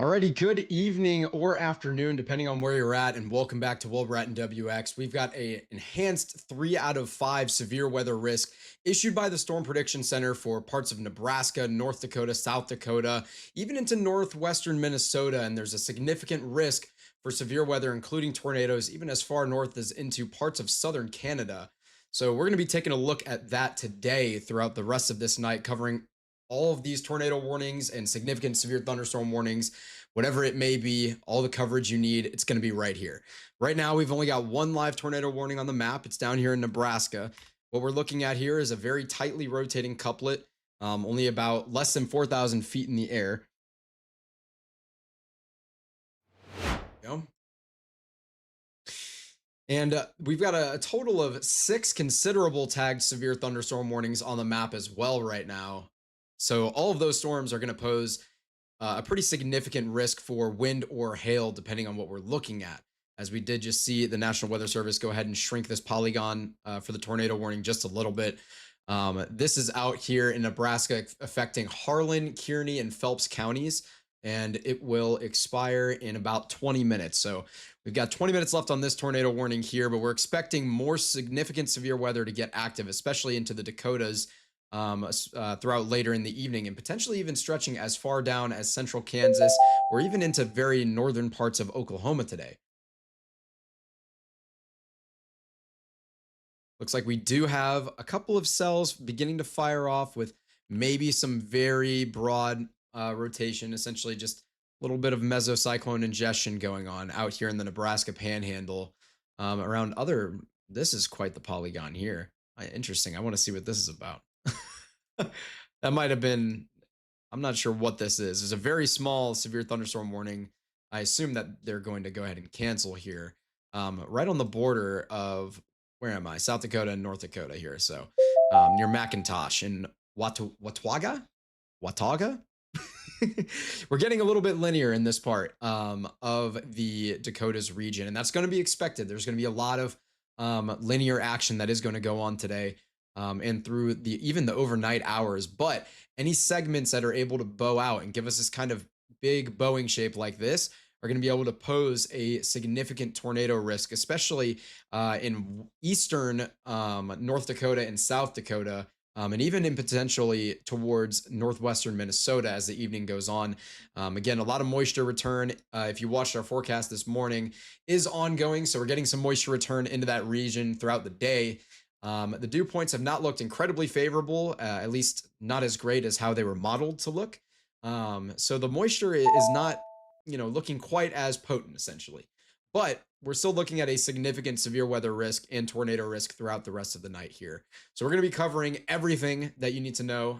Alrighty, good evening or afternoon, depending on where you're at, and welcome back to Will Bratton WX. We've got a enhanced 3 out of 5 severe weather risk issued by the Storm Prediction Center for parts of Nebraska, North Dakota, South Dakota, even into northwestern Minnesota. And there's a significant risk for severe weather, including tornadoes, even as far north as into parts of southern Canada. So we're going to be taking a look at that today throughout the rest of this night, covering all of these tornado warnings and significant severe thunderstorm warnings, whatever it may be, all the coverage you need, it's going to be right here. Right now, we've only got one live tornado warning on the map. It's down here in Nebraska. What we're looking at here is a very tightly rotating couplet, only about less than 4,000 feet in the air. You know? And we've got a total of 6 considerable tagged severe thunderstorm warnings on the map as well right now. So all of those storms are going to pose a pretty significant risk for wind or hail, depending on what we're looking at. As we did just see the National Weather Service go ahead and shrink this polygon for the tornado warning just a little bit. This is out here in Nebraska affecting Harlan, Kearney, and Phelps counties, and it will expire in about 20 minutes. So we've got 20 minutes left on this tornado warning here, but we're expecting more significant severe weather to get active, especially into the Dakotas throughout later in the evening, and potentially even stretching as far down as central Kansas or even into very northern parts of Oklahoma today. Looks like we do have a couple of cells beginning to fire off with maybe some very broad rotation, essentially just a little bit of mesocyclone ingestion going on out here in the Nebraska panhandle around other. This is quite the polygon here. Interesting. I want to see what this is about. That might have been, I'm not sure what this is. There's a very small severe thunderstorm warning. I assume that they're going to go ahead and cancel here, right on the border of, where am I? South Dakota and North Dakota here. So near McIntosh in Watauga. We're getting a little bit linear in this part of the Dakotas region, and that's going to be expected. There's going to be a lot of linear action that is going to go on today and through even the overnight hours. But any segments that are able to bow out and give us this kind of big bowing shape like this are going to be able to pose a significant tornado risk, especially in eastern North Dakota and South Dakota, and even in potentially towards northwestern Minnesota as the evening goes on. Again, a lot of moisture return, if you watched our forecast this morning, is ongoing. So we're getting some moisture return into that region throughout the day. The dew points have not looked incredibly favorable, at least not as great as how they were modeled to look. So the moisture is not, looking quite as potent, essentially. But we're still looking at a significant severe weather risk and tornado risk throughout the rest of the night here. So we're going to be covering everything that you need to know,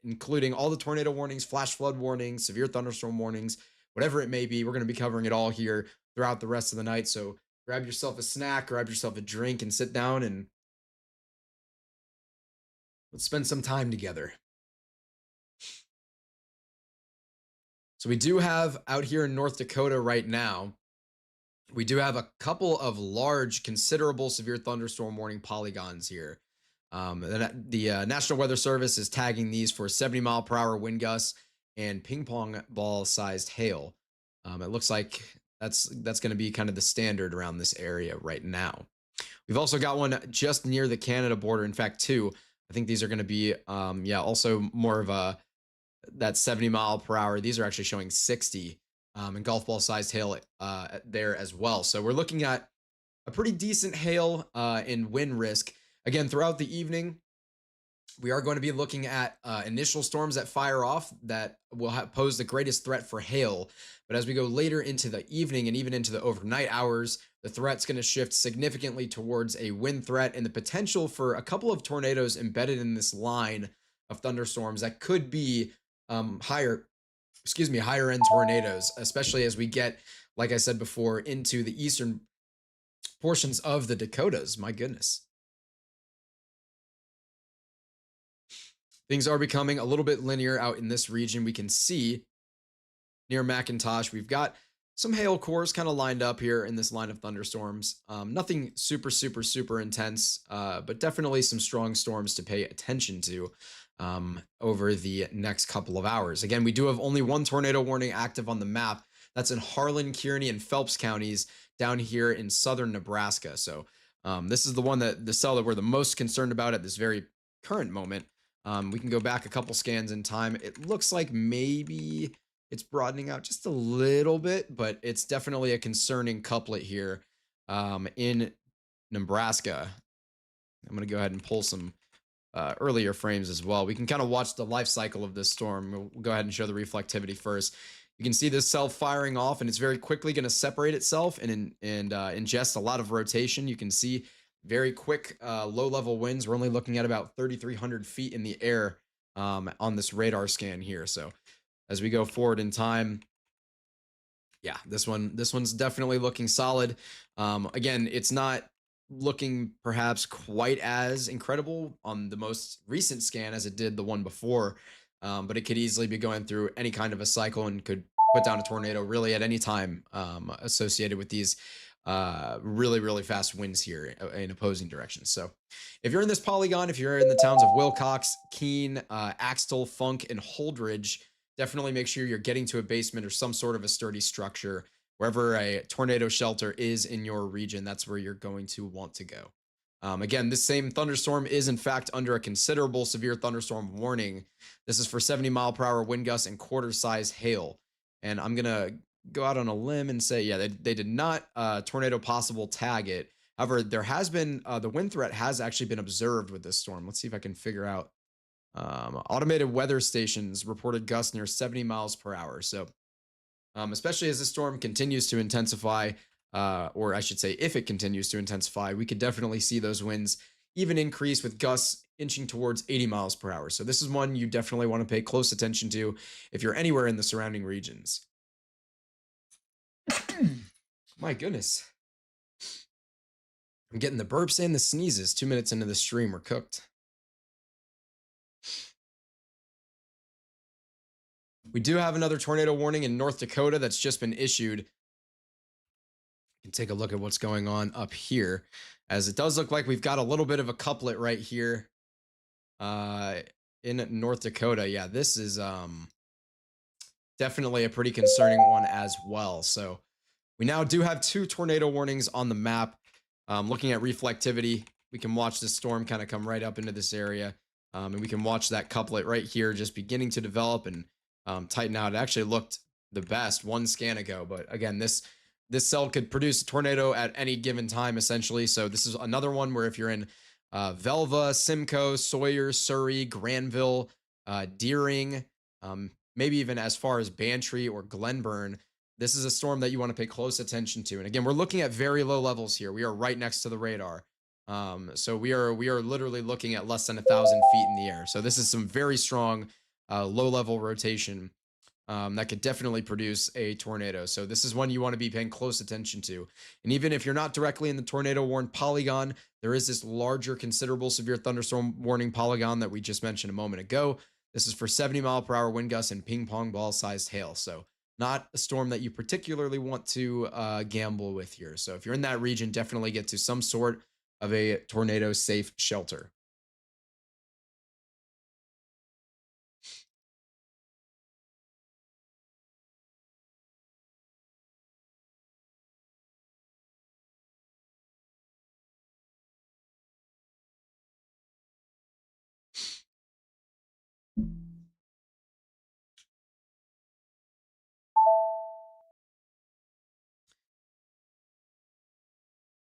including all the tornado warnings, flash flood warnings, severe thunderstorm warnings, whatever it may be. We're going to be covering it all here throughout the rest of the night. So grab yourself a snack, grab yourself a drink, and sit down and let's spend some time together. So we do have out here in North Dakota right now, we do have a couple of large, considerable severe thunderstorm warning polygons here. The National Weather Service is tagging these for 70-mile-per-hour wind gusts and ping pong ball sized hail. It looks like that's going to be kind of the standard around this area right now. We've also got one just near the Canada border. In fact, 2. I think these are going to be, also more of that 70-mile-per-hour. These are actually showing 60 and golf ball sized hail there as well. So we're looking at a pretty decent hail and wind risk. Again, throughout the evening, we are going to be looking at initial storms that fire off that will pose the greatest threat for hail. But as we go later into the evening and even into the overnight hours, the threat's going to shift significantly towards a wind threat and the potential for a couple of tornadoes embedded in this line of thunderstorms that could be higher end tornadoes, especially as we get, like I said before, into the eastern portions of the Dakotas. My goodness. Things are becoming a little bit linear out in this region. We can see near McIntosh, we've got some hail cores kind of lined up here in this line of thunderstorms. Nothing super intense, but definitely some strong storms to pay attention to. over the next couple of hours. Again, we do have only one tornado warning active on the map. That's in Harlan, Kearney, and Phelps counties down here in southern Nebraska. So this is the one that the cell that we're the most concerned about at this very current moment. We can go back a couple scans in time. It looks like maybe it's broadening out just a little bit, but it's definitely a concerning couplet here in Nebraska. I'm going to go ahead and pull some earlier frames as well. We can kind of watch the life cycle of this storm. We'll go ahead and show the reflectivity first. You can see this cell firing off, and it's very quickly going to separate itself and ingest a lot of rotation. You can see very quick low-level winds. We're only looking at about 3,300 feet in the air on this radar scan here. So as we go forward in time, yeah, this one's definitely looking solid. Again, it's not looking perhaps quite as incredible on the most recent scan as it did the one before, but it could easily be going through any kind of a cycle and could put down a tornado really at any time associated with these really fast winds here in opposing directions. So if you're in this polygon, if you're in the towns of Wilcox, Keene, Axtell, Funk, and Holdridge, definitely make sure you're getting to a basement or some sort of a sturdy structure. Wherever a tornado shelter is in your region, that's where you're going to want to go. Again, this same thunderstorm is in fact under a considerable severe thunderstorm warning. This is for 70-mile-per-hour wind gusts and quarter-size hail. And I'm going to go out on a limb and say, yeah, they did not tornado possible tag it. However, there has been, the wind threat has actually been observed with this storm. Let's see if I can figure out. Automated weather stations reported gusts near 70 miles per hour. So especially as the storm continues to intensify, or I should say, if it continues to intensify, we could definitely see those winds even increase with gusts inching towards 80 miles per hour. So this is one you definitely want to pay close attention to if you're anywhere in the surrounding regions. My goodness. I'm getting the burps and the sneezes. 2 minutes into the stream, we're cooked. We do have another tornado warning in North Dakota that's just been issued. You can take a look at what's going on up here, as it does look like we've got a little bit of a couplet right here in North Dakota. Yeah, this is definitely a pretty concerning one as well. So we now do have 2 tornado warnings on the map. Looking at reflectivity, we can watch this storm kind of come right up into this area, and we can watch that couplet right here just beginning to develop and tighten out. It actually looked the best one scan ago, but again, this cell could produce a tornado at any given time, essentially. So this is another one where if you're in Velva, Simcoe, Sawyer, Surrey, Granville, Deering, maybe even as far as Bantry or Glenburn, this is a storm that you want to pay close attention to. And again, we're looking at very low levels here. We are right next to the radar. So we are literally looking at less than 1,000 feet in the air. So this is some very strong low-level rotation that could definitely produce a tornado. So this is one you want to be paying close attention to. And even if you're not directly in the tornado warned polygon, there is this larger considerable severe thunderstorm warning polygon that we just mentioned a moment ago. This is for 70-mile-per-hour wind gusts and ping pong ball sized hail. So not a storm that you particularly want to gamble with here. So if you're in that region, definitely get to some sort of a tornado safe shelter.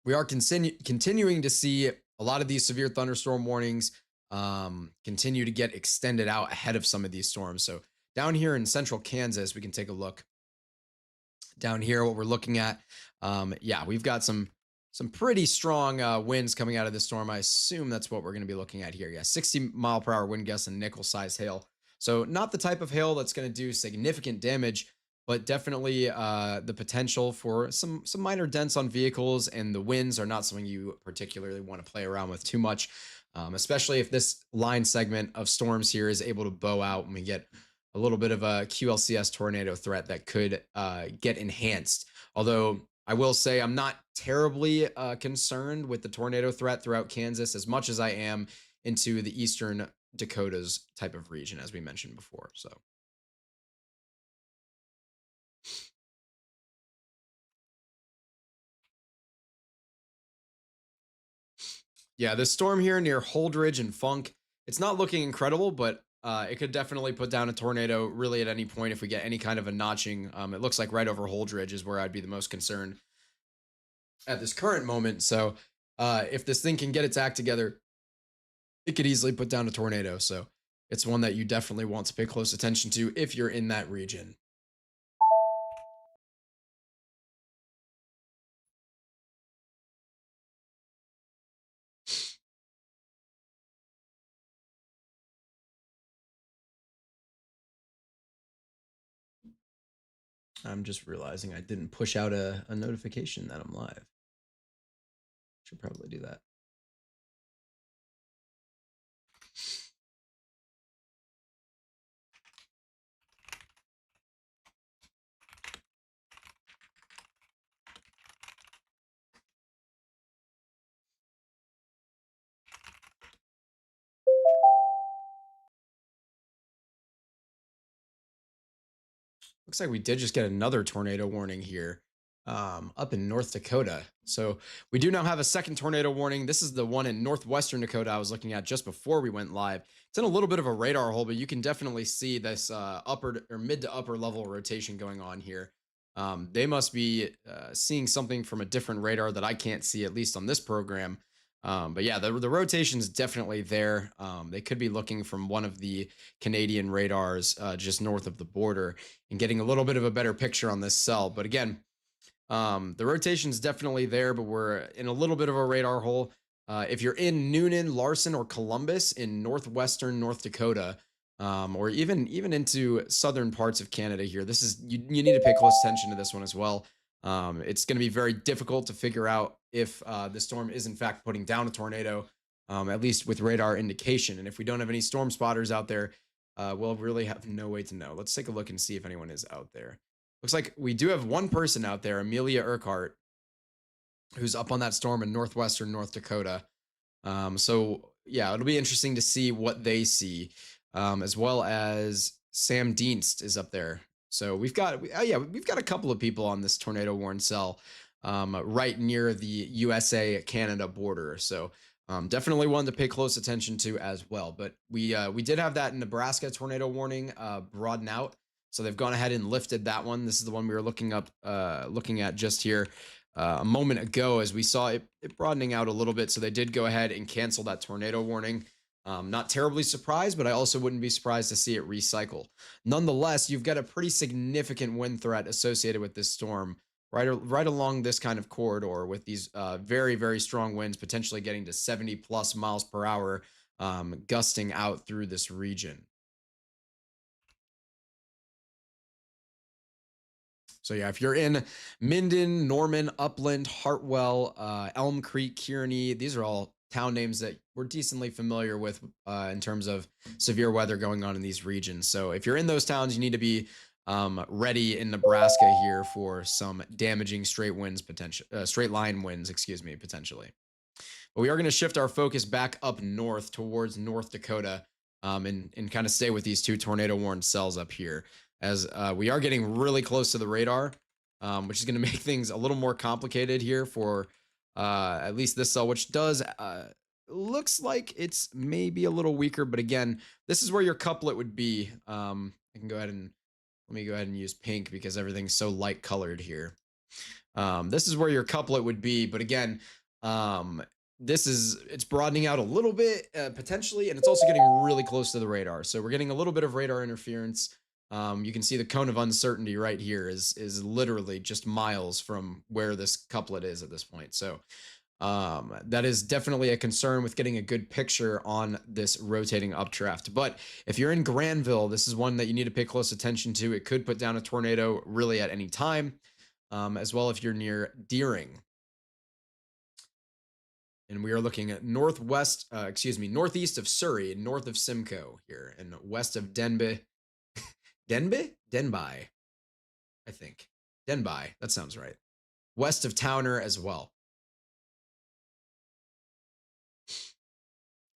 We are continuing to see a lot of these severe thunderstorm warnings continue to get extended out ahead of some of these storms. So down here in central Kansas, we can take a look. Down here, what we're looking at, yeah, we've got some pretty strong winds coming out of this storm. I assume that's what we're going to be looking at here. Yeah, 60-mile-per-hour wind gusts and nickel-size hail. So not the type of hail that's going to do significant damage, but definitely the potential for some minor dents on vehicles, and the winds are not something you particularly want to play around with too much, especially if this line segment of storms here is able to bow out and we get a little bit of a QLCS tornado threat that could get enhanced. Although I will say I'm not terribly concerned with the tornado threat throughout Kansas as much as I am into the eastern Dakotas type of region, as we mentioned before. So yeah, this storm here near Holdridge and Funk, it's not looking incredible, but it could definitely put down a tornado really at any point if we get any kind of a notching. It looks like right over Holdridge is where I'd be the most concerned at this current moment. So if this thing can get its act together, it could easily put down a tornado. So it's one that you definitely want to pay close attention to if you're in that region. I'm just realizing I didn't push out a notification that I'm live. Should probably do that. Looks like we did just get another tornado warning here up in North Dakota. So we do now have a second tornado warning. This is the one in northwestern Dakota I was looking at just before we went live. It's in a little bit of a radar hole, but you can definitely see this upper or mid to upper level rotation going on here. They must be seeing something from a different radar that I can't see, at least on this program. But yeah, the rotation is definitely there. They could be looking from one of the Canadian radars just north of the border and getting a little bit of a better picture on this cell. But again, the rotation is definitely there, but we're in a little bit of a radar hole. If you're in Noonan, Larson, or Columbus in northwestern North Dakota, or even into southern parts of Canada here, this is you need to pay close attention to this one as well. It's going to be very difficult to figure out if the storm is in fact putting down a tornado, at least with radar indication. And if we don't have any storm spotters out there, we'll really have no way to know. Let's take a look and see if anyone is out there. Looks like we do have one person out there, Amelia Urquhart, who's up on that storm in northwestern North Dakota. So yeah, it'll be interesting to see what they see, as well as Sam Dienst is up there. So we've got we've got a couple of people on this tornado warn cell, right near the USA Canada border. So definitely one to pay close attention to as well. But we did have that Nebraska tornado warning broaden out. So they've gone ahead and lifted that one. This is the one we were looking at just here a moment ago as we saw it broadening out a little bit. So they did go ahead and cancel that tornado warning. Not terribly surprised, but I also wouldn't be surprised to see it recycle. Nonetheless, you've got a pretty significant wind threat associated with this storm right along this kind of corridor with these very, very strong winds, potentially getting to 70 plus miles per hour, gusting out through this region. So yeah, if you're in Minden, Norman, Upland, Hartwell, Elm Creek, Kearney, these are all town names that we're decently familiar with in terms of severe weather going on in these regions. So if you're in those towns, you need to be ready in Nebraska here for some damaging straight winds, straight line winds, excuse me, potentially. But we are going to shift our focus back up north towards North Dakota, and kind of stay with these two tornado warned cells up here, as we are getting really close to the radar, which is going to make things a little more complicated here for at least this cell, which does looks like it's maybe a little weaker. But again, this is where your couplet would be. I can go ahead and let me go ahead and use pink because everything's so light colored here. This is where your couplet would be, but again, it's broadening out a little bit potentially, and it's also getting really close to the radar. So we're getting a little bit of radar interference. You can see the cone of uncertainty right here is literally just miles from where this couplet is at this point. So that is definitely a concern with getting a good picture on this rotating updraft. But if you're in Granville, this is one that you need to pay close attention to. It could put down a tornado really at any time, as well if you're near Deering. And we are looking at northeast of Surrey, north of Simcoe here, and west of Denby. Denby, I think. Denby, that sounds right. West of Towner as well.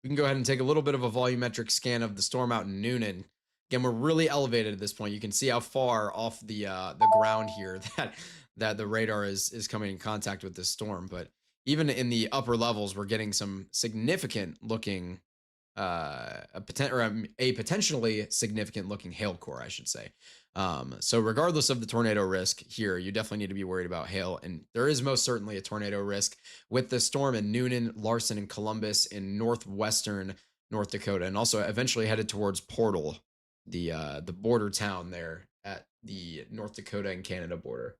We can go ahead and take a little bit of a volumetric scan of the storm out in Noonan. Again, we're really elevated at this point. You can see how far off the ground here that the radar is coming in contact with this storm. But even in the upper levels, we're getting some significant looking a potentially significant looking hail core, I should say. So regardless of the tornado risk here, you definitely need to be worried about hail. And there is most certainly a tornado risk with the storm in Noonan, Larson, and Columbus in northwestern North Dakota, and also eventually headed towards Portal, the border town there at the North Dakota and Canada border.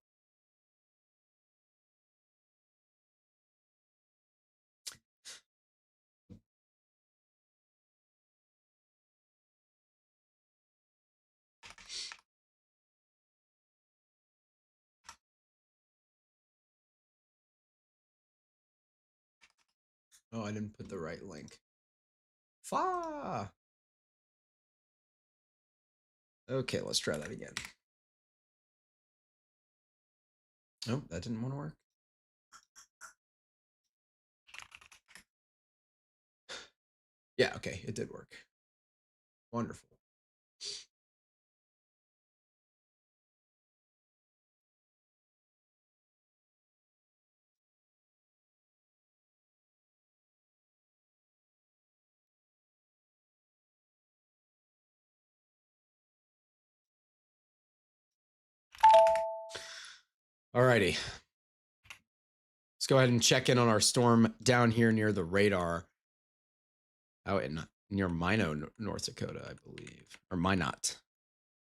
Oh, I didn't put the right link. Fa. Okay, let's try that again. Nope, that didn't want to work. Yeah, okay, it did work. Wonderful. Alrighty. Let's go ahead and check in on our storm down here near the radar. Out in near Minot, North Dakota, I believe. Or Minot,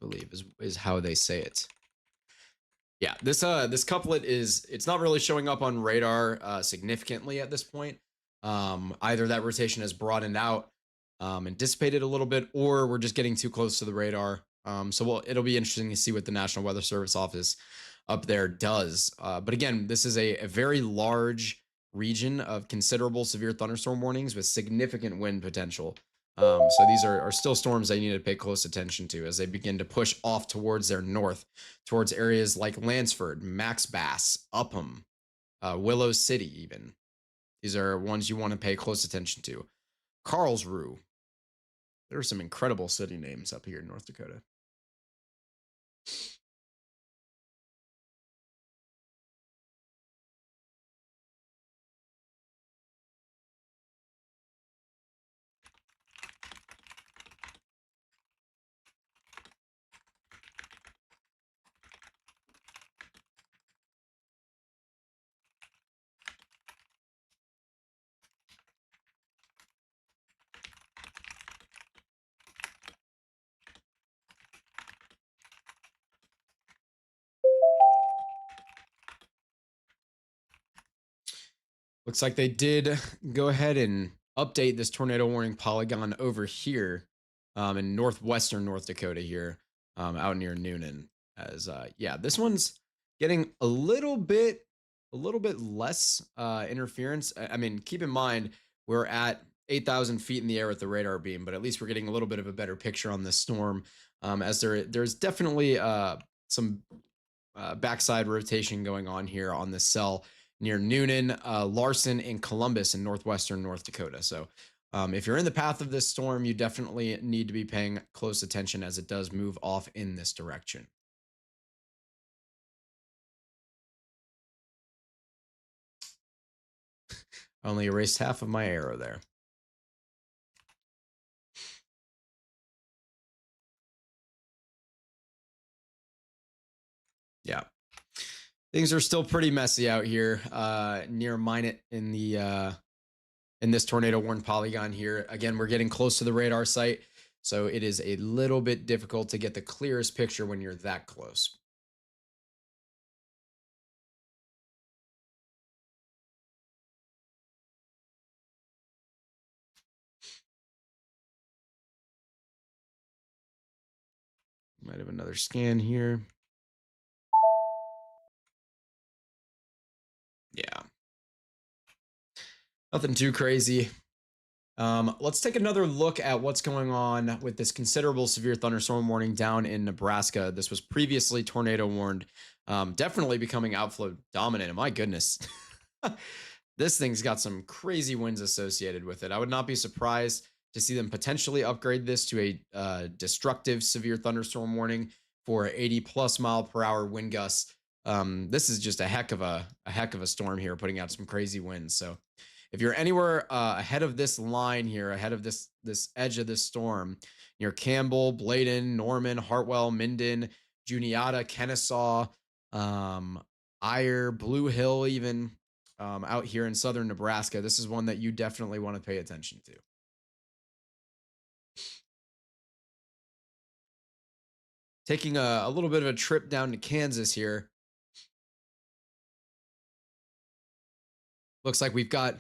I believe, is how they say it. Yeah, this couplet it's not really showing up on radar significantly at this point. Either that rotation has broadened out and dissipated a little bit, or we're just getting too close to the radar. So it'll be interesting to see what the National Weather Service office up there does. But again, this is a very large region of considerable severe thunderstorm warnings with significant wind potential. So these are still storms they need to pay close attention to as they begin to push off towards their north, towards areas like Lansford, Max Bass, Upham, Willow City, even. These are ones you want to pay close attention to. Karlsruhe. There are some incredible city names up here in North Dakota. Looks like they did go ahead and update this tornado warning polygon over here in northwestern North Dakota here, out near Noonan. As yeah, this one's getting a little bit less interference. I mean, keep in mind we're at 8,000 feet in the air with the radar beam, but at least we're getting a little bit of a better picture on this storm. As there's definitely some backside rotation going on here on this cell near Noonan, Larson, and Columbus in northwestern North Dakota. So if you're in the path of this storm, you definitely need to be paying close attention as it does move off in this direction. I only erased half of my arrow there. Yeah. Things are still pretty messy out here near Minot in the in this tornado warned polygon here. Again, we're getting close to the radar site, so it is a little bit difficult to get the clearest picture when you're that close. Might have another scan here. Yeah. Nothing too crazy. Let's take another look at what's going on with this considerable severe thunderstorm warning down in Nebraska. This was previously tornado warned, definitely becoming outflow dominant. And my goodness, This thing's got some crazy winds associated with it. I would not be surprised to see them potentially upgrade this to a destructive severe thunderstorm warning for 80 plus mile per hour wind gusts. This is just a heck of a storm here, putting out some crazy winds. So if you're anywhere ahead of this line here, ahead of this edge of this storm, near Campbell, Bladen, Norman, Hartwell, Minden, Juniata, Kennesaw, um, Eyre, Blue Hill, even out here in southern Nebraska, this is one that you definitely want to pay attention to. Taking a little bit of a trip down to Kansas here. Looks like we've got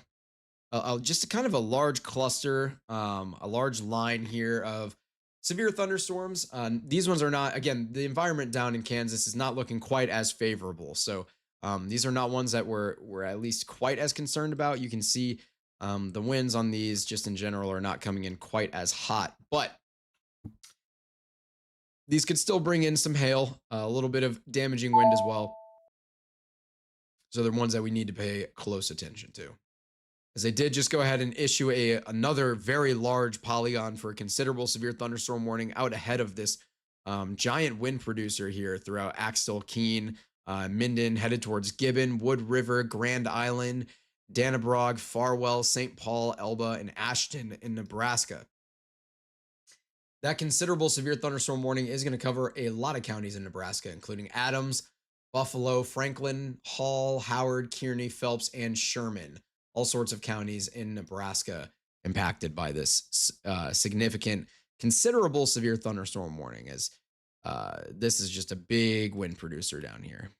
just a kind of a large cluster, a large line here of severe thunderstorms. These ones are not, again, the environment down in Kansas is not looking quite as favorable. So these are not ones that we're at least quite as concerned about. You can see the winds on these just in general are not coming in quite as hot, but these could still bring in some hail, a little bit of damaging wind as well. So they're ones that we need to pay close attention to. As they did just go ahead and issue another very large polygon for a considerable severe thunderstorm warning out ahead of this giant wind producer here throughout Axtell, Keene, Minden, headed towards Gibbon, Wood River, Grand Island, Dannebrog, Farwell, St. Paul, Elba, and Ashton in Nebraska. That considerable severe thunderstorm warning is going to cover a lot of counties in Nebraska, including Adams, Buffalo, Franklin, Hall, Howard, Kearney, Phelps, and Sherman. All sorts of counties in Nebraska impacted by this significant, considerable severe thunderstorm warning, as this is just a big wind producer down here.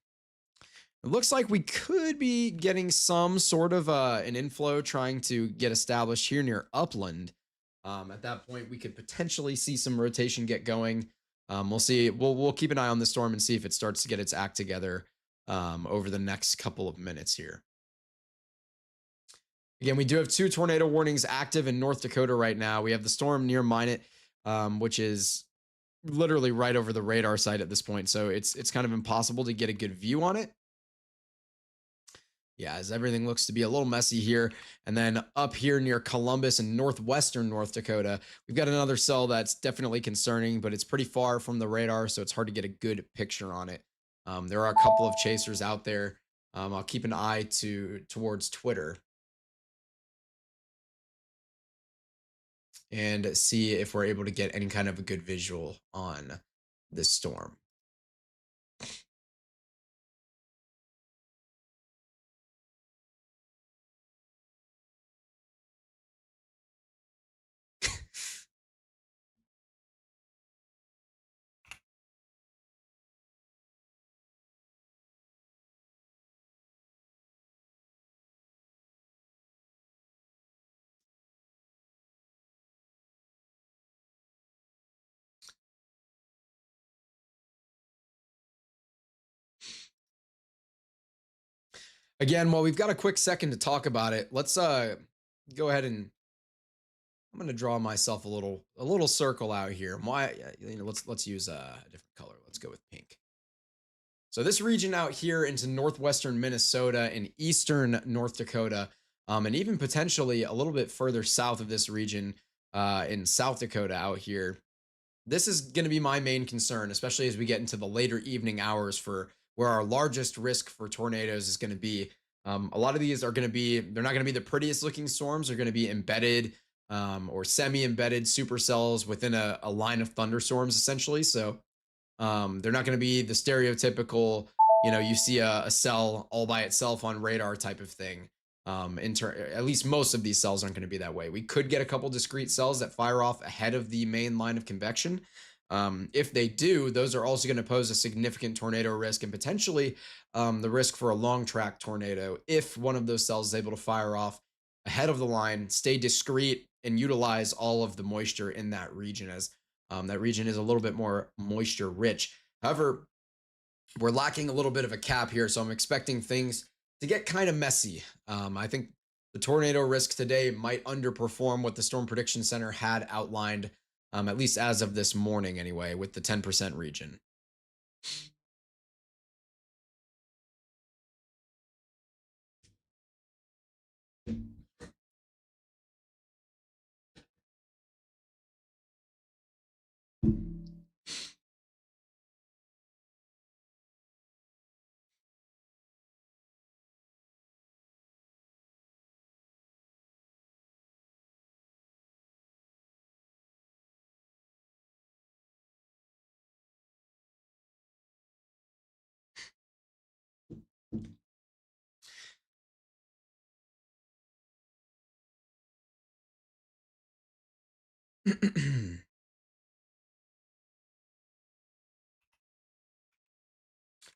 It looks like we could be getting some sort of an inflow trying to get established here near Upland. At that point, we could potentially see some rotation get going. We'll see. We'll keep an eye on the storm and see if it starts to get its act together over the next couple of minutes here. Again, we do have 2 tornado warnings active in North Dakota right now. We have the storm near Minot, which is literally right over the radar site at this point. So it's kind of impossible to get a good view on it. Yeah, as everything looks to be a little messy here. And then up here near Columbus and northwestern North Dakota, we've got another cell that's definitely concerning, but it's pretty far from the radar, so it's hard to get a good picture on it. There are a couple of chasers out there. I'll keep an eye towards Twitter and see if we're able to get any kind of a good visual on this storm. Again, while we've got a quick second to talk about it, let's go ahead and I'm going to draw myself a little circle out here. Let's use a different color. Let's go with pink. So this region out here into northwestern Minnesota and eastern North Dakota, and even potentially a little bit further south of this region in South Dakota out here. This is going to be my main concern, especially as we get into the later evening hours for where our largest risk for tornadoes is going to be. A lot of these are going to be, they're not going to be the prettiest looking storms. They're going to be embedded or semi-embedded supercells within a line of thunderstorms, essentially. So they're not going to be the stereotypical, you see a cell all by itself on radar type of thing. At least most of these cells aren't going to be that way. We could get a couple discrete cells that fire off ahead of the main line of convection. If they do, those are also going to pose a significant tornado risk and potentially the risk for a long track tornado if one of those cells is able to fire off ahead of the line, stay discrete, and utilize all of the moisture in that region, as that region is a little bit more moisture rich. However, we're lacking a little bit of a cap here, so I'm expecting things to get kind of messy. I think the tornado risk today might underperform what the Storm Prediction Center had outlined, at least as of this morning anyway, with the 10% region.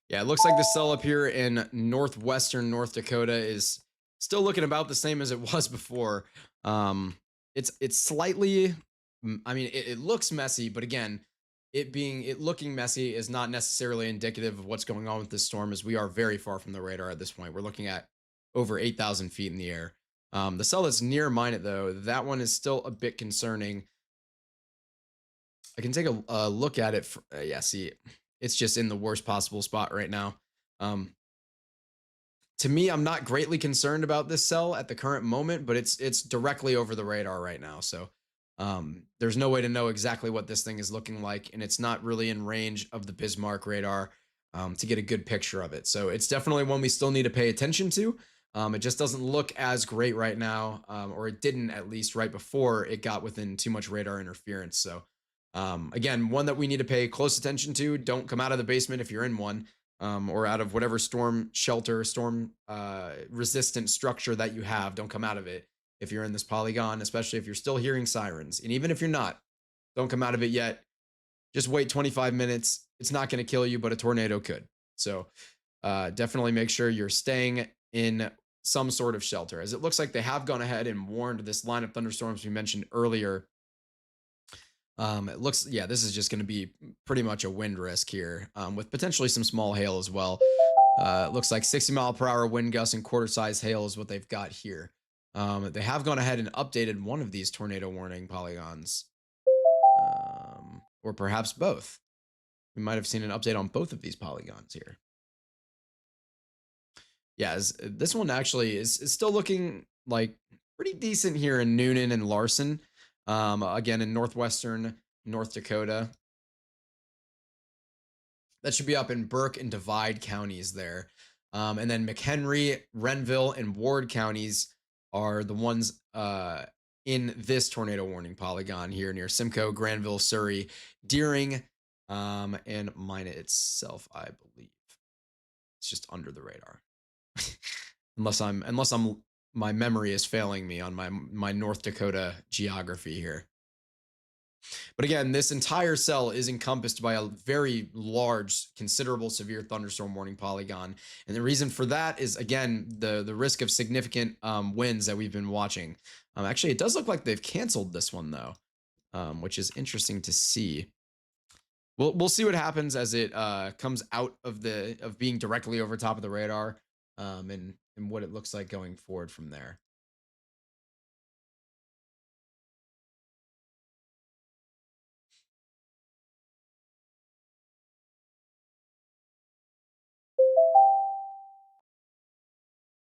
Yeah, it looks like the cell up here in northwestern North Dakota is still looking about the same as it was before. Um, it's slightly, I mean, it looks messy, but again, it looking messy is not necessarily indicative of what's going on with this storm, as we are very far from the radar at this point. We're looking at over 8,000 feet in the air. The cell that's near mine, though, that one is still a bit concerning. I can take a look at it. Yeah, see, it's just in the worst possible spot right now. Um, to me, I'm not greatly concerned about this cell at the current moment, but it's directly over the radar right now. So there's no way to know exactly what this thing is looking like, and it's not really in range of the Bismarck radar to get a good picture of it. So it's definitely one we still need to pay attention to. It just doesn't look as great right now, or it didn't at least right before it got within too much radar interference. So again, one that we need to pay close attention to. Don't come out of the basement if you're in one, or out of whatever storm shelter, storm resistant structure that you have. Don't come out of it if you're in this polygon, especially if you're still hearing sirens. And even if you're not, don't come out of it yet. Just wait 25 minutes. It's not going to kill you, but a tornado could. So definitely make sure you're staying in some sort of shelter, as it looks like they have gone ahead and warned this line of thunderstorms we mentioned earlier. It looks, yeah, this is just going to be pretty much a wind risk here, with potentially some small hail as well. It looks like 60-mile-per-hour wind gusts and quarter-size hail is what they've got here. They have gone ahead and updated one of these tornado warning polygons, or perhaps both. We might have seen an update on both of these polygons here. Yeah, this one actually is still looking like pretty decent here in Noonan and Larson. Again, in northwestern North Dakota. That should be up in Burke and Divide counties there. And then McHenry, Renville, and Ward counties are the ones in this tornado warning polygon here near Simcoe, Granville, Surrey, Deering, and Mina itself, I believe. It's just under the radar. unless my memory is failing me on my North Dakota geography here. But again, this entire cell is encompassed by a very large, considerable severe thunderstorm warning polygon. And the reason for that is, again, the risk of significant winds that we've been watching. Actually, it does look like they've canceled this one, though, which is interesting to see. We'll see what happens as it comes out of being directly over top of the radar, and what it looks like going forward from there.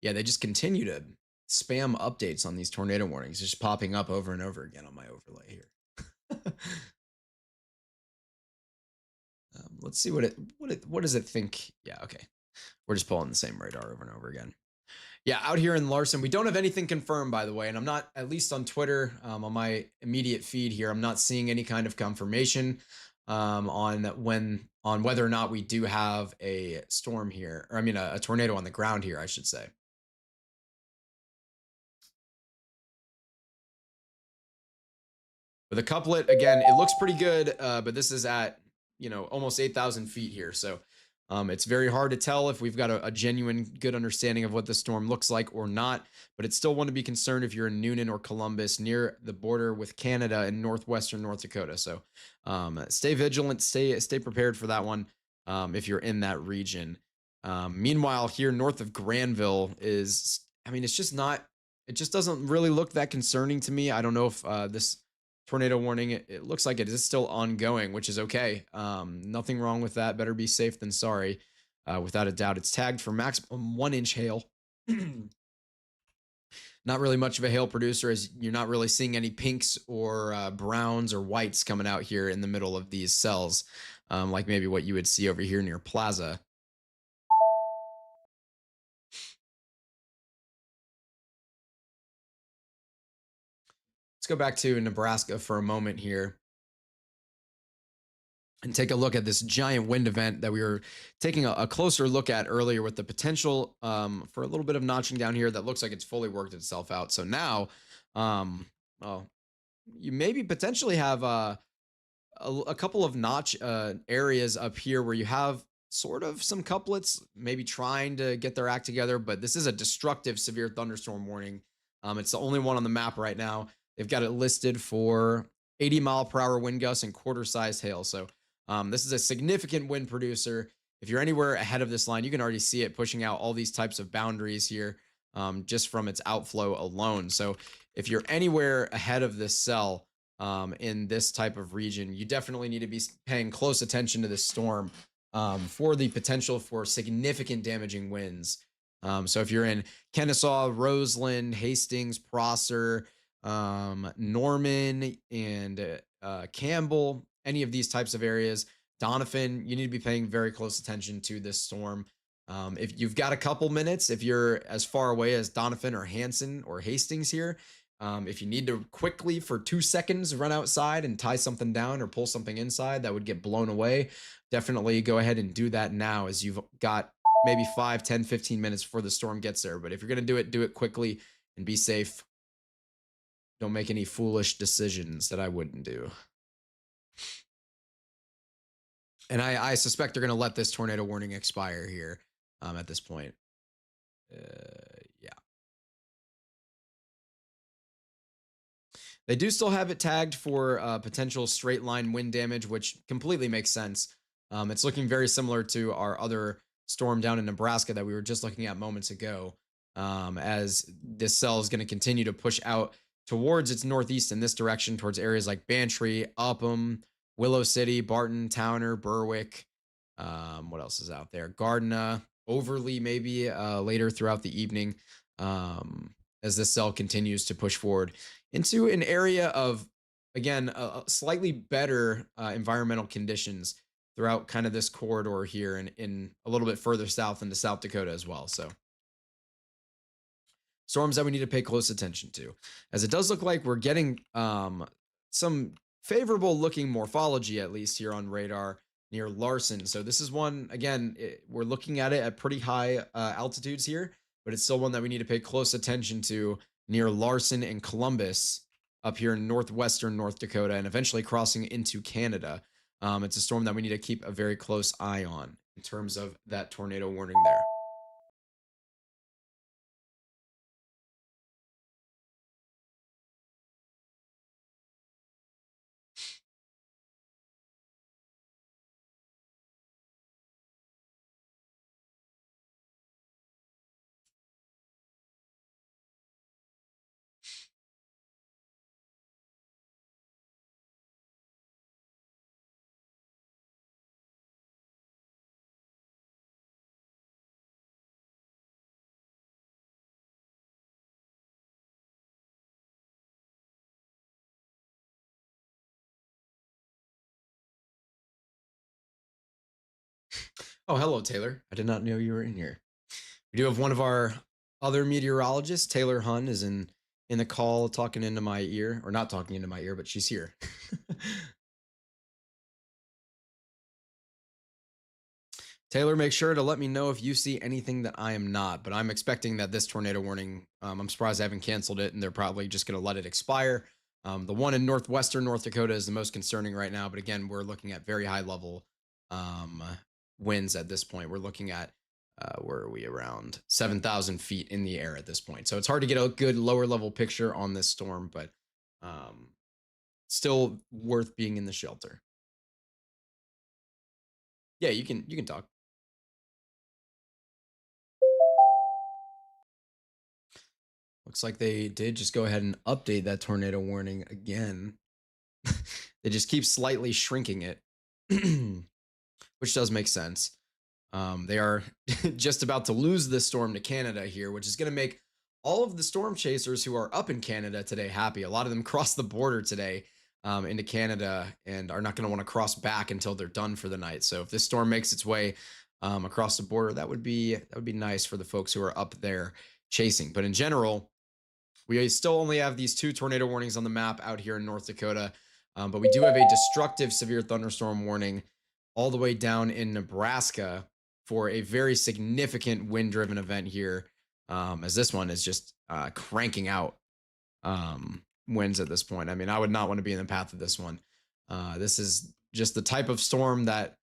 Yeah, they just continue to spam updates on these tornado warnings, just popping up over and over again on my overlay here. Let's see what does it think? Yeah, okay. We're just pulling the same radar over and over again. Yeah, out here in Larson, we don't have anything confirmed, by the way, and I'm not, at least on Twitter, on my immediate feed here, I'm not seeing any kind of confirmation on whether or not we do have a storm here, or I mean a tornado on the ground here, I should say. With a couplet, again, it looks pretty good, but this is at, almost 8,000 feet here. So it's very hard to tell if we've got a genuine good understanding of what the storm looks like or not, but it's still one to be concerned if you're in Noonan or Columbus near the border with Canada and northwestern North Dakota. So stay vigilant, stay prepared for that one if you're in that region. Meanwhile, here north of Granville it's just not, it just doesn't really look that concerning to me. I don't know if this tornado warning, it looks like it is still ongoing, which is okay. Nothing wrong with that. Better be safe than sorry. Without a doubt, it's tagged for maximum 1-inch hail. Not really much of a hail producer, as you're not really seeing any pinks or browns or whites coming out here in the middle of these cells, like maybe what you would see over here near Plaza. Let's go back to Nebraska for a moment here and take a look at this giant wind event that we were taking a closer look at earlier, with the potential for a little bit of notching down here that looks like it's fully worked itself out. So now, well, you maybe potentially have a couple of notch areas up here where you have sort of some couplets maybe trying to get their act together, but this is a destructive severe thunderstorm warning. It's the only one on the map right now. They've got it listed for 80-mile-per-hour wind gusts and quarter-sized hail. So this is a significant wind producer. If you're anywhere ahead of this line, you can already see it pushing out all these types of boundaries here just from its outflow alone. So if you're anywhere ahead of this cell, in this type of region, you definitely need to be paying close attention to this storm for the potential for significant damaging winds. So if you're in Kennesaw, Roseland, Hastings, Prosser, Norman, and Campbell, any of these types of areas, Donovan, you need to be paying very close attention to this storm. If you've got a couple minutes, if you're as far away as Donovan or Hanson or Hastings here, if you need to quickly for 2 seconds run outside and tie something down or pull something inside that would get blown away, definitely go ahead and do that now, as you've got maybe 5, 10, 15 minutes before the storm gets there. But if you're going to do it quickly and be safe. Don't make any foolish decisions that I wouldn't do. And I suspect they're going to let this tornado warning expire here at this point. Yeah. They do still have it tagged for potential straight line wind damage, which completely makes sense. It's looking very similar to our other storm down in Nebraska that we were just looking at moments ago, as this cell is going to continue to push out towards its northeast in this direction, towards areas like Bantry, Upham, Willow City, Barton, Towner, Berwick. What else is out there? Gardena, Overly, maybe later throughout the evening, as this cell continues to push forward into an area of, again, slightly better environmental conditions throughout kind of this corridor here, and in a little bit further south into South Dakota as well. So storms that we need to pay close attention to, as it does look like we're getting some favorable looking morphology, at least here on radar near Larson. So this is one, again, we're looking at it at pretty high altitudes here, but it's still one that we need to pay close attention to near Larson and Columbus up here in northwestern North Dakota, and eventually crossing into Canada. It's a storm that we need to keep a very close eye on in terms of that tornado warning there. Oh, hello, Taylor. I did not know you were in here. We do have one of our other meteorologists, Taylor Hunn, is in the call talking into my ear, or not talking into my ear, but she's here. Taylor, make sure to let me know if you see anything that I am not, but I'm expecting that this tornado warning, I'm surprised I haven't canceled it, and they're probably just going to let it expire. The one in northwestern North Dakota is the most concerning right now, but again, we're looking at very high level um, winds at this point. We're looking at, where are we, around 7,000 feet in the air at this point. So it's hard to get a good lower level picture on this storm, but still worth being in the shelter. Yeah, you can talk. Looks like they did just go ahead and update that tornado warning again. They just keep slightly shrinking it, which does make sense. They are just about to lose this storm to Canada here, which is going to make all of the storm chasers who are up in Canada today happy. A lot of them crossed the border today into Canada and are not going to want to cross back until they're done for the night. So if this storm makes its way across the border, that would be nice for the folks who are up there chasing. But in general, we still only have these 2 tornado warnings on the map out here in North Dakota, but we do have a destructive severe thunderstorm warning all the way down in Nebraska for a very significant wind-driven event here, as this one is just cranking out winds at this point. I mean, I would not want to be in the path of this one. This is just the type of storm that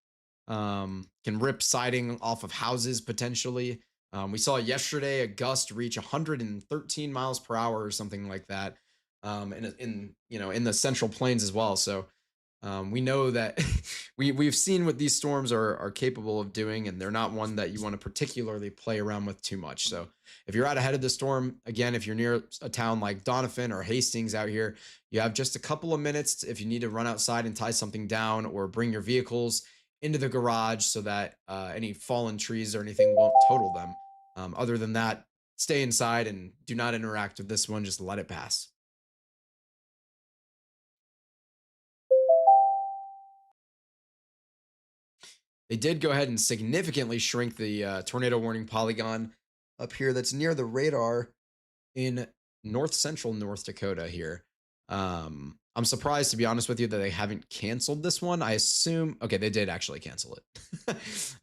can rip siding off of houses potentially. We saw yesterday a gust reach 113 miles per hour or something like that, in the Central Plains as well. So we know that we've seen what these storms are capable of doing, and they're not one that you want to particularly play around with too much. So if you're out ahead of the storm, again, if you're near a town like Doniphan or Hastings out here, you have just a couple of minutes if you need to run outside and tie something down or bring your vehicles into the garage so that any fallen trees or anything won't total them. Other than that, stay inside and do not interact with this one. Just let it pass. They did go ahead and significantly shrink the tornado warning polygon up here that's near the radar in north central North Dakota here. I'm surprised, to be honest with you, that they haven't canceled this one. I assume, okay, they did actually cancel it.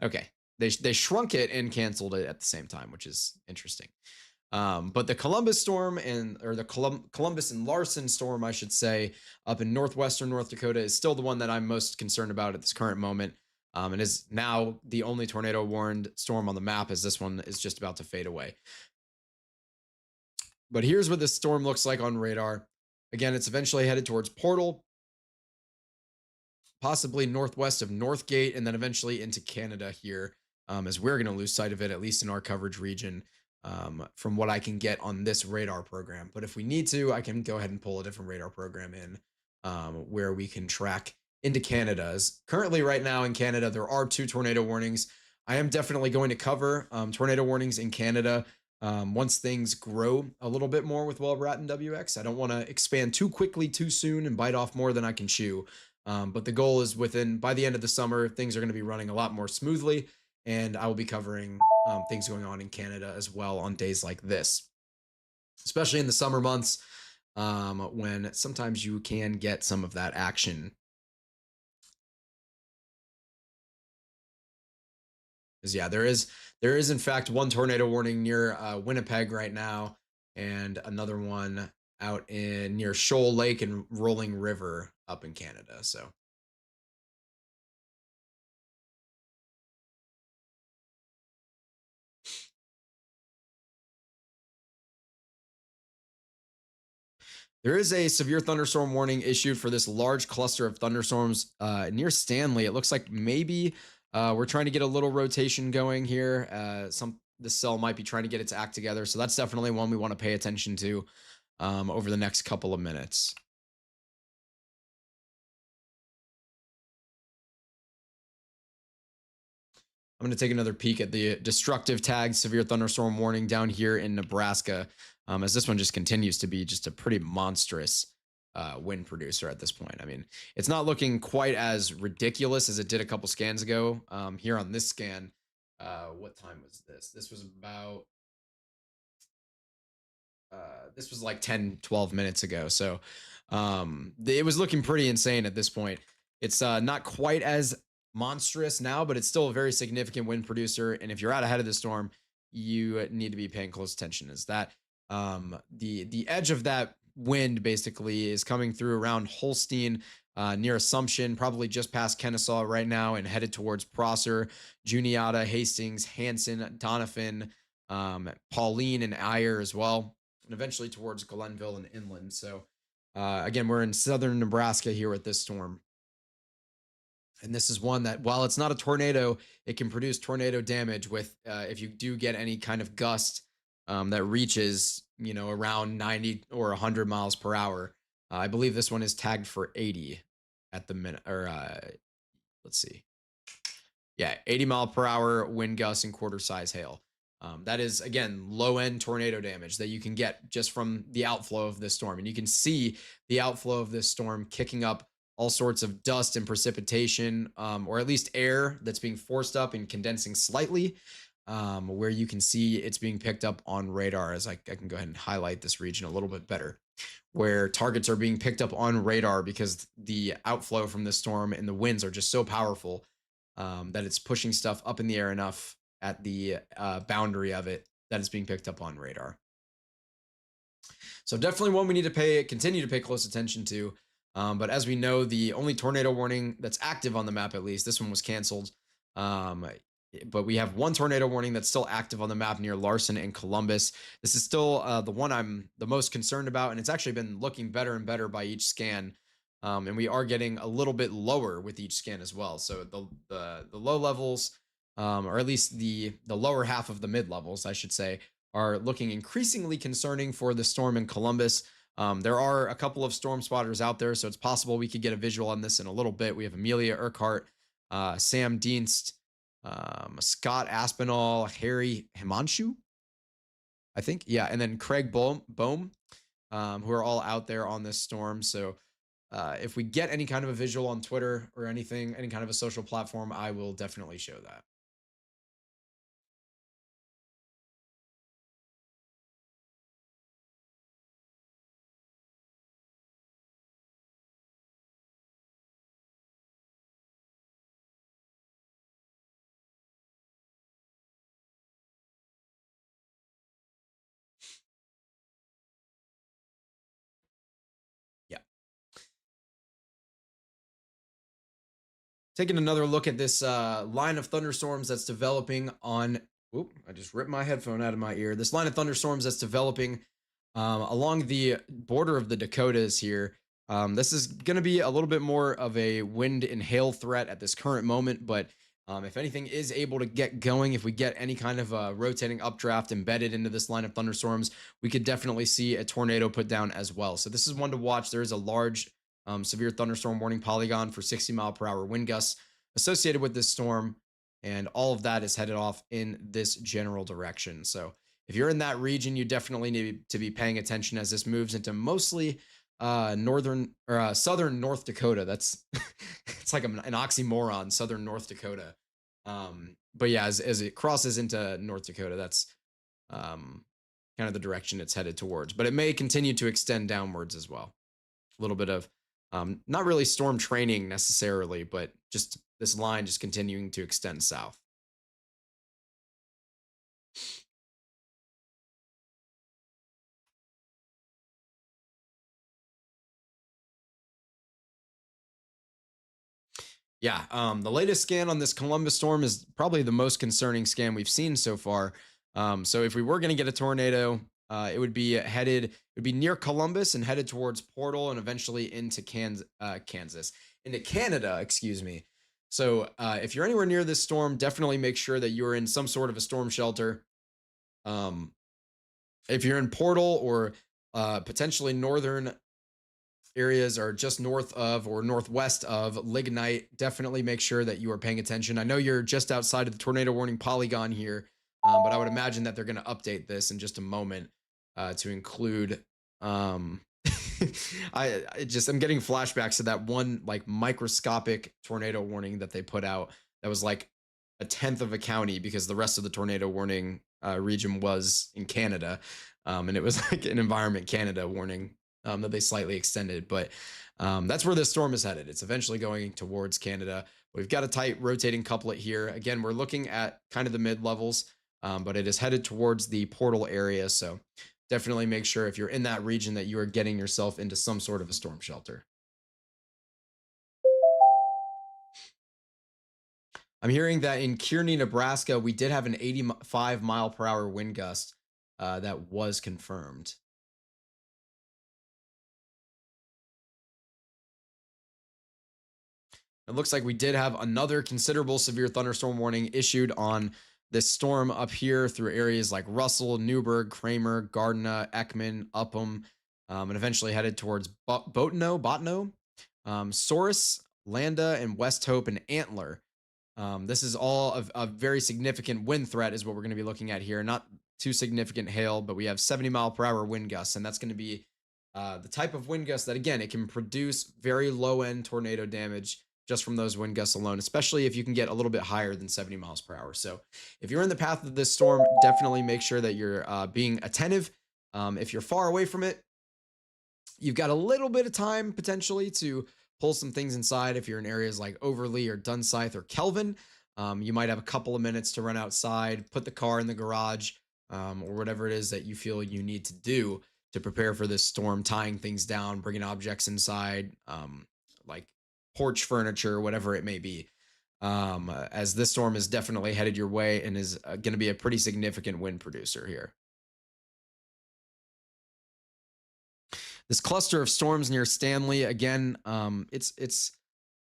Okay, they shrunk it and canceled it at the same time, which is interesting. But the Columbus storm or the Columbus and Larson storm, I should say, up in northwestern North Dakota is still the one that I'm most concerned about at this current moment. And is now the only tornado warned storm on the map, as this one is just about to fade away. But here's what this storm looks like on radar. Again, it's eventually headed towards Portal, possibly northwest of Northgate, and then eventually into Canada here, as we're going to lose sight of it, at least in our coverage region, from what I can get on this radar program. But if we need to, I can go ahead and pull a different radar program in where we can track into Canada. As currently, right now in Canada, there are 2 tornado warnings. I am definitely going to cover tornado warnings in Canada once things grow a little bit more with Will Bratton WX. I don't want to expand too quickly too soon and bite off more than I can chew. But the goal is by the end of the summer, things are going to be running a lot more smoothly, and I will be covering things going on in Canada as well on days like this, especially in the summer months when sometimes you can get some of that action. Because yeah, there is in fact one tornado warning near Winnipeg right now, and another one out in near Shoal Lake and Rolling River up in Canada. So there is a severe thunderstorm warning issued for this large cluster of thunderstorms near Stanley. It looks like maybe we're trying to get a little rotation going here. The cell might be trying to get its act together, so that's definitely one we want to pay attention to over the next couple of minutes. I'm going to take another peek at the destructive tag severe thunderstorm warning down here in Nebraska, as this one just continues to be just a pretty monstrous wind producer at this point. I mean, it's not looking quite as ridiculous as it did a couple scans ago. Here on this scan, what time was this? This was like 10, 12 minutes ago. So it was looking pretty insane at this point. It's not quite as monstrous now, but it's still a very significant wind producer. And if you're out ahead of the storm, you need to be paying close attention. Is that the edge of that wind basically is coming through around Holstein, near Assumption, probably just past Kennesaw right now, and headed towards Prosser, Juniata, Hastings, Hanson, Doniphan, Pauline, and Eyre as well, and eventually towards Glenville and inland. So again, we're in southern Nebraska here with this storm. And this is one that, while it's not a tornado, it can produce tornado damage with if you do get any kind of gust that reaches, around 90 or 100 miles per hour. I believe this one is tagged for 80 at the minute, or let's see. Yeah, 80 mile per hour wind gusts and quarter size hail. That is, again, low end tornado damage that you can get just from the outflow of this storm. And you can see the outflow of this storm kicking up all sorts of dust and precipitation, or at least air that's being forced up and condensing slightly, where you can see it's being picked up on radar. As I can go ahead and highlight this region a little bit better, where targets are being picked up on radar because the outflow from the storm and the winds are just so powerful that it's pushing stuff up in the air enough at the boundary of it that it's being picked up on radar. So definitely one we need to continue to pay close attention to. But as we know, the only tornado warning that's active on the map, at least this one was canceled. Um, but we have one tornado warning that's still active on the map near Larson and Columbus. This is still the one I'm the most concerned about, and it's actually been looking better and better by each scan. And we are getting a little bit lower with each scan as well. So the low levels, or at least the lower half of the mid levels, I should say, are looking increasingly concerning for the storm in Columbus. There are a couple of storm spotters out there, so it's possible we could get a visual on this in a little bit. We have Amelia Urquhart, Sam Dienst, Scott Aspinall, Harry Himanshu, I think. Yeah, and then Craig Bohm, who are all out there on this storm. So if we get any kind of a visual on Twitter or anything, any kind of a social platform, I will definitely show that. Yeah. Taking another look at this line of thunderstorms that's developing on. Oop, I just ripped my headphone out of my ear. This line of thunderstorms that's developing along the border of the Dakotas here. This is going to be a little bit more of a wind and hail threat at this current moment, but if anything is able to get going, if we get any kind of rotating updraft embedded into this line of thunderstorms, we could definitely see a tornado put down as well. So this is one to watch. There is a large severe thunderstorm warning polygon for 60-mile-per-hour wind gusts associated with this storm, and all of that is headed off in this general direction. So if you're in that region, you definitely need to be paying attention as this moves into mostly northern or southern North Dakota. That's it's like an oxymoron, southern North Dakota. But yeah, as it crosses into North Dakota, that's kind of the direction it's headed towards. But it may continue to extend downwards as well. A little bit of not really storm training necessarily, but just this line just continuing to extend south. Yeah, the latest scan on this Columbus storm is probably the most concerning scan we've seen so far. So if we were going to get a tornado, it would be headed, it would be near Columbus and headed towards Portal and eventually into Kansas, into Canada, excuse me. So if you're anywhere near this storm, definitely make sure that you're in some sort of a storm shelter. Um, if you're in Portal or potentially northern areas are just north of or northwest of Lignite, definitely make sure that you are paying attention. I know you're just outside of the tornado warning polygon here, but I would imagine that they're going to update this in just a moment to include. Um, I'm getting flashbacks to that one like microscopic tornado warning that they put out that was like a tenth of a county because the rest of the tornado warning region was in Canada, and it was like an Environment Canada warning that they slightly extended. But that's where this storm is headed. It's eventually going towards Canada. We've got a tight rotating couplet here. Again, we're looking at kind of the mid levels, but it is headed towards the portal area. So definitely make sure if you're in that region that you are getting yourself into some sort of a storm shelter. I'm hearing that in Kearney, Nebraska, we did have an 85-mile-per-hour wind gust that was confirmed. It looks like we did have another considerable severe thunderstorm warning issued on this storm up here through areas like Russell, Newburgh, Kramer, Gardena, Ekman, Upham, and eventually headed towards Botno, Source, Landa, and West Hope and Antler. This is all a very significant wind threat is what we're going to be looking at here. Not too significant hail, but we have 70-mile-per-hour wind gusts, and that's going to be the type of wind gust that, again, it can produce very low-end tornado damage just from those wind gusts alone, especially if you can get a little bit higher than 70 miles per hour. So if you're in the path of this storm, definitely make sure that you're being attentive. If you're far away from it, you've got a little bit of time potentially to pull some things inside. If you're in areas like Overly or Dunsight or Kelvin, you might have a couple of minutes to run outside, put the car in the garage, or whatever it is that you feel you need to do to prepare for this storm, tying things down, bringing objects inside, like porch furniture, whatever it may be. As this storm is definitely headed your way and is going to be a pretty significant wind producer here. This cluster of storms near Stanley, again, it's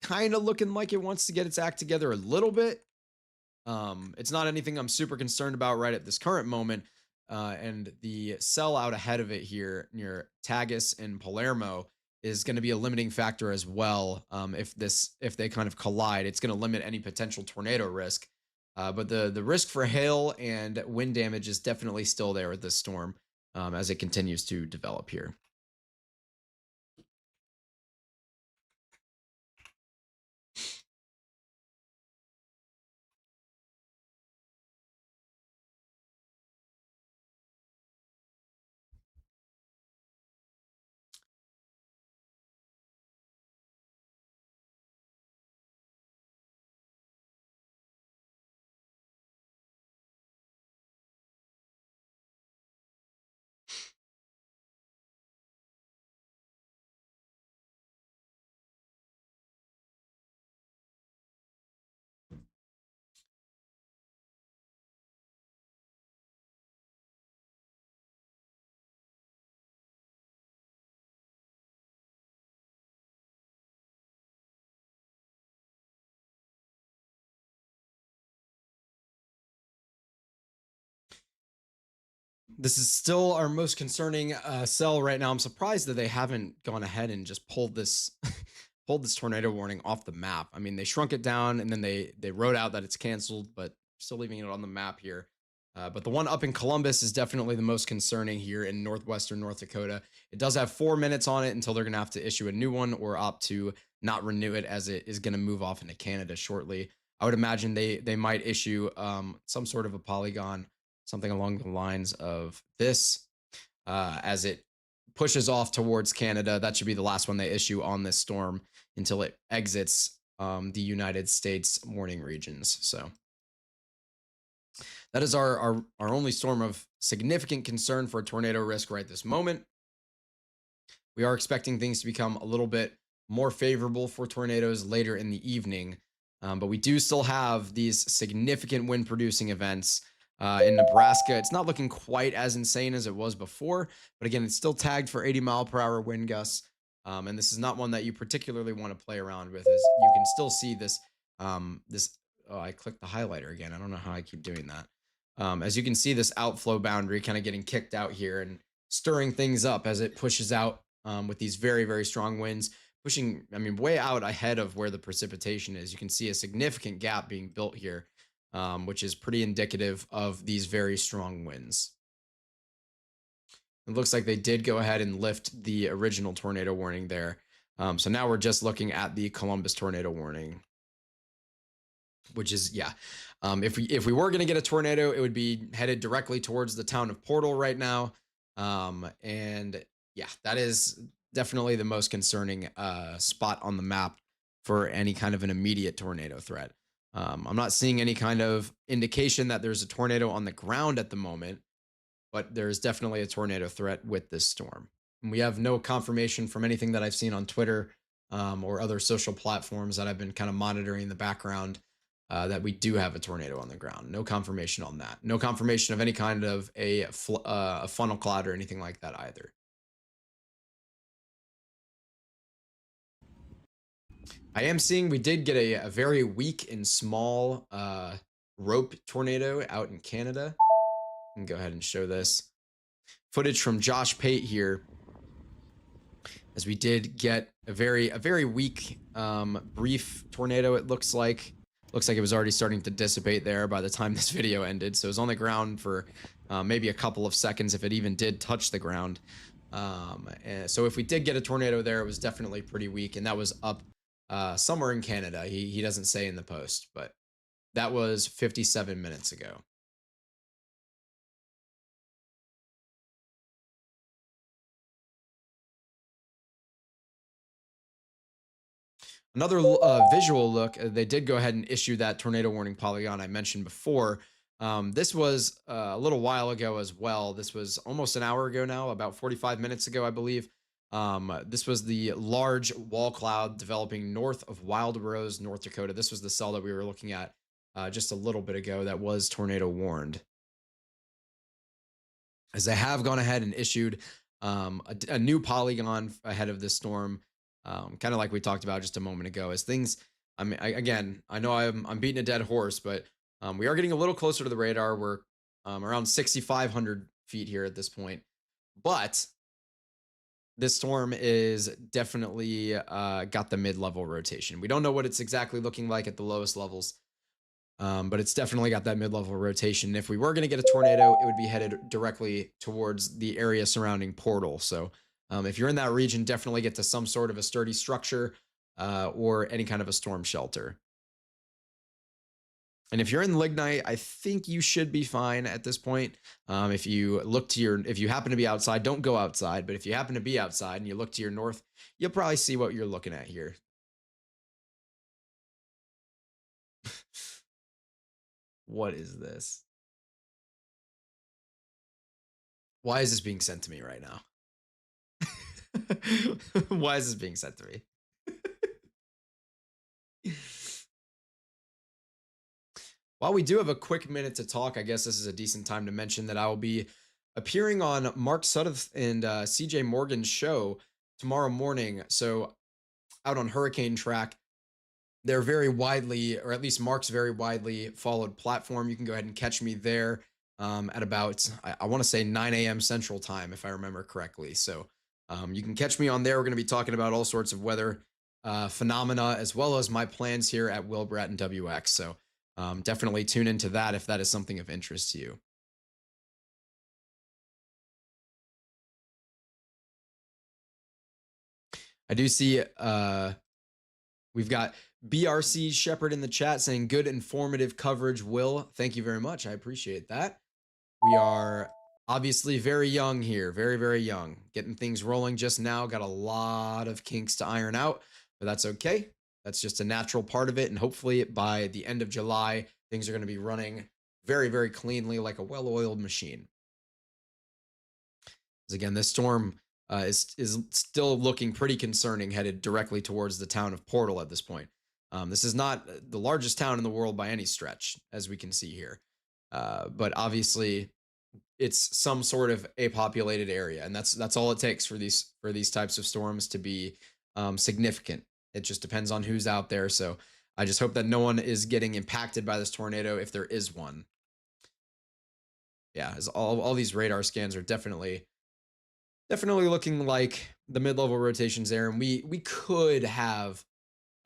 kind of looking like it wants to get its act together a little bit. It's not anything I'm super concerned about right at this current moment. And the cell out ahead of it here near Tagus and Palermo is going to be a limiting factor as well. If they kind of collide, it's going to limit any potential tornado risk. But the risk for hail and wind damage is definitely still there with this storm as it continues to develop here. This is still our most concerning cell right now. I'm surprised that they haven't gone ahead and just pulled this pulled this tornado warning off the map. I mean, they shrunk it down and then they wrote out that it's canceled, but still leaving it on the map here. But the one up in Columbus is definitely the most concerning here in northwestern North Dakota. It does have 4 minutes on it until they're going to have to issue a new one or opt to not renew it, as it is going to move off into Canada shortly. I would imagine they might issue some sort of a polygon, something along the lines of this, as it pushes off towards Canada. That should be the last one they issue on this storm until it exits the United States warning regions. So that is our only storm of significant concern for tornado risk right this moment. We are expecting things to become a little bit more favorable for tornadoes later in the evening, but we do still have these significant wind producing events in Nebraska. It's not looking quite as insane as it was before, but again, it's still tagged for 80-mile-per-hour wind gusts. And this is not one that you particularly want to play around with, as you can still see this. Oh, I clicked the highlighter again. I don't know how I keep doing that. As you can see, this outflow boundary kind of getting kicked out here and stirring things up as it pushes out with these very, very strong winds, pushing, I mean, way out ahead of where the precipitation is. You can see a significant gap being built here, which is pretty indicative of these very strong winds. It looks like they did go ahead and lift the original tornado warning there. So now we're just looking at the Columbus tornado warning, which is, yeah. If we were going to get a tornado, it would be headed directly towards the town of Portal right now. And yeah, that is definitely the most concerning spot on the map for any kind of an immediate tornado threat. I'm not seeing any kind of indication that there's a tornado on the ground at the moment, but there's definitely a tornado threat with this storm. And we have no confirmation from anything that I've seen on Twitter or other social platforms that I've been kind of monitoring in the background that we do have a tornado on the ground. No confirmation on that. No confirmation of any kind of a funnel cloud or anything like that either. I am seeing we did get a very weak and small rope tornado out in Canada. I can go ahead and show this footage from Josh Pate here, as we did get a very weak brief tornado. It looks like it was already starting to dissipate there by the time this video ended. So it was on the ground for maybe a couple of seconds, if it even did touch the ground. And so if we did get a tornado there, it was definitely pretty weak, and that was up somewhere in Canada. He doesn't say in the post, but that was 57 minutes ago. Another visual look, they did go ahead and issue that tornado warning polygon I mentioned before. This was a little while ago as well. This was almost an hour ago now, about 45 minutes ago, I believe. This was the large wall cloud developing north of Wild Rose, North Dakota. This was the cell that we were looking at just a little bit ago that was tornado warned. As they have gone ahead and issued a new polygon ahead of this storm, kind of like we talked about just a moment ago. As things, I mean, again, I know I'm beating a dead horse, but we are getting a little closer to the radar. We're around 6,500 feet here at this point, but this storm is definitely got the mid-level rotation. We don't know what it's exactly looking like at the lowest levels, but it's definitely got that mid-level rotation. If we were going to get a tornado, it would be headed directly towards the area surrounding Portal. So if you're in that region, definitely get to some sort of a sturdy structure or any kind of a storm shelter. And if you're in Lignite, I think you should be fine at this point. If you happen to be outside, don't go outside. But if you happen to be outside and you look to your north, you'll probably see what you're looking at here. What is this? Why is this being sent to me right now? Why is this being sent to me? While we do have a quick minute to talk, I guess this is a decent time to mention that I will be appearing on Mark Sudduth and CJ Morgan's show tomorrow morning. So out on Hurricane Track, they're very widely, or at least Mark's very widely followed platform. You can go ahead and catch me there at about, I want to say 9 a.m. Central Time, if I remember correctly. So you can catch me on there. We're going to be talking about all sorts of weather phenomena, as well as my plans here at Will Bratton WX. So definitely tune into that if that is something of interest to you. I do see we've got BRC Shepherd in the chat saying good informative coverage, Will. Thank you very much. I appreciate that. We are obviously very young here, very, very young. Getting things rolling just now. Got a lot of kinks to iron out, but that's okay. That's just a natural part of it. And hopefully by the end of July, things are going to be running very, very cleanly like a well-oiled machine. Because again, this storm is still looking pretty concerning, headed directly towards the town of Portal at this point. This is not the largest town in the world by any stretch, as we can see here. But obviously, it's some sort of a populated area, and that's all it takes for these types of storms to be significant. It just depends on who's out there. So I just hope that no one is getting impacted by this tornado if there is one. Yeah, as all these radar scans are definitely looking like the mid-level rotations there, and we could have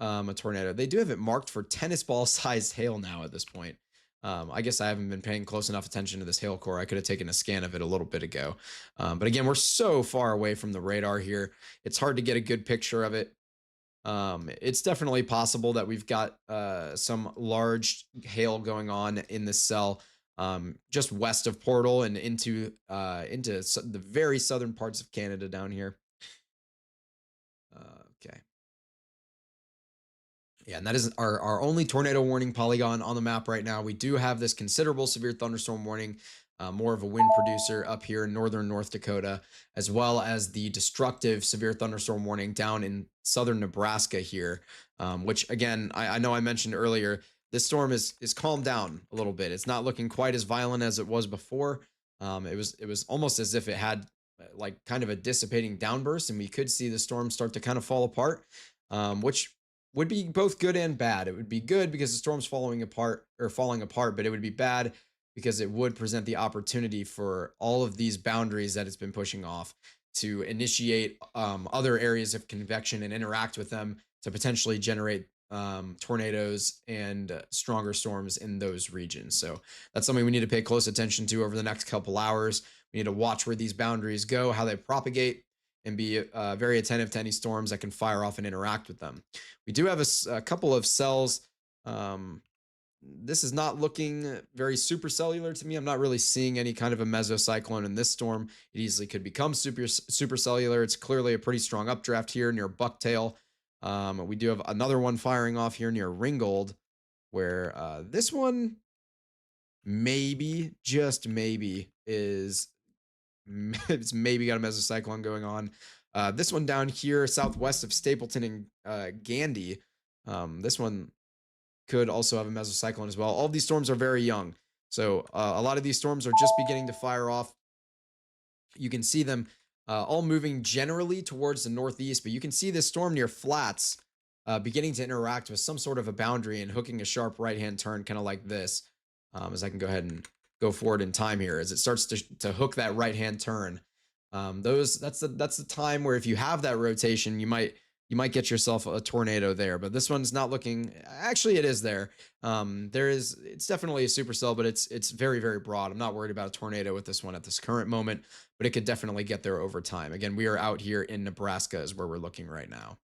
a tornado. They do have it marked for tennis ball sized hail now at this point. I guess I haven't been paying close enough attention to this hail core. I could have taken a scan of it a little bit ago. But again, we're so far away from the radar here. It's hard to get a good picture of it. It's definitely possible that we've got some large hail going on in this cell just west of Portal and into the very southern parts of Canada down here. Okay. Yeah, and that is our only tornado warning polygon on the map right now. We do have this considerable severe thunderstorm warning, more of a wind producer up here in northern North Dakota, as well as the destructive severe thunderstorm warning down in southern Nebraska here, which again, I know I mentioned earlier, this storm is calmed down a little bit. It's not looking quite as violent as it was before. It was almost as if it had like kind of a dissipating downburst, and we could see the storm start to kind of fall apart, which would be both good and bad. It would be good because the storm's falling apart, but it would be bad because it would present the opportunity for all of these boundaries that it's been pushing off to initiate other areas of convection and interact with them to potentially generate tornadoes and stronger storms in those regions. So that's something we need to pay close attention to over the next couple hours. We need to watch where these boundaries go, how they propagate, and be very attentive to any storms that can fire off and interact with them. We do have a couple of cells. This is not looking very supercellular to me. I'm not really seeing any kind of a mesocyclone in this storm. It easily could become supercellular. It's clearly a pretty strong updraft here near Bucktail. We do have another one firing off here near Ringgold, where this one maybe, just maybe, is it's maybe got a mesocyclone going on. This one down here, southwest of Stapleton and Gandy, this one could also have a mesocyclone as well. All of these storms are very young. So a lot of these storms are just beginning to fire off. You can see them all moving generally towards the northeast, but you can see this storm near Flats beginning to interact with some sort of a boundary and hooking a sharp right-hand turn, kind of like this. As I can go ahead and go forward in time here, as it starts to hook that right-hand turn. That's the time where if you have that rotation, you might get yourself a tornado there. But this one's not looking. Actually, it is there. It's definitely a supercell, but it's very, very broad. I'm not worried about a tornado with this one at this current moment, but it could definitely get there over time. Again, we are out here in Nebraska is where we're looking right now.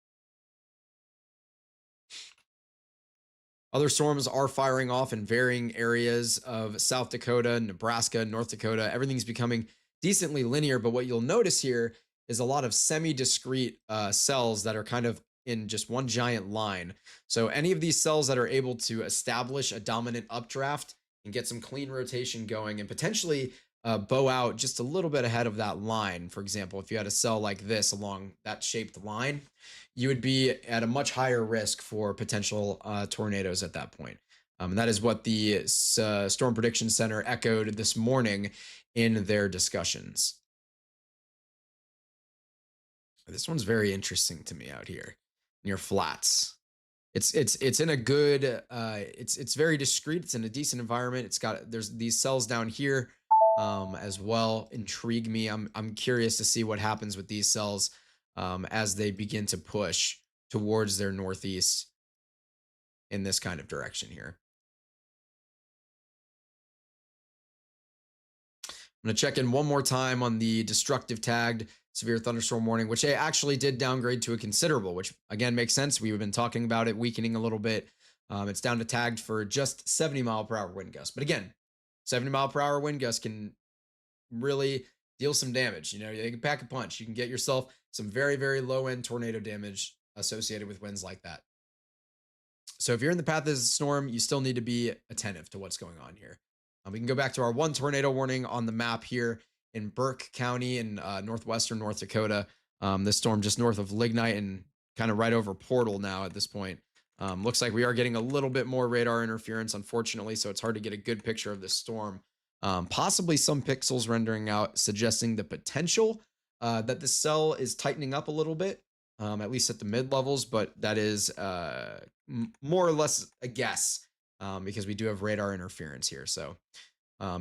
Other storms are firing off in varying areas of South Dakota, Nebraska, North Dakota. Everything's becoming decently linear, but what you'll notice here is a lot of semi-discrete cells that are kind of in just one giant line. So any of these cells that are able to establish a dominant updraft and get some clean rotation going and potentially bow out just a little bit ahead of that line. For example, if you had a cell like this along that shaped line, you would be at a much higher risk for potential tornadoes at that point. And that is what the Storm Prediction Center echoed this morning in their discussions. This one's very interesting to me out here near Flats. It's in a good it's very discreet. It's in a decent environment. There's these cells down here as well intrigue me. I'm curious to see what happens with these cells as they begin to push towards their northeast in this kind of direction here. I'm going to check in one more time on the destructive tagged severe thunderstorm warning, which they actually did downgrade to a considerable, which again makes sense. We've been talking about it weakening a little bit. It's down to tagged for just 70-mile-per-hour wind gusts. But again, 70-mile-per-hour wind gusts can really deal some damage. You can pack a punch. You can get yourself some very, very low-end tornado damage associated with winds like that. So if you're in the path of this storm, you still need to be attentive to what's going on here. We can go back to our one tornado warning on the map here in Burke County in northwestern North Dakota. This storm just north of Lignite and kind of right over Portal now at this point. Looks like we are getting a little bit more radar interference, unfortunately, so it's hard to get a good picture of this storm. Possibly some pixels rendering out, suggesting the potential that the cell is tightening up a little bit, at least at the mid levels, but that is more or less a guess because we do have radar interference here. So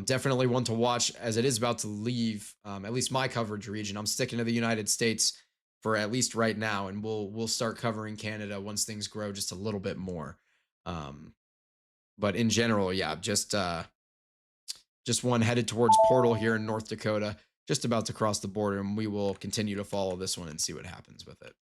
definitely one to watch as it is about to leave at least my coverage region. I'm sticking to the United States for at least right now, and we'll start covering Canada once things grow just a little bit more. But in general, yeah, just one headed towards Portal here in North Dakota, just about to cross the border, and we will continue to follow this one and see what happens with it.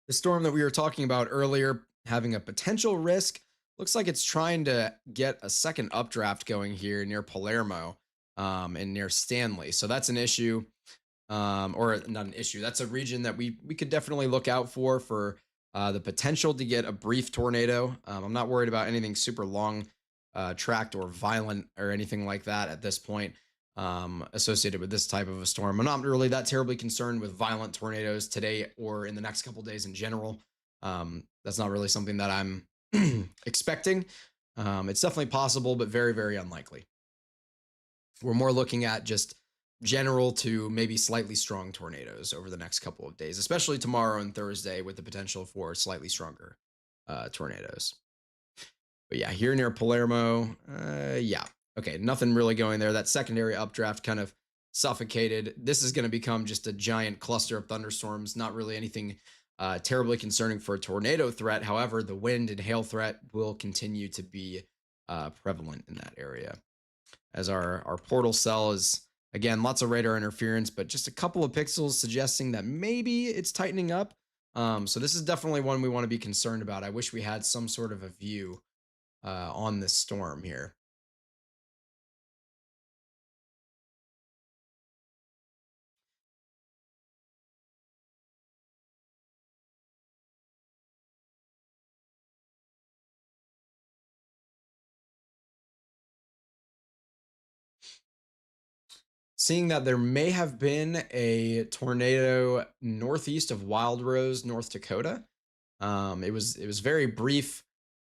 The storm that we were talking about earlier having a potential risk looks like it's trying to get a second updraft going here near Palermo and near Stanley. So that's an issue, or not an issue. That's a region that we could definitely look out for the potential to get a brief tornado. I'm not worried about anything super long tracked or violent or anything like that at this point associated with this type of a storm. I'm not really that terribly concerned with violent tornadoes today or in the next couple days in general. That's not really something that I'm expecting. It's definitely possible, but very, very unlikely. We're more looking at just general to maybe slightly strong tornadoes over the next couple of days, especially tomorrow and Thursday with the potential for slightly stronger tornadoes. But yeah, here near Palermo, yeah. Okay, nothing really going there. That secondary updraft kind of suffocated. This is going to become just a giant cluster of thunderstorms. Not really anything terribly concerning for a tornado threat. However, the wind and hail threat will continue to be prevalent in that area. As our portal cell is Again, lots of radar interference, but just a couple of pixels suggesting that maybe it's tightening up. So this is definitely one we want to be concerned about. I wish we had some sort of a view on this storm here. Seeing that there may have been a tornado northeast of Wild Rose, North Dakota. It was very brief.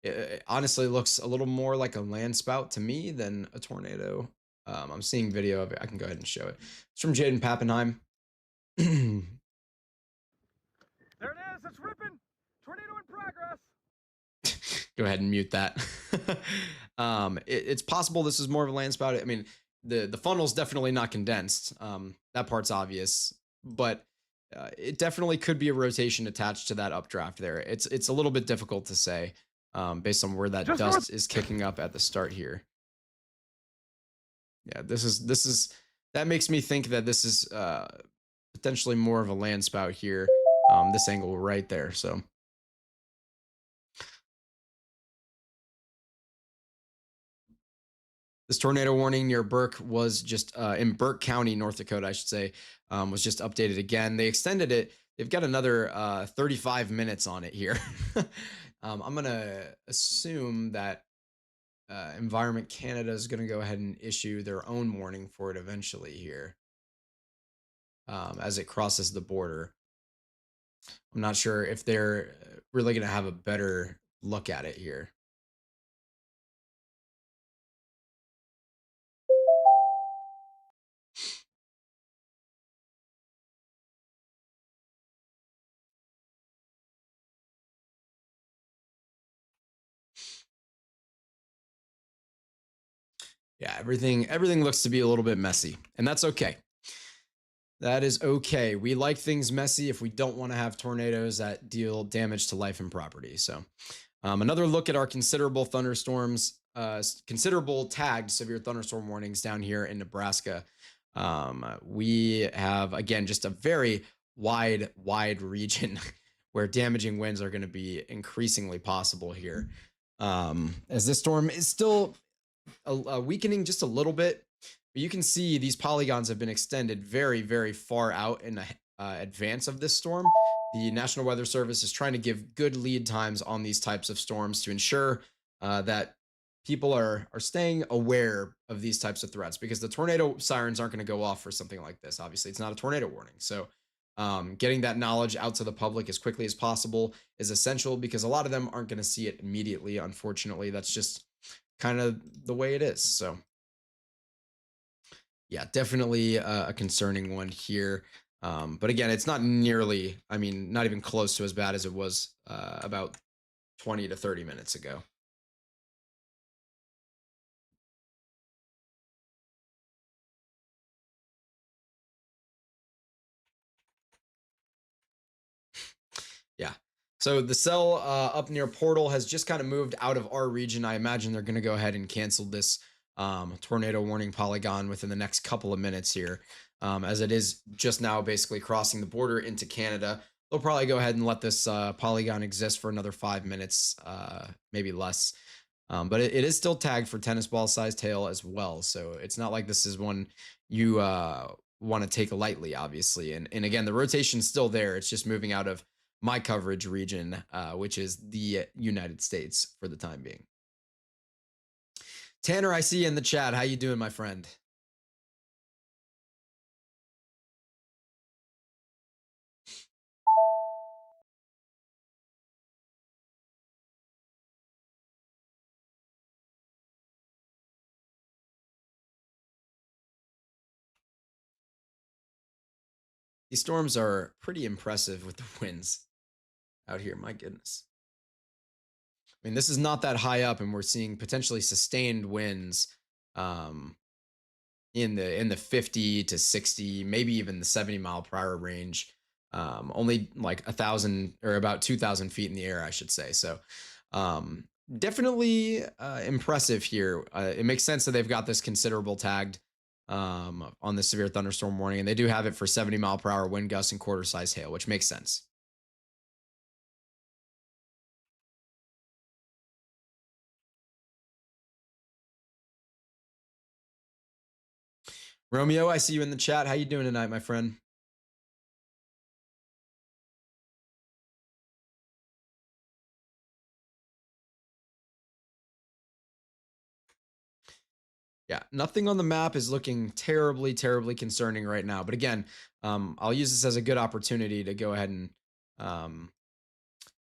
It honestly looks a little more like a land spout to me than a tornado. I'm seeing video of it. I can go ahead and show it. It's from Jaden Pappenheim. There it is. It's ripping. Tornado in progress. Go ahead and mute that. It's possible this is more of a land spout. I mean, the funnel's definitely not condensed. That part's obvious, but it definitely could be a rotation attached to that updraft there. It's a little bit difficult to say based on where that dust is kicking up at the start here. Yeah, this is that makes me think that this is potentially more of a land spout here. This angle right there. So. This tornado warning near Burke was just in Burke County, North Dakota, I should say, was just updated again. They extended it. They've got another 35 minutes on it here. I'm going to assume that Environment Canada is going to go ahead and issue their own warning for it eventually here as it crosses the border. I'm not sure if they're really going to have a better look at it here. Yeah, everything looks to be a little bit messy, and that's okay. That is okay. We like things messy if we don't want to have tornadoes that deal damage to life and property. So, another look at our considerable thunderstorms, considerable tagged severe thunderstorm warnings down here in Nebraska. We have, again, just a very wide region where damaging winds are going to be increasingly possible here. As this storm is still weakening just a little bit. But you can see these polygons have been extended very far out in advance of this storm. The National Weather Service is trying to give good lead times on these types of storms to ensure that people are staying aware of these types of threats, because the tornado sirens aren't going to go off for something like this. Obviously, it's not a tornado warning. So getting that knowledge out to the public as quickly as possible is essential, because a lot of them aren't going to see it immediately. Unfortunately, that's just kind of the way it is. So yeah, definitely a concerning one here. But again, it's not nearly, I mean, not even close to as bad as it was about 20 to 30 minutes ago. Yeah. So the cell up near Portal has just kind of moved out of our region. I imagine they're going to go ahead and cancel this tornado warning polygon within the next couple of minutes here, as it is just now basically crossing the border into Canada. They'll probably go ahead and let this polygon exist for another 5 minutes, maybe less. But it is still tagged for tennis ball sized hail as well. So it's not like this is one you want to take lightly, obviously. And again, the rotation's still there. It's just moving out of my coverage region, which is the United States for the time being. Tanner, I see you in the chat. How you doing, my friend? These storms are pretty impressive with the winds out here. My goodness. I mean, this is not that high up, and we're seeing potentially sustained winds in the 50 to 60, maybe even the 70-mile-per-hour range. Only like 1,000 or about 2,000 feet in the air, I should say. So definitely impressive here. It makes sense that they've got this considerable tagged on the severe thunderstorm warning, and they do have it for 70-mile-per-hour wind gusts and quarter-size hail, which makes sense. Romeo, I see you in the chat. How you doing tonight, my friend? Yeah, nothing on the map is looking terribly, terribly concerning right now. But again, I'll use this as a good opportunity to go ahead and um,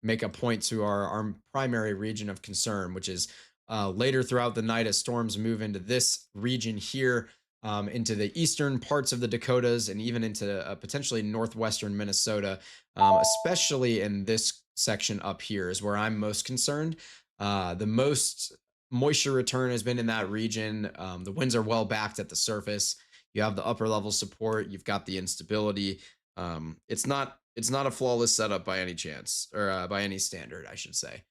make a point to our primary region of concern, which is later throughout the night as storms move into this region here, into the eastern parts of the Dakotas, and even into potentially northwestern Minnesota, especially in this section up here is where I'm most concerned. The most moisture return has been in that region. The winds are well backed at the surface. You have the upper level support. You've got the instability. It's not a flawless setup by any chance, or by any standard, I should say.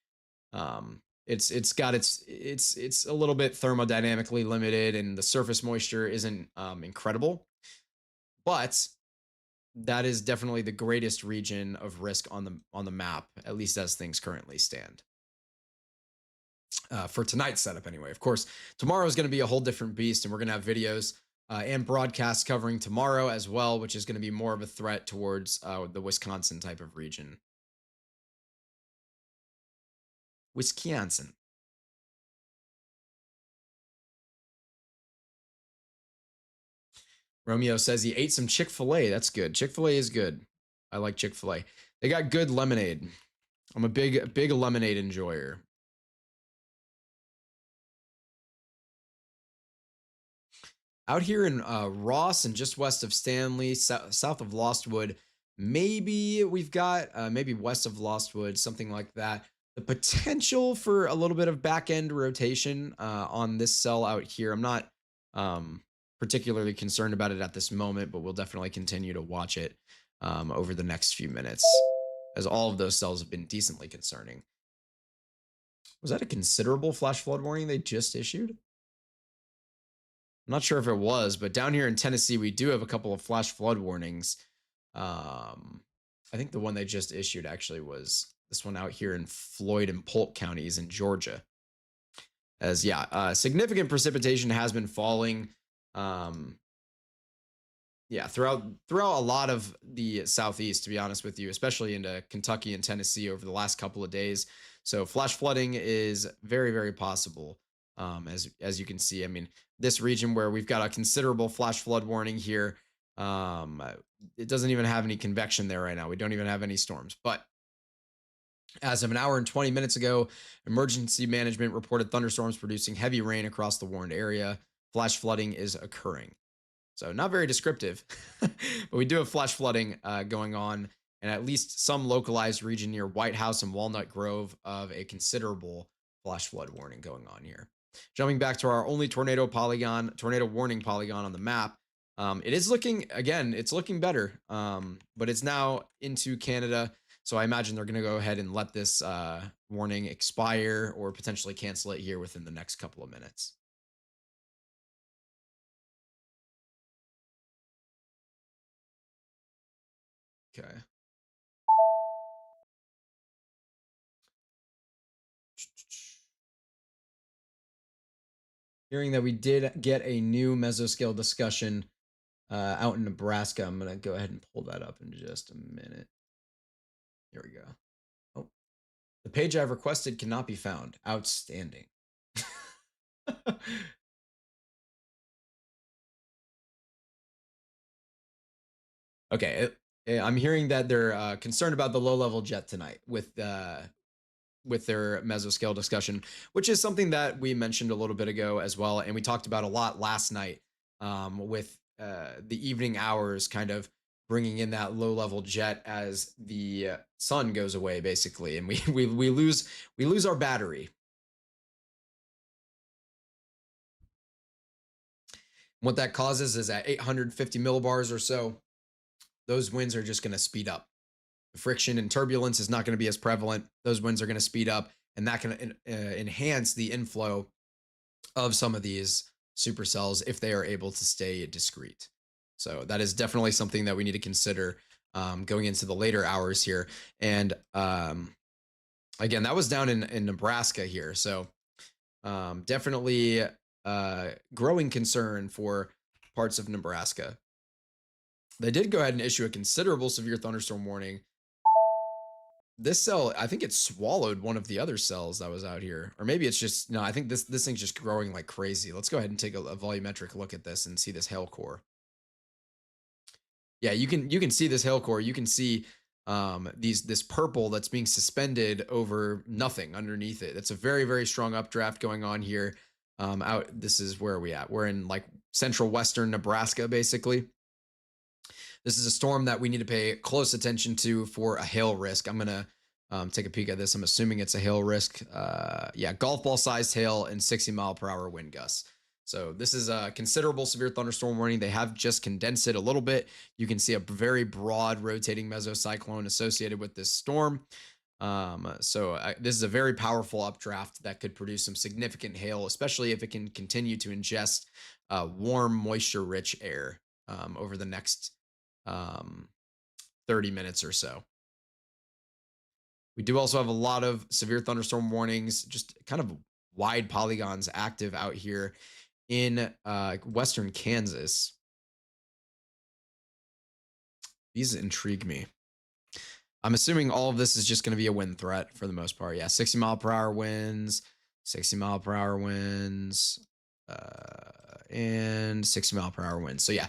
It's got it's a little bit thermodynamically limited, and the surface moisture isn't incredible, but that is definitely the greatest region of risk on the map, at least as things currently stand. For tonight's setup, anyway. Of course, tomorrow is going to be a whole different beast, and we're going to have videos and broadcasts covering tomorrow as well, which is going to be more of a threat towards the Wisconsin type of region. Wisconsin. Romeo says he ate some Chick-fil-A. That's good. Chick-fil-A is good. I like Chick-fil-A. They got good lemonade. I'm a big lemonade enjoyer. Out here in Ross and just west of Stanley, south of Lostwood, maybe we've got maybe west of Lostwood, something like that. The potential for a little bit of back end rotation on this cell out here. I'm not particularly concerned about it at this moment, but we'll definitely continue to watch it over the next few minutes, as all of those cells have been decently concerning. Was that a considerable flash flood warning they just issued? I'm not sure if it was, but down here in Tennessee, we do have a couple of flash flood warnings. I think the one they just issued actually was this one out here in Floyd and Polk counties in Georgia. As yeah, significant precipitation has been falling. Yeah, throughout a lot of the southeast, to be honest with you, especially into Kentucky and Tennessee over the last couple of days. So flash flooding is very, very possible. As you can see, I mean, this region where we've got a considerable flash flood warning here, it doesn't even have any convection there right now. We don't even have any storms. But as of an hour and 20 minutes ago, emergency management reported thunderstorms producing heavy rain across the warned area. Flash flooding is occurring. So not very descriptive, but we do have flash flooding going on, and at least some localized region near White House and Walnut Grove of a considerable flash flood warning going on here. Jumping back to our only tornado warning polygon on the map, it is looking, again, it's looking better, but it's now into Canada. So I imagine they're going to go ahead and let this warning expire or potentially cancel it here within the next couple of minutes. Okay. Hearing that we did get a new mesoscale discussion out in Nebraska, I'm going to go ahead and pull that up in just a minute. Here we go. Oh, the page I've requested cannot be found. Outstanding. Okay, I'm hearing that they're concerned about the low-level jet tonight with their mesoscale discussion, which is something that we mentioned a little bit ago as well, and we talked about a lot last night with the evening hours, kind of bringing in that low-level jet as the sun goes away, basically, and we lose our battery. What that causes is at 850 millibars or so, those winds are just going to speed up. The friction and turbulence is not going to be as prevalent. Those winds are going to speed up, and that can enhance the inflow of some of these supercells if they are able to stay discrete. So that is definitely something that we need to consider going into the later hours here. And again, that was down in Nebraska here. So definitely growing concern for parts of Nebraska. They did go ahead and issue a considerable severe thunderstorm warning. This cell, I think it swallowed one of the other cells that was out here, or maybe it's just no. I think this thing's just growing like crazy. Let's go ahead and take a volumetric look at this and see this hail core. Yeah, you can see this hail core. You can see this purple that's being suspended over nothing underneath it. It's a very strong updraft going on here. Out this is where are we at? We're in like central western Nebraska, basically. This is a storm that we need to pay close attention to for a hail risk. I'm gonna take a peek at this. I'm assuming it's a hail risk. Yeah, golf ball sized hail and 60-mile-per-hour wind gusts. So this is a considerable severe thunderstorm warning. They have just condensed it a little bit. You can see a very broad rotating mesocyclone associated with this storm. This is a very powerful updraft that could produce some significant hail, especially if it can continue to ingest warm, moisture-rich air over the next 30 minutes or so. We do also have a lot of severe thunderstorm warnings, just kind of wide polygons active out here in western Kansas. These intrigue me. I'm assuming all of this is just going to be a wind threat for the most part. Yeah, 60-mile-per-hour winds, 60-mile-per-hour winds, and 60-mile-per-hour winds. So yeah,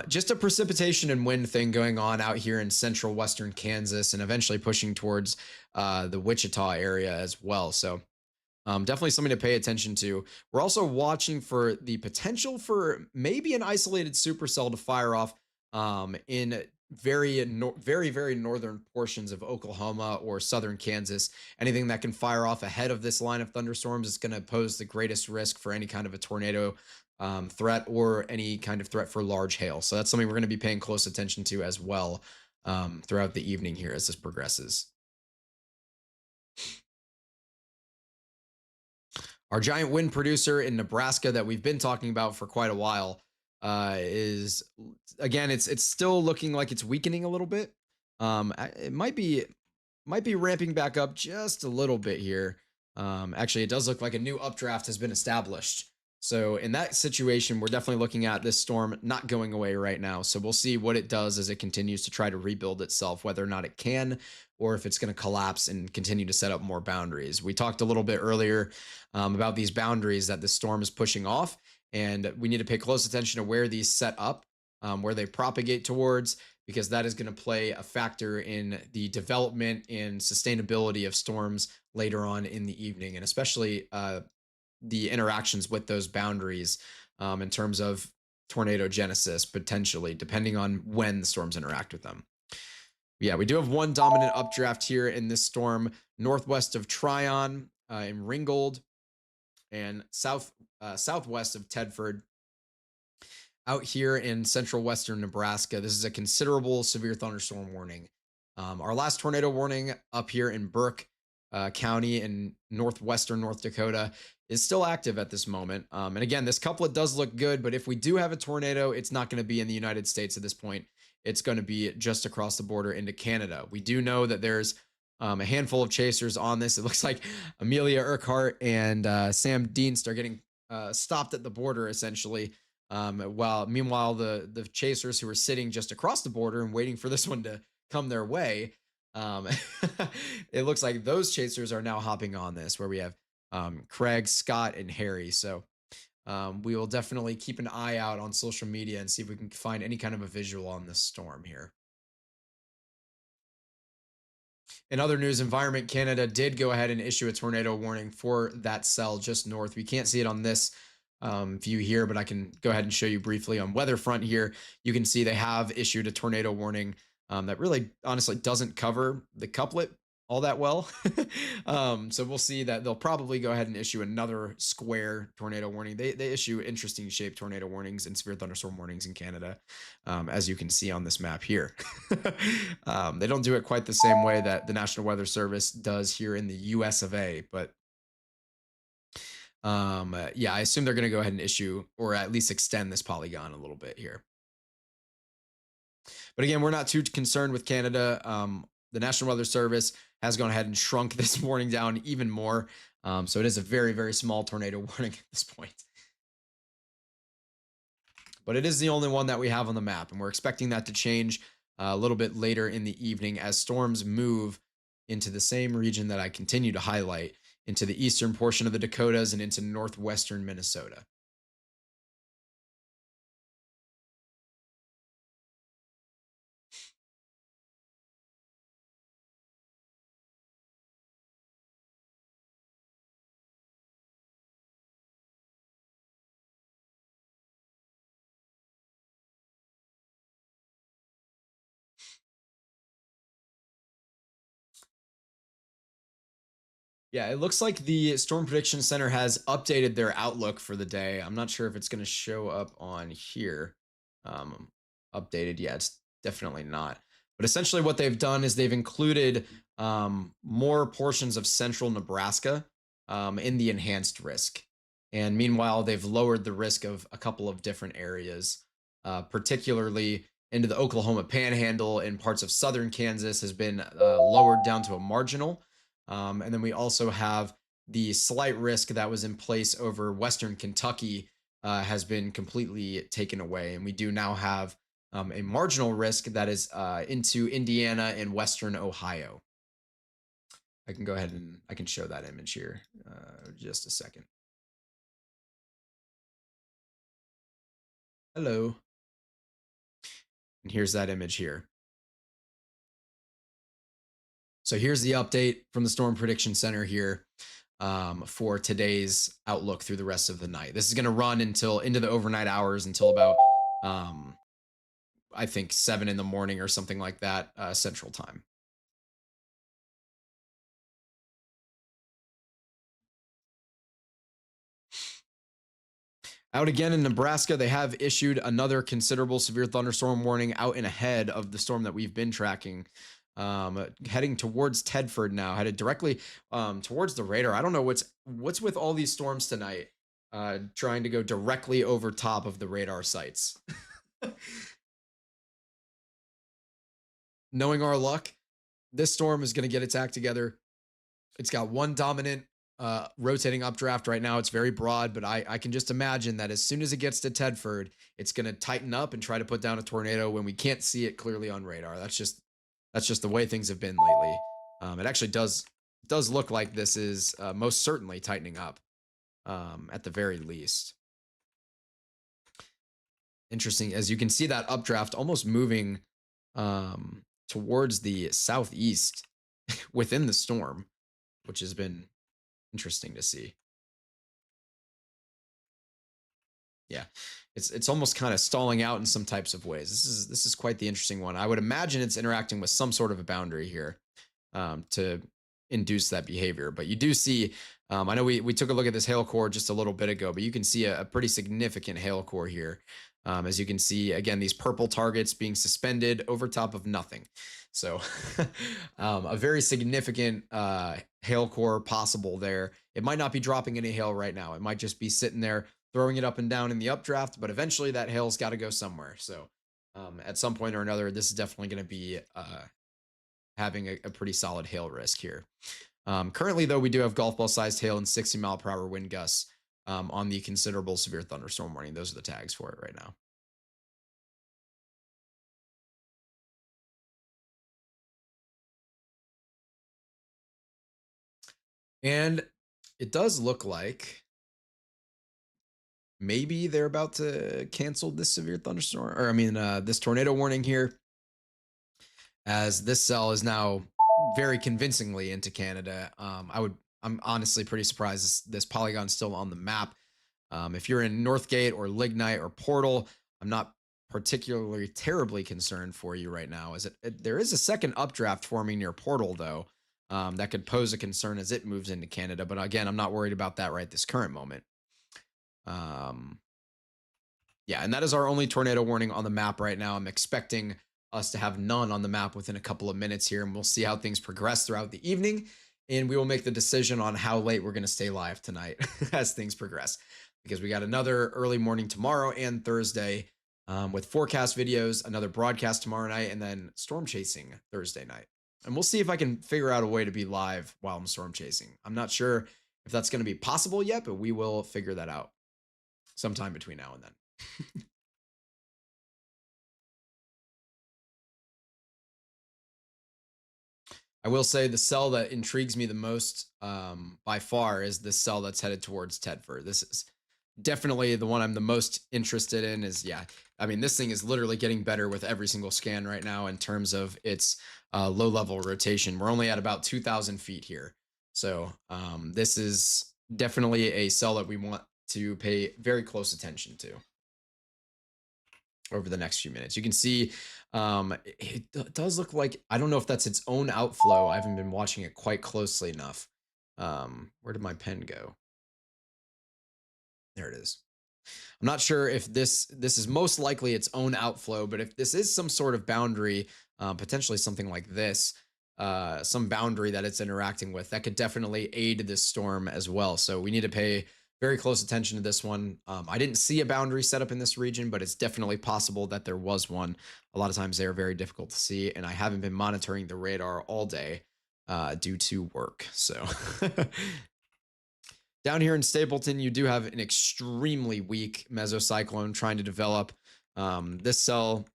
just a precipitation and wind thing going on out here in central western Kansas, and eventually pushing towards the Wichita area as well. So definitely something to pay attention to. We're also watching for the potential for maybe an isolated supercell to fire off in very northern portions of Oklahoma or southern Kansas. Anything that can fire off ahead of this line of thunderstorms is going to pose the greatest risk for any kind of a tornado threat or any kind of threat for large hail. So that's something we're going to be paying close attention to as well throughout the evening here as this progresses. Our giant wind producer in Nebraska that we've been talking about for quite a while is, again, it's still looking like it's weakening a little bit. It might be ramping back up just a little bit here. Actually, it does look like a new updraft has been established. So in that situation, we're definitely looking at this storm not going away right now. So we'll see what it does as it continues to try to rebuild itself, whether or not it can, or if it's going to collapse and continue to set up more boundaries. We talked a little bit earlier about these boundaries that the storm is pushing off, and we need to pay close attention to where these set up, where they propagate towards, because that is going to play a factor in the development and sustainability of storms later on in the evening, and especially the interactions with those boundaries in terms of tornado genesis, potentially, depending on when the storms interact with them. Yeah, we do have one dominant updraft here in this storm, northwest of Tryon in Ringgold, and southwest of Tedford. Out here in central western Nebraska, this is a considerable severe thunderstorm warning. Our last tornado warning up here in Burke County in northwestern North Dakota is still active at this moment. And again, this couplet does look good, but if we do have a tornado, it's not going to be in the United States at this point. It's going to be just across the border into Canada. We do know that there's a handful of chasers on this. It looks like Amelia Urquhart and Sam Dienst are getting stopped at the border, essentially. Meanwhile, the chasers who are sitting just across the border and waiting for this one to come their way, it looks like those chasers are now hopping on this, where we have Craig, Scott, and Harry. So we will definitely keep an eye out on social media and see if we can find any kind of a visual on this storm here. In other news, Environment Canada did go ahead and issue a tornado warning for that cell just north. We can't see it on this view here, but I can go ahead and show you briefly on Weatherfront here. You can see they have issued a tornado warning that really honestly doesn't cover the couplet all that well. So we'll see that they'll probably go ahead and issue another square tornado warning. They issue interesting shaped tornado warnings and severe thunderstorm warnings in Canada, as you can see on this map here. They don't do it quite the same way that the National Weather Service does here in the US of A, but Yeah, I assume they're going to go ahead and issue or at least extend this polygon a little bit here. But again, we're not too concerned with Canada. The National Weather Service has gone ahead and shrunk this warning down even more. So it is a very, very small tornado warning at this point. But it is the only one that we have on the map. And we're expecting that to change a little bit later in the evening as storms move into the same region that I continue to highlight, into the eastern portion of the Dakotas and into northwestern Minnesota. Yeah, it looks like the Storm Prediction Center has updated their outlook for the day. I'm not sure if it's going to show up on here. Um, Updated. Yeah, it's definitely not. But essentially, what they've done is they've included more portions of central Nebraska in the enhanced risk. And meanwhile, they've lowered the risk of a couple of different areas, particularly into the Oklahoma Panhandle and parts of southern Kansas has been lowered down to a marginal. And then we also have the slight risk that was in place over Western Kentucky has been completely taken away. And we do now have a marginal risk that is into Indiana and Western Ohio. I can go ahead and I can show that image here just a second. Hello. And here's that image here. So here's the update from the Storm Prediction Center here for today's outlook through the rest of the night. This is going to run until into the overnight hours until about I think 7 in the morning or something like that Central Time. Out again in Nebraska, they have issued another considerable severe thunderstorm warning out and ahead of the storm that we've been tracking. Heading towards Tedford now, headed directly towards the radar. I don't know what's with all these storms tonight, trying to go directly over top of the radar sites. Knowing our luck, this storm is going to get its act together. It's got one dominant rotating updraft right now. It's very broad, but I can just imagine that as soon as it gets to Tedford, it's going to tighten up and try to put down a tornado when we can't see it clearly on radar. That's just the way things have been lately. It actually does look like this is most certainly tightening up at the very least. Interesting, as you can see that updraft almost moving towards the southeast within the storm, which has been interesting to see. Yeah, it's almost kind of stalling out in some types of ways. This is quite the interesting one. I would imagine it's interacting with some sort of a boundary here to induce that behavior. But you do see, I know we took a look at this hail core just a little bit ago, but you can see a pretty significant hail core here. As you can see, again, these purple targets being suspended over top of nothing. So a very significant hail core possible there. It might not be dropping any hail right now. It might just be sitting there throwing it up and down in the updraft, but eventually that hail's got to go somewhere. So at some point or another, this is definitely going to be having a pretty solid hail risk here. Currently, though, we do have golf ball sized hail and 60-mile-per-hour wind gusts on the considerable severe thunderstorm warning. Those are the tags for it right now. And it does look like maybe they're about to cancel this severe thunderstorm, or I mean, this tornado warning here, as this cell is now very convincingly into Canada. I'm honestly pretty surprised this polygon's still on the map. If you're in Northgate or Lignite or Portal, I'm not particularly terribly concerned for you right now. There is a second updraft forming near Portal though, that could pose a concern as it moves into Canada. But again, I'm not worried about that right this current moment. Yeah, and that is our only tornado warning on the map right now. I'm expecting us to have none on the map within a couple of minutes here, and we'll see how things progress throughout the evening. and we will make the decision on how late we're going to stay live tonight as things progress, because we got another early morning tomorrow and Thursday, with forecast videos, another broadcast tomorrow night, and then storm chasing Thursday night. And we'll see if I can figure out a way to be live while I'm storm chasing. I'm not sure if that's going to be possible yet, but we will figure that out sometime between now and then. I will say the cell that intrigues me the most, by far, is the cell that's headed towards Tedford. This is definitely the one I'm the most interested in. Is, yeah, I mean, this thing is literally getting better with every single scan right now in terms of its low level rotation. We're only at about 2,000 feet here, so this is definitely a cell that we want to pay very close attention to over the next few minutes. You can see it does look like, I don't know if that's its own outflow. I haven't been watching it quite closely enough. Where did my pen go? There it is. I'm not sure if this is most likely its own outflow, but if this is some sort of boundary, potentially something like this, some boundary that it's interacting with, that could definitely aid this storm as well. So we need to pay very close attention to this one. I didn't see a boundary set up in this region, but it's definitely possible that there was one. A lot of times they are very difficult to see, and I haven't been monitoring the radar all day due to work. So down here in Stapleton, you do have an extremely weak mesocyclone trying to develop. This cell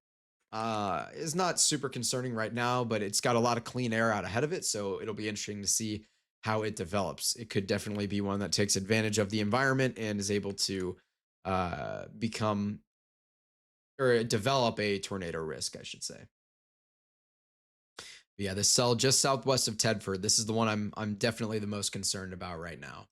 is not super concerning right now, but it's got a lot of clean air out ahead of it, so it'll be interesting to see how it develops. It could definitely be one that takes advantage of the environment and is able to become, or develop, a tornado risk, I should say. But yeah, this cell just southwest of Tedford, this is the one I'm definitely the most concerned about right now.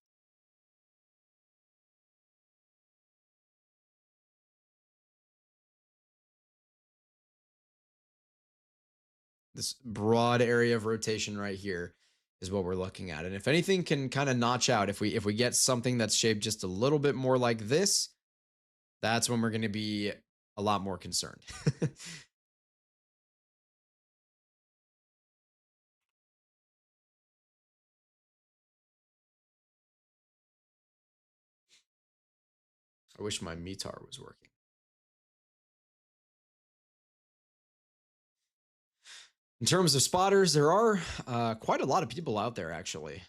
This broad area of rotation right here is what we're looking at. And if anything can kind of notch out, if we get something that's shaped just a little bit more like this, that's when we're going to be a lot more concerned. I wish my METAR was working. In terms of spotters, there are quite a lot of people out there, actually.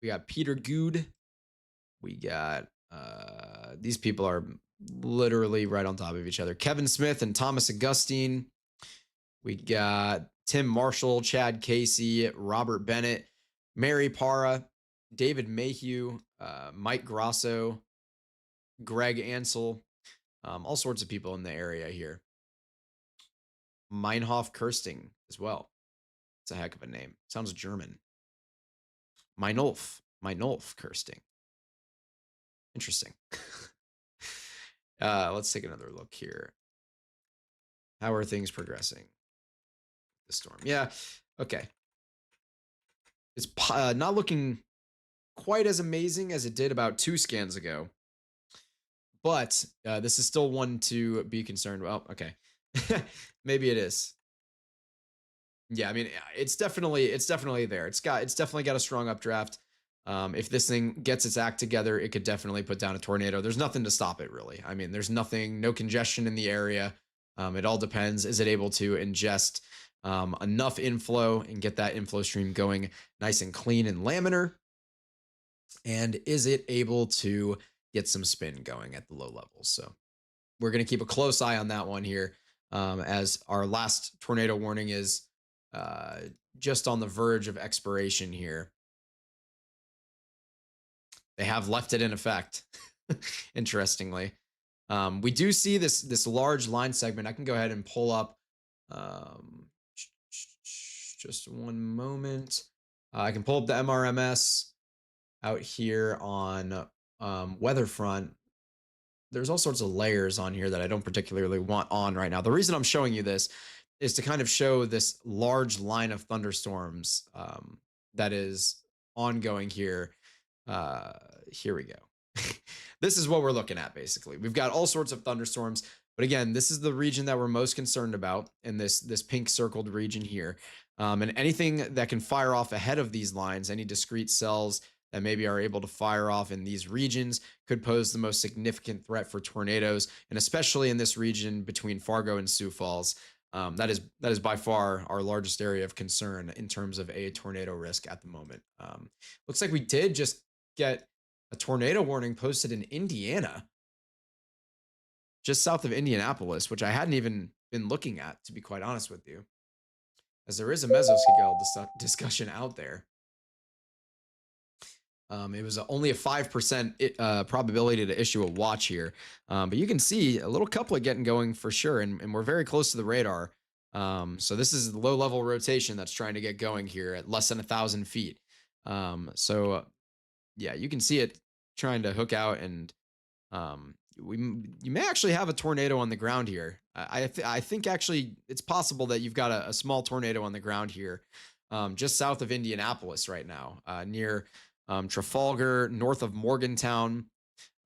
We got Peter Good. We got these people are literally right on top of each other. Kevin Smith and Thomas Augustine. We got Tim Marshall, Chad Casey, Robert Bennett, Mary Para, David Mayhew, Mike Grosso, Greg Ansel, all sorts of people in the area here. Meinhof Kirsting as well. It's a heck of a name. Sounds German. Meinolf Kirsting. Interesting. Let's take another look here. How are things progressing? The storm. Yeah. Okay. It's not looking quite as amazing as it did about 2 scans ago, but this is still one to be concerned. Well, okay. Maybe it is. Yeah, I mean, it's definitely there. It's definitely got a strong updraft. If this thing gets its act together, it could definitely put down a tornado. There's nothing to stop it, really. I mean, there's no congestion in the area. It all depends. Is it able to ingest enough inflow and get that inflow stream going nice and clean and laminar? And is it able to get some spin going at the low levels? So we're going to keep a close eye on that one here, as our last tornado warning is just on the verge of expiration here. They have left it in effect, interestingly. We do see this large line segment. I can go ahead and pull up, just one moment. I can pull up the MRMS out here on Weatherfront. There's all sorts of layers on here that I don't particularly want on right now. The reason I'm showing you this is to kind of show this large line of thunderstorms that is ongoing here. Here we go. This is what we're looking at, basically. We've got all sorts of thunderstorms But again, this is the region that we're most concerned about in this pink circled region here. And anything that can fire off ahead of these lines, any discrete cells that maybe are able to fire off in these regions could pose the most significant threat for tornadoes, and especially in this region between Fargo and Sioux Falls. That is by far our largest area of concern in terms of a tornado risk at the moment. Looks like we did just get a tornado warning posted in Indiana, just south of Indianapolis, which I hadn't even been looking at, to be quite honest with you, as there is a mesoscale discussion out there. It was only a 5% probability to issue a watch here. But you can see a little couplet getting going for sure. And we're very close to the radar. So this is low level rotation that's trying to get going here at less than 1,000 feet. Yeah, you can see it trying to hook out, and you may actually have a tornado on the ground here. I think actually it's possible that you've got a small tornado on the ground here, just south of Indianapolis right now, near Trafalgar, north of Morgantown,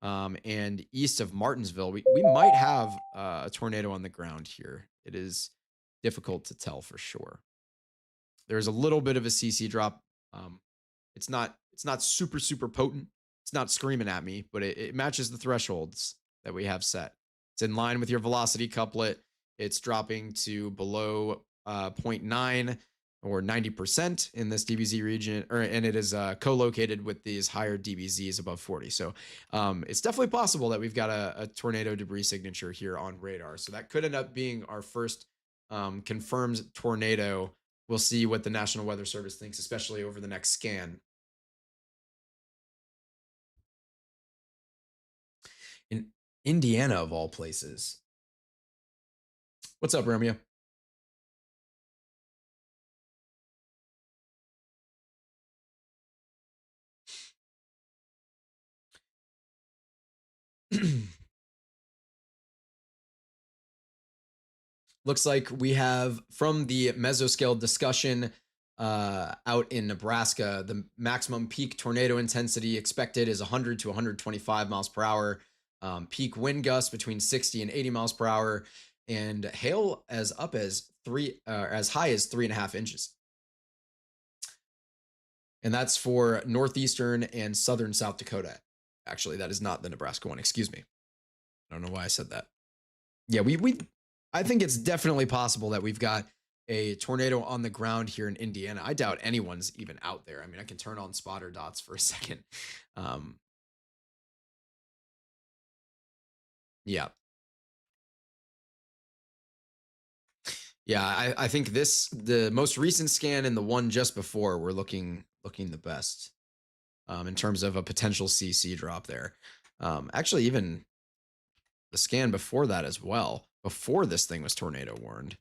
and east of Martinsville. We might have a tornado on the ground here. It is difficult to tell for sure. There's a little bit of a CC drop. It's not super potent. It's not screaming at me, but it matches the thresholds that we have set. It's in line with your velocity couplet. It's dropping to below 0.9 or 90% in this DBZ region, and it is co-located with these higher DBZs above 40. So it's definitely possible that we've got a tornado debris signature here on radar. So that could end up being our first confirmed tornado. We'll see what the National Weather Service thinks, especially over the next scan. In Indiana, of all places. What's up, Romeo? Looks like we have, from the mesoscale discussion out in Nebraska, the maximum peak tornado intensity expected is 100 to 125 miles per hour. Peak wind gusts between 60 and 80 miles per hour, and hail as up as as high as 3.5 inches. And that's for northeastern and southern South Dakota. Actually, that is not the Nebraska one. Excuse me. I don't know why I said that. Yeah, I think it's definitely possible that we've got a tornado on the ground here in Indiana. I doubt anyone's even out there. I mean, I can turn on spotter dots for a second. Yeah. Yeah, I think the most recent scan and the one just before were looking the best in terms of a potential CC drop there. Actually, even the scan before that as well, before this thing was tornado warned.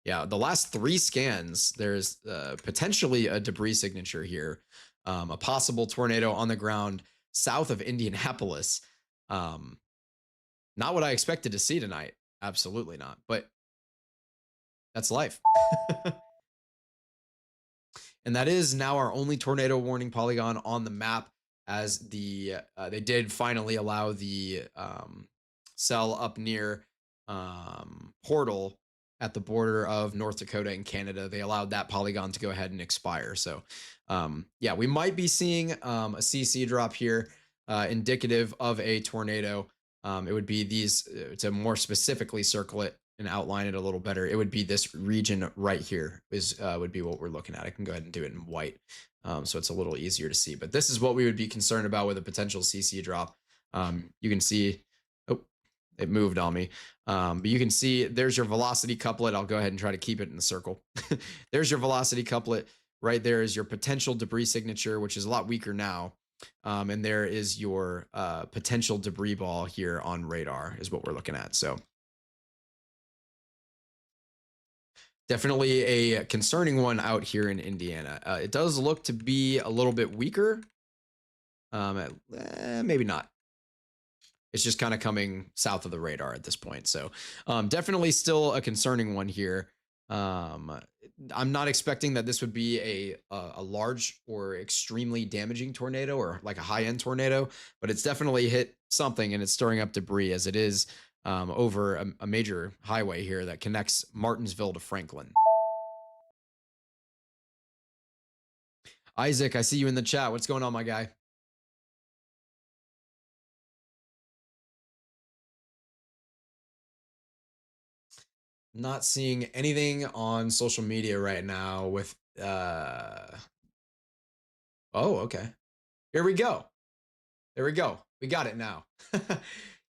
Yeah, the last 3 scans, there's potentially a debris signature here, a possible tornado on the ground south of Indianapolis. Not what I expected to see tonight. Absolutely not. But that's life. And that is now our only tornado warning polygon on the map, as they did finally allow the cell up near Portal at the border of North Dakota and Canada. They allowed that polygon to go ahead and expire. So yeah, we might be seeing a CC drop here, indicative of a tornado. It would be these, to more specifically circle it and outline it a little better, it would be this region right here would be what we're looking at. I can go ahead and do it in white, so it's a little easier to see. But this is what we would be concerned about with a potential CC drop. You can see, oh, it moved on me. But you can see there's your velocity couplet. I'll go ahead and try to keep it in the circle. There's your velocity couplet. Right there is your potential debris signature, which is a lot weaker now. And there is your potential debris ball here on radar is what we're looking at. So definitely a concerning one out here in Indiana. It does look to be a little bit weaker. Maybe not. It's just kind of coming south of the radar at this point. So definitely still a concerning one here. Um, I'm not expecting that this would be a large or extremely damaging tornado or like a high end tornado, but it's definitely hit something and it's stirring up debris as it is over a major highway here that connects Martinsville to Franklin. Isaac, I see you in the chat. What's going on, my guy? Not seeing anything on social media right now with oh, okay. Here we go. There we go. We got it now.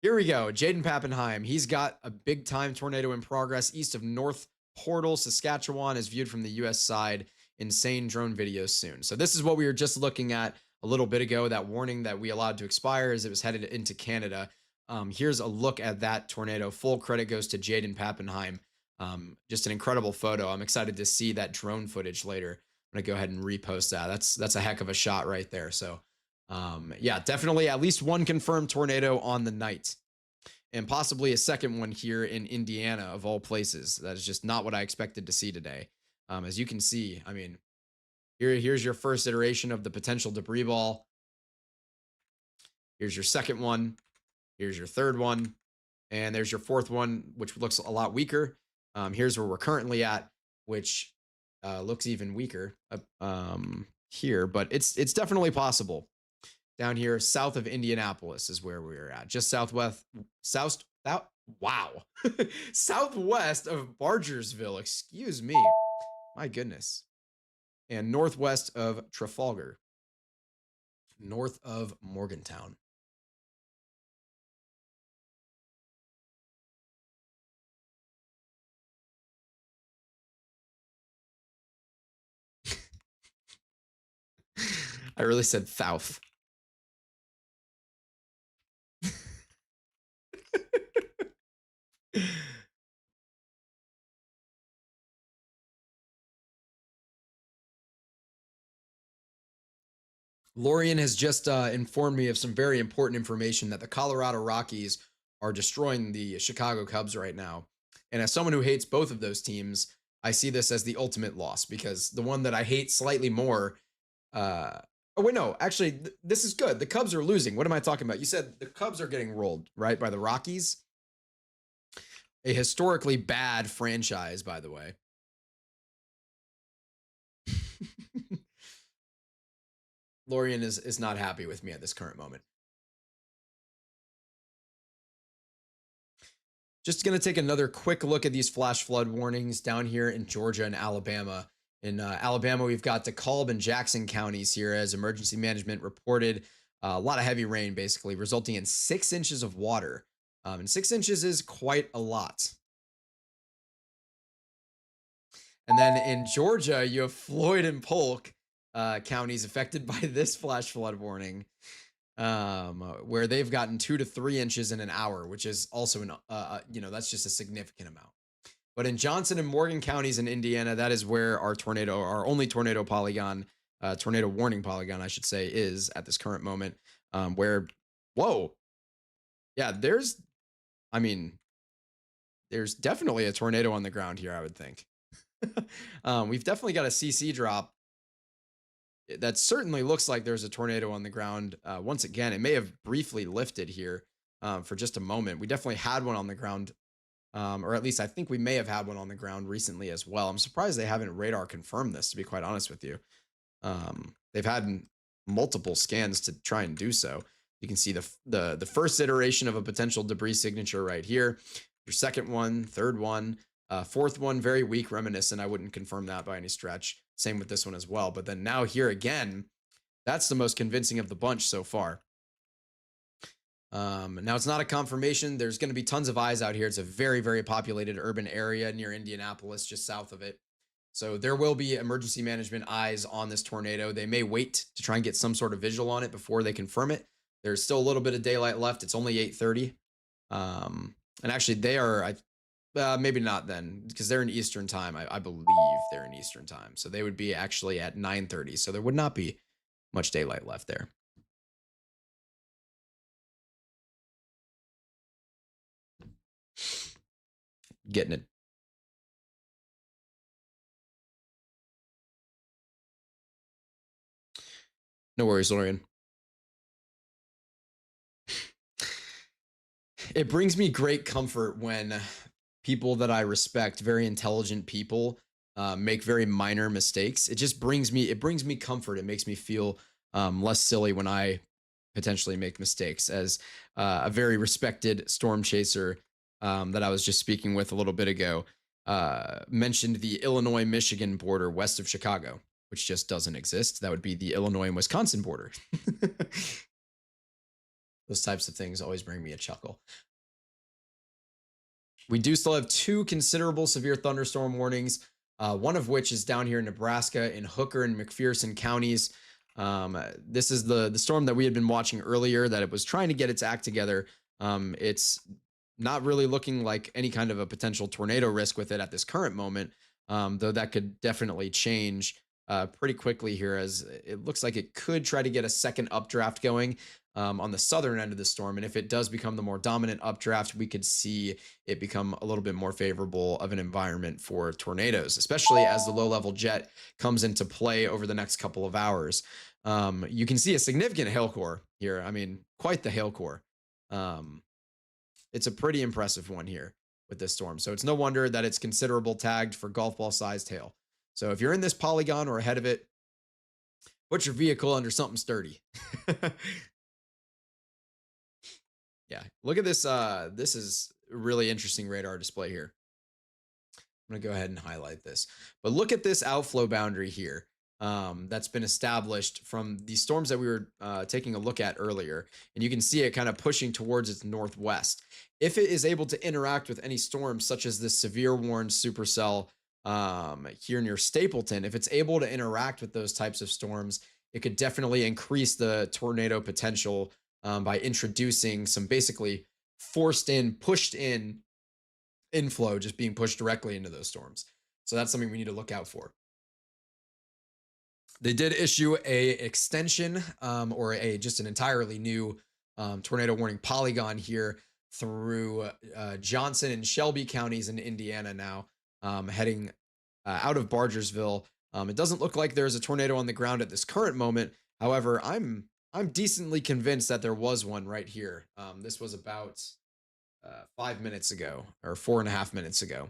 Here we go. Jaden Pappenheim. He's got a big time tornado in progress east of North Portal, Saskatchewan, is viewed from the US side. Insane drone videos soon. So, this is what we were just looking at a little bit ago. That warning that we allowed to expire as it was headed into Canada. Here's a look at that tornado. Full credit goes to Jaden Pappenheim. Just an incredible photo. I'm excited to see that drone footage later. I'm gonna go ahead and repost that. That's a heck of a shot right there. So, yeah, definitely at least one confirmed tornado on the night, and possibly a second one here in Indiana, of all places. That is just not what I expected to see today. As you can see, I mean, here's your first iteration of the potential debris ball. Here's your second one. Here's your third one. And there's your fourth one, which looks a lot weaker. Here's where we're currently at, which looks even weaker here, but it's definitely possible. Down here, south of Indianapolis is where we're at. Just wow. Southwest of Bargersville, excuse me. My goodness. And northwest of Trafalgar, north of Morgantown. I really said south. Lorian has just informed me of some very important information that the Colorado Rockies are destroying the Chicago Cubs right now. And as someone who hates both of those teams, I see this as the ultimate loss because the one that I hate slightly more. Oh, wait, no, actually, this is good. The Cubs are losing. What am I talking about? You said the Cubs are getting rolled, right, by the Rockies? A historically bad franchise, by the way. Lorian is not happy with me at this current moment. Just going to take another quick look at these flash flood warnings down here in Georgia and Alabama. In Alabama, we've got DeKalb and Jackson counties here as emergency management reported a lot of heavy rain, basically, resulting in 6 inches of water. And 6 inches is quite a lot. And then in Georgia, you have Floyd and Polk counties affected by this flash flood warning, where they've gotten 2 to 3 inches in an hour, which is also that's just a significant amount. But in Johnson and Morgan counties in Indiana, that is where our only tornado polygon, tornado warning polygon, I should say, is at this current moment. Where, whoa, yeah, I mean, there's definitely a tornado on the ground here, I would think. We've definitely got a CC drop. That certainly looks like there's a tornado on the ground. Once again, it may have briefly lifted here for just a moment. We definitely had one on the ground, or at least I think we may have had one on the ground recently as well. I'm surprised they haven't radar confirmed this, to be quite honest with you. They've had multiple scans to try and do so. You can see the first iteration of a potential debris signature right here. Your second one, third one, fourth one, very weak, reminiscent. I wouldn't confirm that by any stretch. Same with this one as well. But then now here again, that's the most convincing of the bunch so far. Now it's not a confirmation. There's going to be tons of eyes out here. It's a very, very populated urban area near Indianapolis, just south of it. So there will be emergency management eyes on this tornado. They may wait to try and get some sort of visual on it before they confirm it. There's still a little bit of daylight left. It's only 8:30. And actually they are, maybe not then, because they're in Eastern time. I believe they're in Eastern time. So they would be actually at 9:30. So there would not be much daylight left there. Getting it No worries, Lorian. It brings me great comfort when people that I respect, very intelligent people, make very minor mistakes. It brings me comfort. It makes me feel less silly when I potentially make mistakes. As a very respected storm chaser that I was just speaking with a little bit ago mentioned the Illinois Michigan border west of Chicago, which just doesn't exist. That would be the Illinois and Wisconsin border. Those types of things always bring me a chuckle. We do still have two considerable severe thunderstorm warnings, one of which is down here in Nebraska in Hooker and McPherson counties. This is the storm that we had been watching earlier that it was trying to get its act together. It's not really looking like any kind of a potential tornado risk with it at this current moment, though that could definitely change pretty quickly here as it looks like it could try to get a second updraft going on the southern end of the storm. And if it does become the more dominant updraft, we could see it become a little bit more favorable of an environment for tornadoes, especially as the low level jet comes into play over the next couple of hours. You can see a significant hail core here. I mean, quite the hail core. Um, it's a pretty impressive one here with this storm. So it's no wonder that it's considerable tagged for golf ball sized hail. So if you're in this polygon or ahead of it, put your vehicle under something sturdy. Yeah, look at this. This is a really interesting radar display here. I'm going to go ahead and highlight this. But look at this outflow boundary here that's been established from the storms that we were taking a look at earlier. And you can see it kind of pushing towards its northwest. If it is able to interact with any storms, such as this severe warned supercell here near Stapleton, if it's able to interact with those types of storms, it could definitely increase the tornado potential by introducing some basically forced in, pushed in inflow just being pushed directly into those storms. So that's something we need to look out for. They did issue a extension or a just an entirely new tornado warning polygon here through Johnson and Shelby counties in Indiana now, heading out of Bargersville. It doesn't look like there's a tornado on the ground at this current moment. However, I'm decently convinced that there was one right here. This was about 5 minutes ago or 4.5 minutes ago.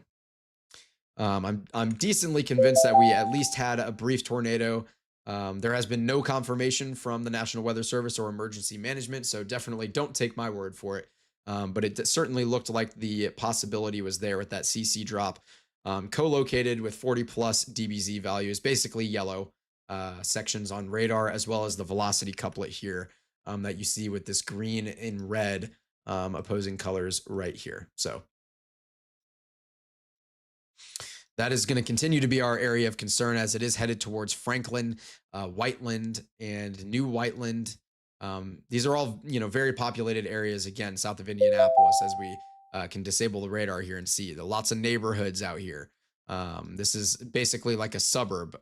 I'm decently convinced that we at least had a brief tornado. There has been no confirmation from the National Weather Service or emergency management, so definitely don't take my word for it. But it certainly looked like the possibility was there with that CC drop, co-located with 40 plus DBZ values, basically yellow sections on radar, as well as the velocity couplet here that you see with this green and red opposing colors right here. So that is going to continue to be our area of concern as it is headed towards Franklin, Whiteland, and New Whiteland. These are all, very populated areas, again, south of Indianapolis, as we can disable the radar here and see lots of neighborhoods out here. This is basically like a suburb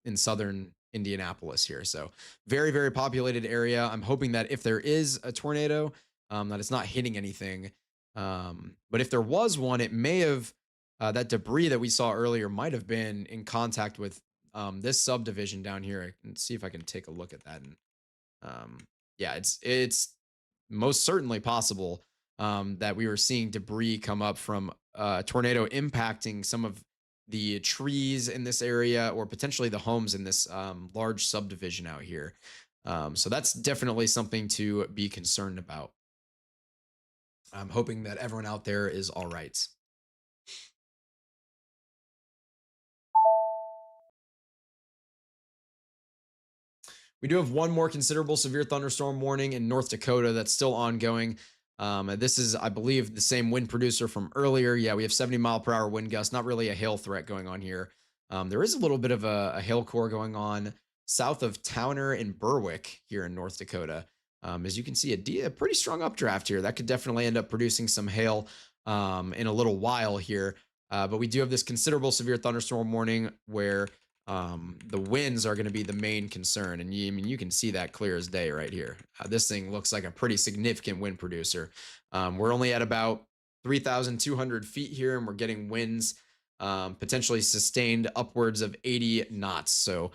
in southern Indianapolis here. So very, very populated area. I'm hoping that if there is a tornado, that it's not hitting anything. But if there was one, it may have that debris that we saw earlier might have been in contact with this subdivision down here. I can see if I can take a look at that. And yeah, it's most certainly possible that we were seeing debris come up from a tornado impacting some of the trees in this area or potentially the homes in this large subdivision out here. So that's definitely something to be concerned about. I'm hoping that everyone out there is all right. We do have one more considerable severe thunderstorm warning in North Dakota that's still ongoing. This is, I believe, the same wind producer from earlier. Yeah, we have 70-mile-per-hour wind gusts. Not really a hail threat going on here. There is a little bit of a hail core going on south of Towner and Berwick here in North Dakota. As you can see, a pretty strong updraft here. That could definitely end up producing some hail in a little while here. But we do have this considerable severe thunderstorm warning where the winds are going to be the main concern. And you can see that clear as day right here. This thing looks like a pretty significant wind producer. We're only at about 3,200 feet here, and we're getting winds potentially sustained upwards of 80 knots. So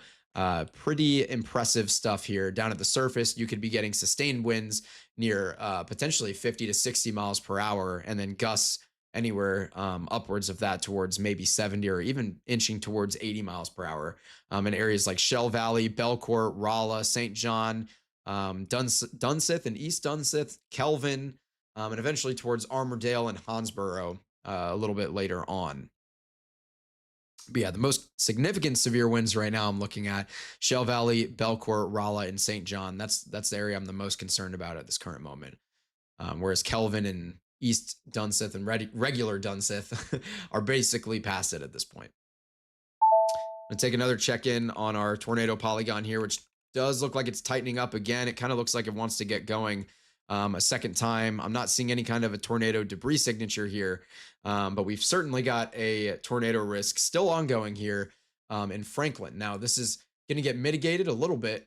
Pretty impressive stuff here. Down at the surface, you could be getting sustained winds near potentially 50 to 60 miles per hour, and then gusts anywhere upwards of that towards maybe 70 or even inching towards 80 miles per hour in areas like Shell Valley, Belcourt, Rolla, St. John, Dunseth and East Dunseth, Kelvin, and eventually towards Armourdale and Hansborough a little bit later on. But yeah, the most significant severe winds right now I'm looking at Shell Valley, Belcourt, Rolla, and St. John. That's the area I'm the most concerned about at this current moment. Whereas Kelvin and East Dunseth and regular Dunseth are basically past it at this point. I'm gonna take another check in on our tornado polygon here, which does look like it's tightening up again. It kind of looks like it wants to get going a second time. I'm not seeing any kind of a tornado debris signature here, but we've certainly got a tornado risk still ongoing here in Franklin. Now, this is going to get mitigated a little bit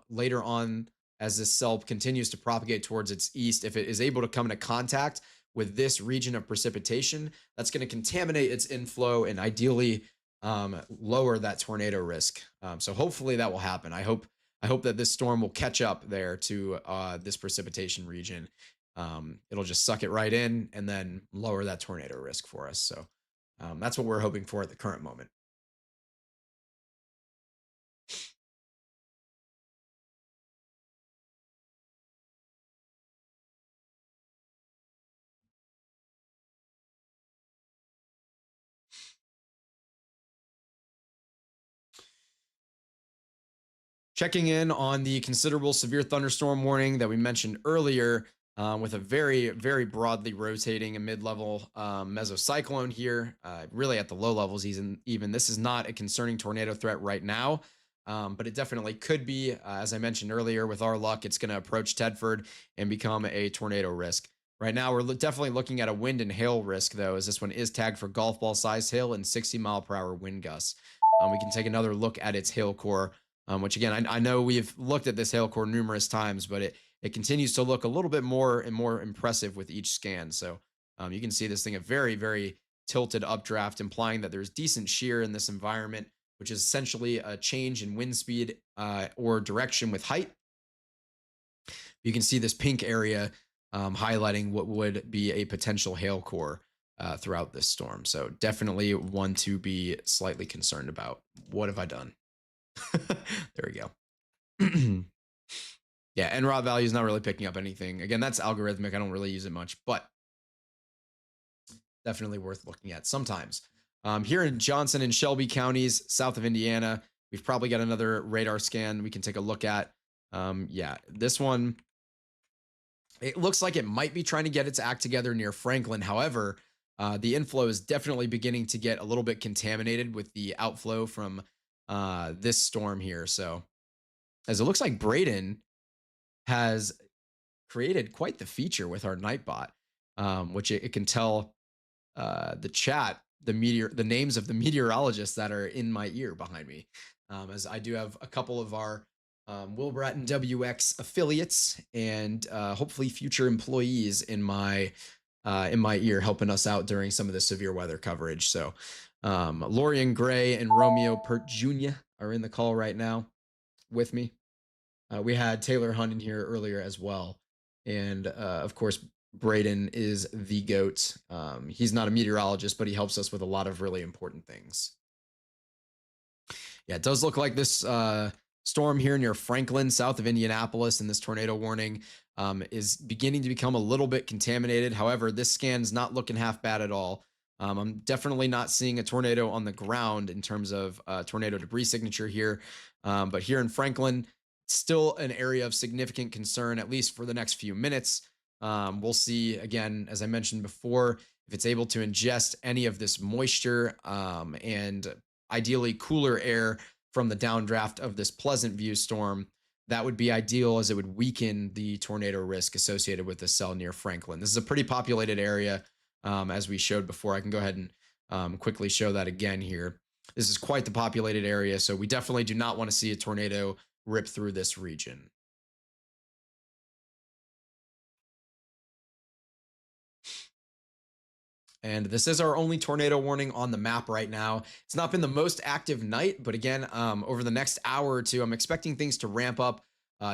later on as this cell continues to propagate towards its east. If it is able to come into contact with this region of precipitation, that's going to contaminate its inflow and ideally lower that tornado risk. So hopefully that will happen. I hope that this storm will catch up there to this precipitation region. It'll just suck it right in and then lower that tornado risk for us. So that's what we're hoping for at the current moment. Checking in on the considerable severe thunderstorm warning that we mentioned earlier with a very, very broadly rotating a mid-level mesocyclone here, really at the low levels even. This is not a concerning tornado threat right now, but it definitely could be. As I mentioned earlier, with our luck, it's going to approach Tedford and become a tornado risk. Right now, we're definitely looking at a wind and hail risk, though, as this one is tagged for golf ball size hail and 60-mile-per-hour wind gusts. We can take another look at its hail core, which again, I know we've looked at this hail core numerous times, but it continues to look a little bit more and more impressive with each scan. So you can see this thing a very, very tilted updraft, implying that there's decent shear in this environment, which is essentially a change in wind speed or direction with height. You can see this pink area highlighting what would be a potential hail core throughout this storm. So definitely one to be slightly concerned about. What have I done? There we go. Yeah, NROT value is not really picking up anything. Again, that's algorithmic. I don't really use it much, but definitely worth looking at sometimes. Here in Johnson and Shelby counties, south of Indiana, we've probably got another radar scan we can take a look at. Yeah, this one, it looks like it might be trying to get its act together near Franklin. However, the inflow is definitely beginning to get a little bit contaminated with the outflow from this storm here. So, as it looks like Bratton has created quite the feature with our Nightbot, which it can tell the chat the names of the meteorologists that are in my ear behind me, as I do have a couple of our Will Bratton WX affiliates and hopefully future employees in my ear helping us out during some of the severe weather coverage. So Lorian Gray and Romeo Pert Jr. are in the call right now with me. We had Taylor Hunt in here earlier as well. And of course, Bratton is the GOAT. He's not a meteorologist, but he helps us with a lot of really important things. Yeah, it does look like this storm here near Franklin, south of Indianapolis, and this tornado warning is beginning to become a little bit contaminated. However, this scan's not looking half bad at all. I'm definitely not seeing a tornado on the ground in terms of tornado debris signature here. But here in Franklin, still an area of significant concern, at least for the next few minutes. We'll see, again, as I mentioned before, if it's able to ingest any of this moisture and ideally cooler air from the downdraft of this Pleasant View storm. That would be ideal, as it would weaken the tornado risk associated with the cell near Franklin. This is a pretty populated area, as we showed before. I can go ahead and quickly show that again here. This is quite the populated area, so we definitely do not want to see a tornado rip through this region. And this is our only tornado warning on the map right now. It's not been the most active night, but again, over the next hour or two, I'm expecting things to ramp up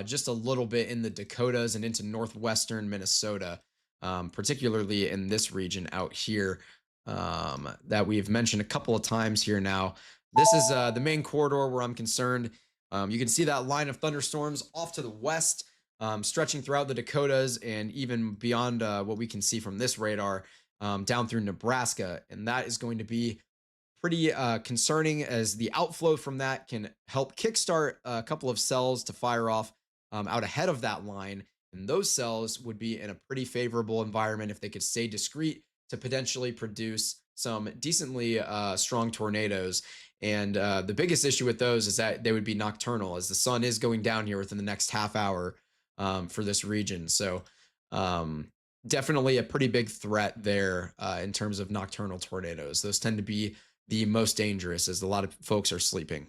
just a little bit in the Dakotas and into northwestern Minnesota, particularly in this region out here that we've mentioned a couple of times here now. This is the main corridor where I'm concerned. You can see that line of thunderstorms off to the west, stretching throughout the Dakotas and even beyond what we can see from this radar down through Nebraska. And that is going to be pretty concerning as the outflow from that can help kickstart a couple of cells to fire off out ahead of that line. And those cells would be in a pretty favorable environment if they could stay discrete to potentially produce some decently strong tornadoes. And the biggest issue with those is that they would be nocturnal, as the sun is going down here within the next half hour for this region. So, definitely a pretty big threat there in terms of nocturnal tornadoes. Those tend to be the most dangerous as a lot of folks are sleeping.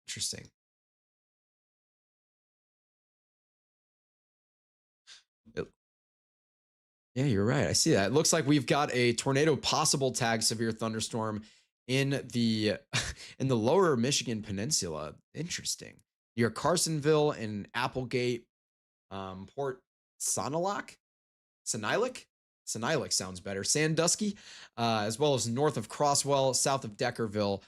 Interesting. It- yeah, you're right. I see that. It looks like we've got a tornado possible tag severe thunderstorm in the in the lower Michigan Peninsula. Interesting. Near Carsonville and Applegate, Port Sonilok. Sinilik? Sinilik sounds better. Sandusky, as well as north of Crosswell, south of Deckerville.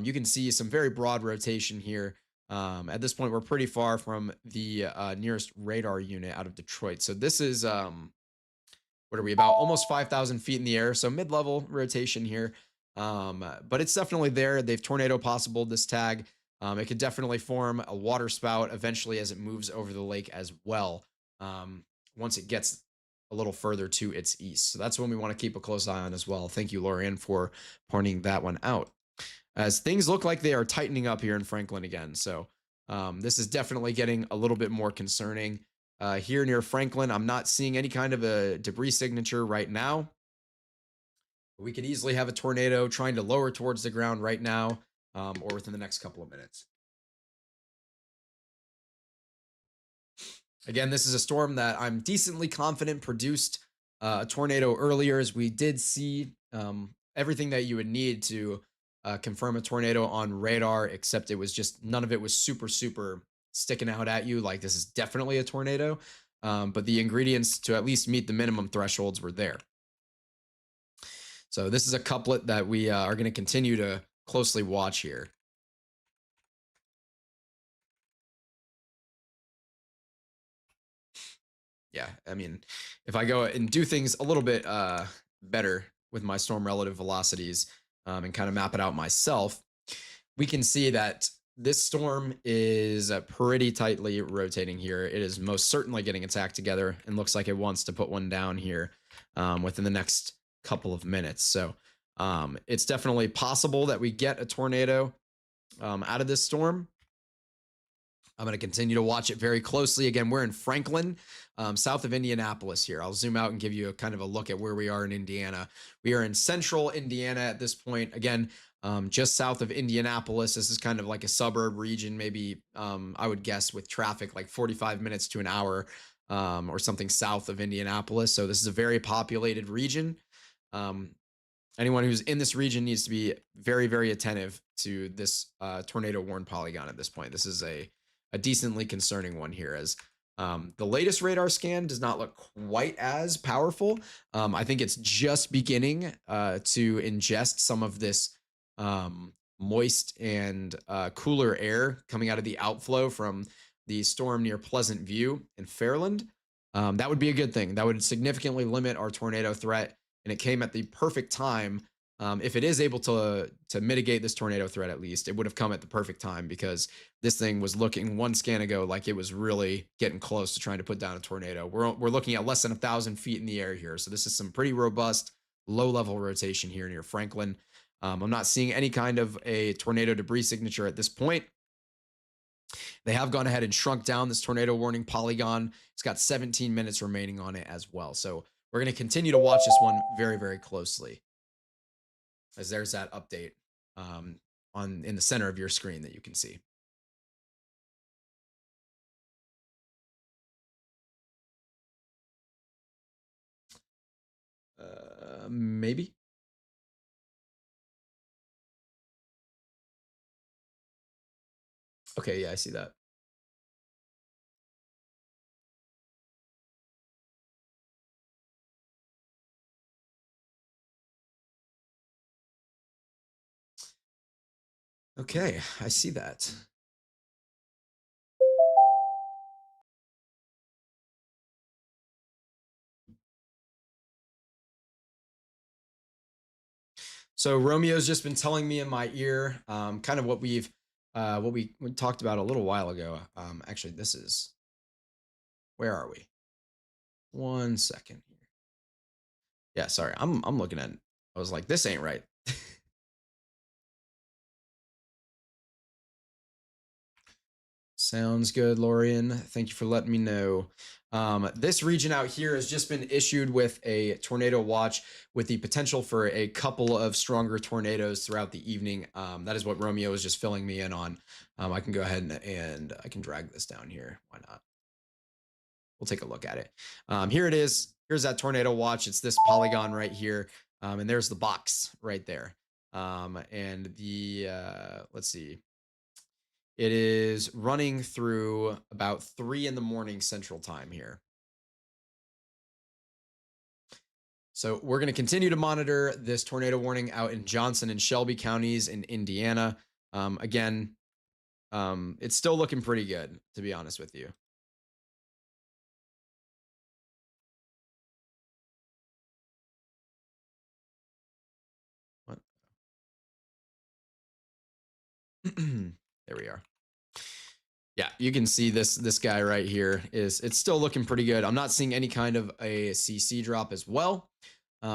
You can see some very broad rotation here. At this point, we're pretty far from the nearest radar unit out of Detroit. So this is, what are we, about almost 5,000 feet in the air. So mid-level rotation here. But it's definitely there. They've tornado possible this tag. It could definitely form a water spout eventually as it moves over the lake as well. Once it gets a little further to its east. So that's one we want to keep a close eye on as well. Thank you, Lorian, for pointing that one out. As things look like they are tightening up here in Franklin again. So this is definitely getting a little bit more concerning. Here near Franklin, I'm not seeing any kind of a debris signature right now. We could easily have a tornado trying to lower towards the ground right now or within the next couple of minutes. Again, this is a storm that I'm decently confident produced a tornado earlier, as we did see everything that you would need to confirm a tornado on radar, except it was just none of it was super, super sticking out at you. Like this is definitely a tornado. But the ingredients to at least meet the minimum thresholds were there. So this is a couplet that we are going to continue to closely watch here. Yeah, I mean, if I go and do things a little bit better with my storm relative velocities and kind of map it out myself, we can see that this storm is pretty tightly rotating here. It is most certainly getting its act together and looks like it wants to put one down here within the next couple of minutes. So it's definitely possible that we get a tornado out of this storm. I'm going to continue to watch it very closely. Again, we're in Franklin, south of Indianapolis here. I'll zoom out and give you a kind of a look at where we are in Indiana. We are in central Indiana at this point. Again, just south of Indianapolis. This is kind of like a suburb region, maybe I would guess with traffic like 45 minutes to an hour or something south of Indianapolis. So this is a very populated region. Anyone who's in this region needs to be very, very attentive to this tornado warn polygon at this point. This is a decently concerning one here, as the latest radar scan does not look quite as powerful. I think it's just beginning to ingest some of this moist and cooler air coming out of the outflow from the storm near Pleasant View in Fairland. That would be a good thing. That would significantly limit our tornado threat, and it came at the perfect time. If it is able to mitigate this tornado threat, at least it would have come at the perfect time, because this thing was looking one scan ago like it was really getting close to trying to put down a tornado. We're looking at less than 1,000 feet in the air here, so this is some pretty robust low level rotation here near Franklin. I'm not seeing any kind of a tornado debris signature at this point. They have gone ahead and shrunk down this tornado warning polygon. It's got 17 minutes remaining on it as well. So we're going to continue to watch this one very, very closely, as there's that update on in the center of your screen that you can see. Maybe. Okay, yeah, I see that. Okay, I see that. So Romeo's just been telling me in my ear, kind of what we talked about a little while ago. Actually, this is where are we? 1 second here. Yeah, sorry, I'm looking at. I was like, this ain't right. Sounds good, Lorian. Thank you for letting me know. This region out here has just been issued with a tornado watch with the potential for a couple of stronger tornadoes throughout the evening. That is what Romeo was just filling me in on. I can go ahead and I can drag this down here. Why not? We'll take a look at it. Here it is. Here's that tornado watch. It's this polygon right here. And there's the box right there. And the, let's see, it is running through about 3 in the morning Central Time here. So we're going to continue to monitor this tornado warning out in Johnson and Shelby counties in Indiana. Again, it's still looking pretty good, to be honest with you. What? There we are. Yeah, you can see this guy right here is it's still looking pretty good. I'm not seeing any kind of a CC drop as well,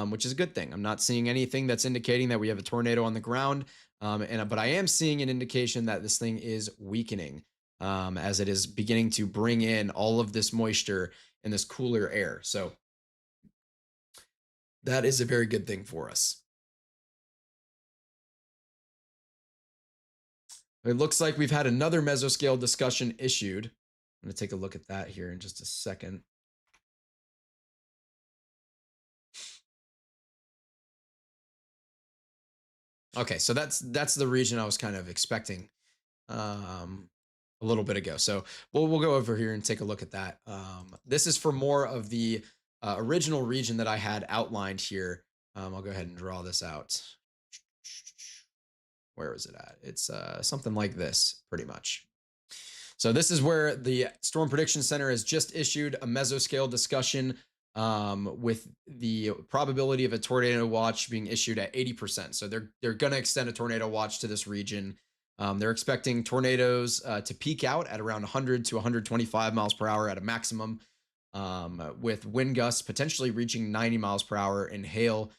which is a good thing. I'm not seeing anything that's indicating that we have a tornado on the ground, but I am seeing an indication that this thing is weakening as it is beginning to bring in all of this moisture and this cooler air. So that is a very good thing for us. It looks like we've had another mesoscale discussion issued. I'm going to take a look at that here in just a second. Okay, so that's the region I was kind of expecting a little bit ago. So we'll go over here and take a look at that. This is for more of the original region that I had outlined here. I'll go ahead and draw this out. Where is it at? It's something like this, pretty much. So this is where the Storm Prediction Center has just issued a mesoscale discussion with the probability of a tornado watch being issued at 80%. So they're going to extend a tornado watch to this region. They're expecting tornadoes to peak out at around 100 to 125 miles per hour at a maximum, with wind gusts potentially reaching 90 miles per hour and hail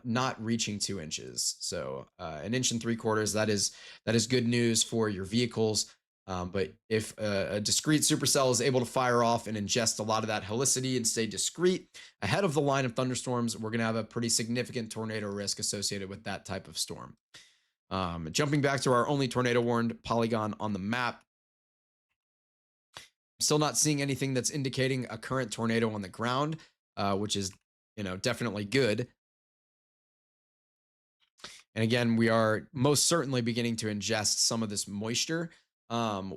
not reaching 2 inches. So 1.75 inches, that is good news for your vehicles. But if a discrete supercell is able to fire off and ingest a lot of that helicity and stay discrete ahead of the line of thunderstorms, we're going to have a pretty significant tornado risk associated with that type of storm. Jumping back to our only tornado warned polygon on the map, I'm still not seeing anything that's indicating a current tornado on the ground, which is, definitely good. And again, we are most certainly beginning to ingest some of this moisture,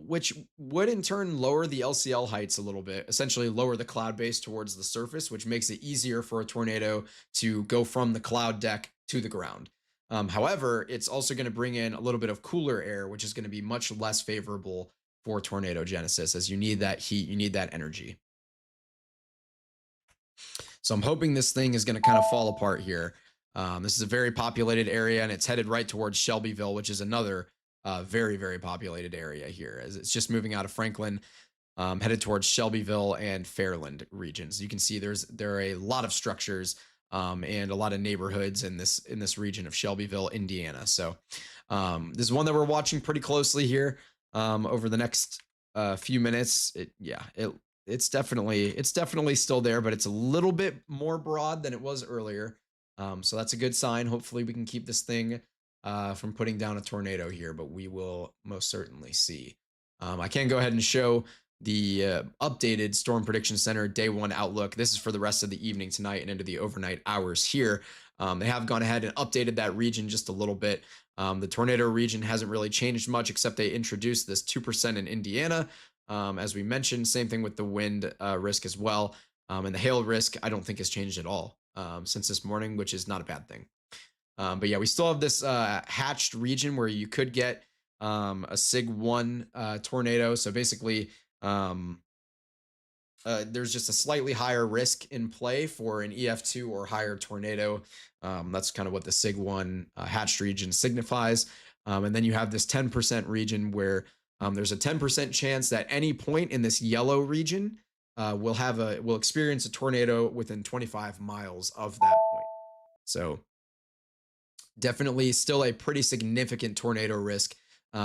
which would in turn lower the LCL heights a little bit, essentially lower the cloud base towards the surface, which makes it easier for a tornado to go from the cloud deck to the ground. However, it's also going to bring in a little bit of cooler air, which is going to be much less favorable for tornado genesis, as you need that heat, you need that energy. So I'm hoping this thing is going to kind of fall apart here. This is a very populated area, and it's headed right towards Shelbyville, which is another very, very populated area here. As it's just moving out of Franklin, headed towards Shelbyville and Fairland regions. You can see there are a lot of structures and a lot of neighborhoods in this region of Shelbyville, Indiana. So this is one that we're watching pretty closely here over the next few minutes. It's definitely still there, but it's a little bit more broad than it was earlier. So that's a good sign. Hopefully we can keep this thing from putting down a tornado here, but we will most certainly see. I can go ahead and show the updated Storm Prediction Center day one outlook. This is for the rest of the evening tonight and into the overnight hours here. They have gone ahead and updated that region just a little bit. The tornado region hasn't really changed much, except they introduced this 2% in Indiana. As we mentioned, same thing with the wind risk as well. And the hail risk, I don't think has changed at all since this morning, which is not a bad thing. But yeah, we still have this hatched region where you could get a Sig 1 tornado. So basically, there's just a slightly higher risk in play for an EF2 or higher tornado. That's kind of what the Sig 1 hatched region signifies. And then you have this 10% region where there's a 10% chance that any point in this yellow region will experience a tornado within 25 miles of that point. So definitely still a pretty significant tornado risk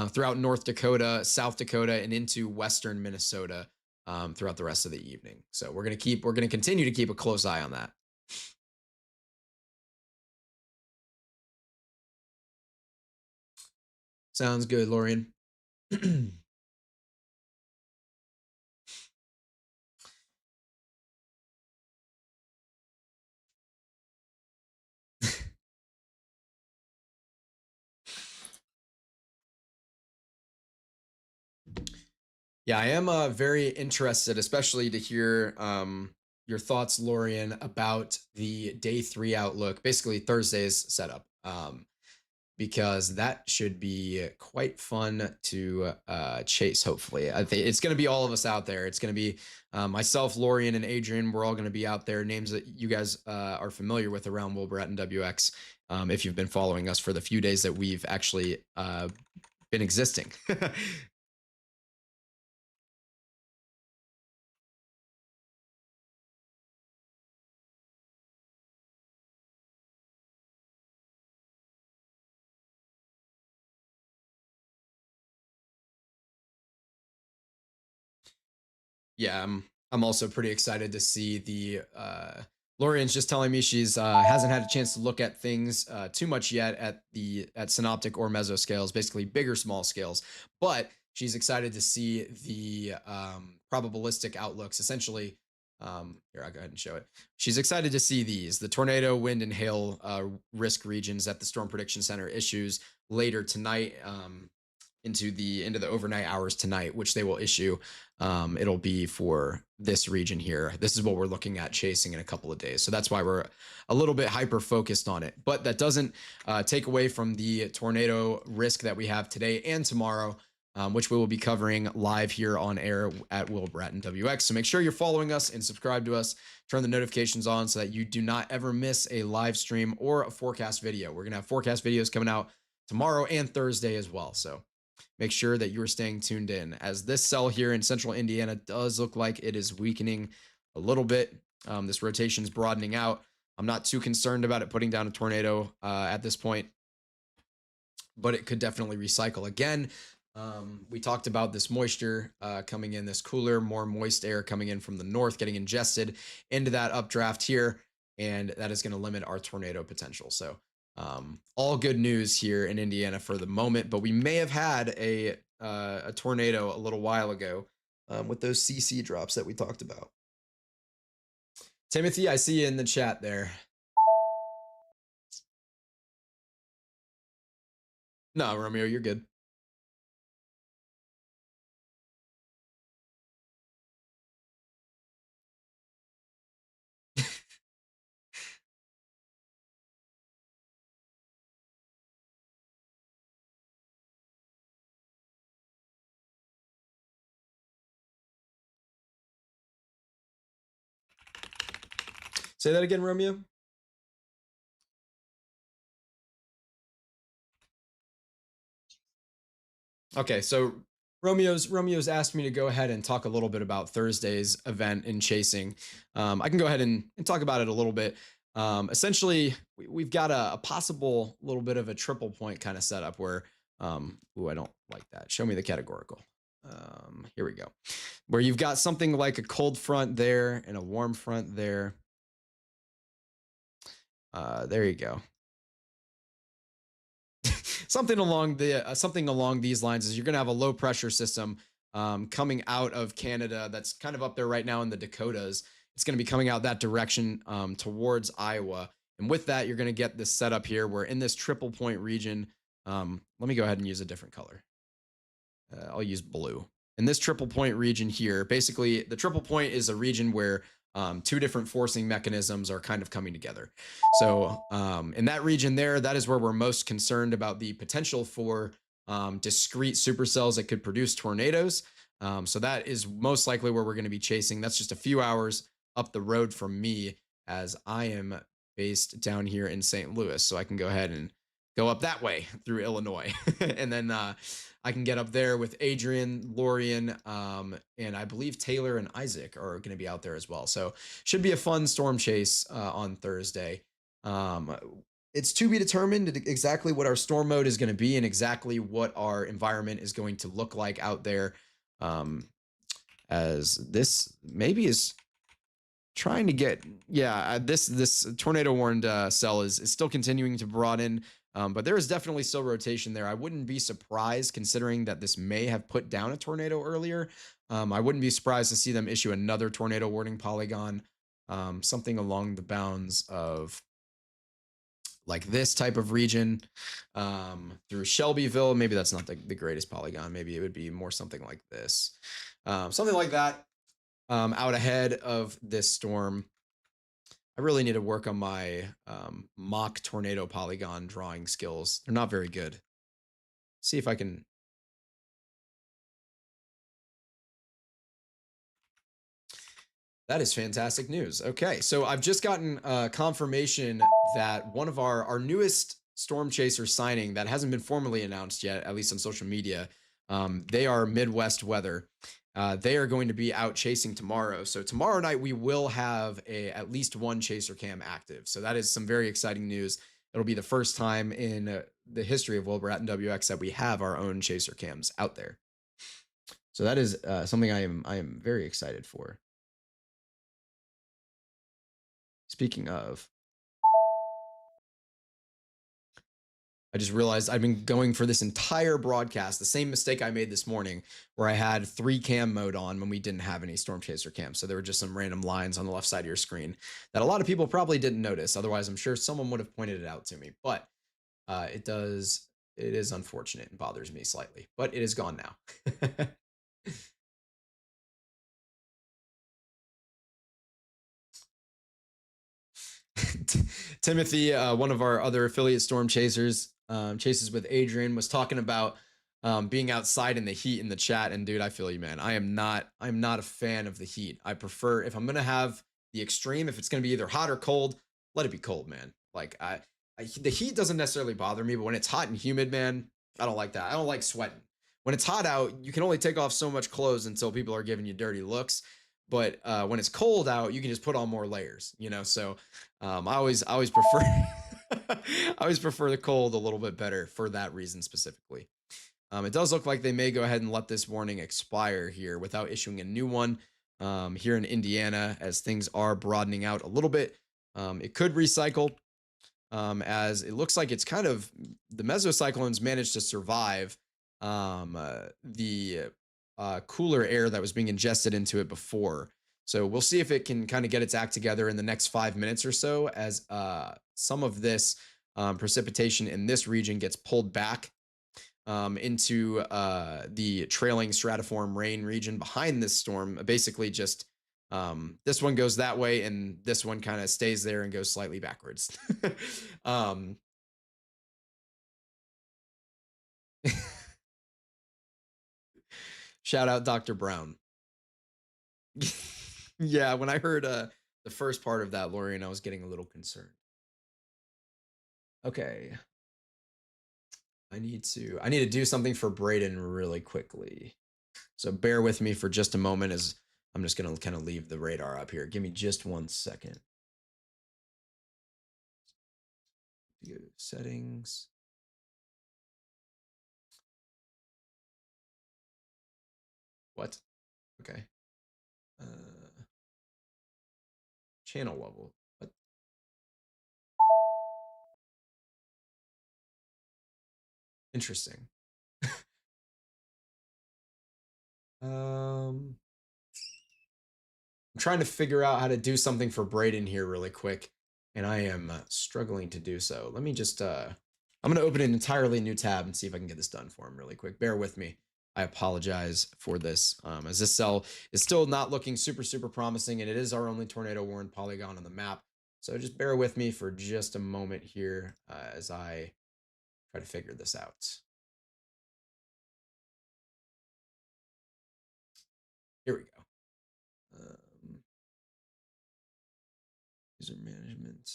throughout North Dakota, South Dakota, and into western Minnesota throughout the rest of the evening. So we're gonna continue to keep a close eye on that. Sounds good, Lorian. Yeah, I am very interested, especially to hear your thoughts, Lorian, about the day three outlook, basically Thursday's setup, because that should be quite fun to chase. Hopefully, I think it's going to be all of us out there. It's going to be myself, Lorian, and Adrian. We're all going to be out there. Names that you guys are familiar with around Will Bratton WX, if you've been following us for the few days that we've actually been existing. Yeah, I'm also pretty excited to see the Lorian's just telling me she's hasn't had a chance to look at things too much yet at synoptic or mesoscales, basically bigger small scales, but she's excited to see the probabilistic outlooks. Essentially, here I'll go ahead and show it. She's excited to see the tornado, wind, and hail risk regions that the Storm Prediction Center issues later tonight. Into the overnight hours tonight, which they will issue. It'll be for this region here. This is what we're looking at chasing in a couple of days. So that's why we're a little bit hyper focused on it. But that doesn't take away from the tornado risk that we have today and tomorrow, which we will be covering live here on air at Will Bratton WX. So make sure you're following us and subscribe to us. Turn the notifications on so that you do not ever miss a live stream or a forecast video. We're going to have forecast videos coming out tomorrow and Thursday as well. So make sure that you are staying tuned in, as this cell here in central Indiana does look like it is weakening a little bit. This rotation is broadening out. I'm not too concerned about it putting down a tornado at this point, but it could definitely recycle again. We talked about this moisture coming in, this cooler, more moist air coming in from the north, getting ingested into that updraft here, and that is going to limit our tornado potential. So all good news here in Indiana for the moment, but we may have had a tornado a little while ago with those CC drops that we talked about. Timothy, I see you in the chat there. No, Romeo, you're good. Say that again, Romeo. Okay, so Romeo's asked me to go ahead and talk a little bit about Thursday's event in chasing. I can go ahead and talk about it a little bit. Essentially, we've got a possible little bit of a triple point kind of setup where, ooh, I don't like that. Show me the categorical. Here we go. Where you've got something like a cold front there and a warm front there. There you go. Something along these lines is you're going to have a low pressure system coming out of Canada. That's kind of up there right now in the Dakotas. It's going to be coming out that direction towards Iowa. And with that, you're going to get this setup here where in this triple point region, let me go ahead and use a different color. I'll use blue. In this triple point region here, basically the triple point is a region where two different forcing mechanisms are kind of coming together. So in that region there, that is where we're most concerned about the potential for discrete supercells that could produce tornadoes. So that is most likely where we're going to be chasing. That's just a few hours up the road from me, as I am based down here in St. Louis. So I can go ahead and go up that way through Illinois. And then I can get up there with Adrian, Lorian, and I believe Taylor and Isaac are going to be out there as well. So should be a fun storm chase on Thursday. It's to be determined exactly what our storm mode is going to be and exactly what our environment is going to look like out there. As this maybe is trying to get, this tornado warned cell is still continuing to broaden. But there is definitely still rotation there. I wouldn't be surprised, considering that this may have put down a tornado earlier. I wouldn't be surprised to see them issue another tornado warning polygon, something along the bounds of like this type of region through Shelbyville. Maybe that's not the greatest polygon. Maybe it would be more something like this, something like that out ahead of this storm. I really need to work on my mock tornado polygon drawing skills. They're not very good. See if I can. That is fantastic news. Okay, so I've just gotten confirmation that one of our newest storm chaser signing that hasn't been formally announced yet, at least on social media, they are Midwest Weather. They are going to be out chasing tomorrow. So tomorrow night we will have at least one chaser cam active. So that is some very exciting news. It'll be the first time in the history of Will Bratton WX that we have our own chaser cams out there. So that is something I am very excited for. Speaking of, I just realized I've been going for this entire broadcast, the same mistake I made this morning, where I had 3 cam mode on when we didn't have any Storm Chaser cams. So there were just some random lines on the left side of your screen that a lot of people probably didn't notice. Otherwise, I'm sure someone would have pointed it out to me. But it is unfortunate and bothers me slightly, but it is gone now. Timothy, one of our other affiliate storm chasers, chases with Adrian, was talking about being outside in the heat in the chat. And dude, I feel you, man. I'm not a fan of the heat. I prefer, if I'm gonna have the extreme, if it's gonna be either hot or cold, let it be cold, man. Like the heat doesn't necessarily bother me, but when it's hot and humid, man, I don't like that. I don't like sweating. When it's hot out, you can only take off so much clothes until people are giving you dirty looks. But when it's cold out, you can just put on more layers, you know. So I always prefer I always prefer the cold a little bit better for that reason specifically. It does look like they may go ahead and let this warning expire here without issuing a new one here in Indiana, as things are broadening out a little bit. It could recycle, as it looks like it's kind of, the mesocyclones managed to survive the cooler air that was being ingested into it before. So we'll see if it can kind of get its act together in the next 5 minutes or so, as some of this precipitation in this region gets pulled back into the trailing stratiform rain region behind this storm. Basically just this one goes that way and this one kind of stays there and goes slightly backwards. Shout out Dr. Brown. Yeah, when I heard the first part of that, Lorian, I was getting a little concerned. Okay. I need to do something for Braden really quickly. So bear with me for just a moment, as I'm just going to kind of leave the radar up here. Give me just 1 second. Settings. What? Okay. Channel level. What? Interesting. I'm trying to figure out how to do something for Braden here really quick, and I am struggling to do so. Let me just, I'm going to open an entirely new tab and see if I can get this done for him really quick. Bear with me. I apologize for this, as this cell is still not looking super, super promising, and it is our only tornado-warned polygon on the map. So just bear with me for just a moment here as I try to figure this out. Here we go. User management.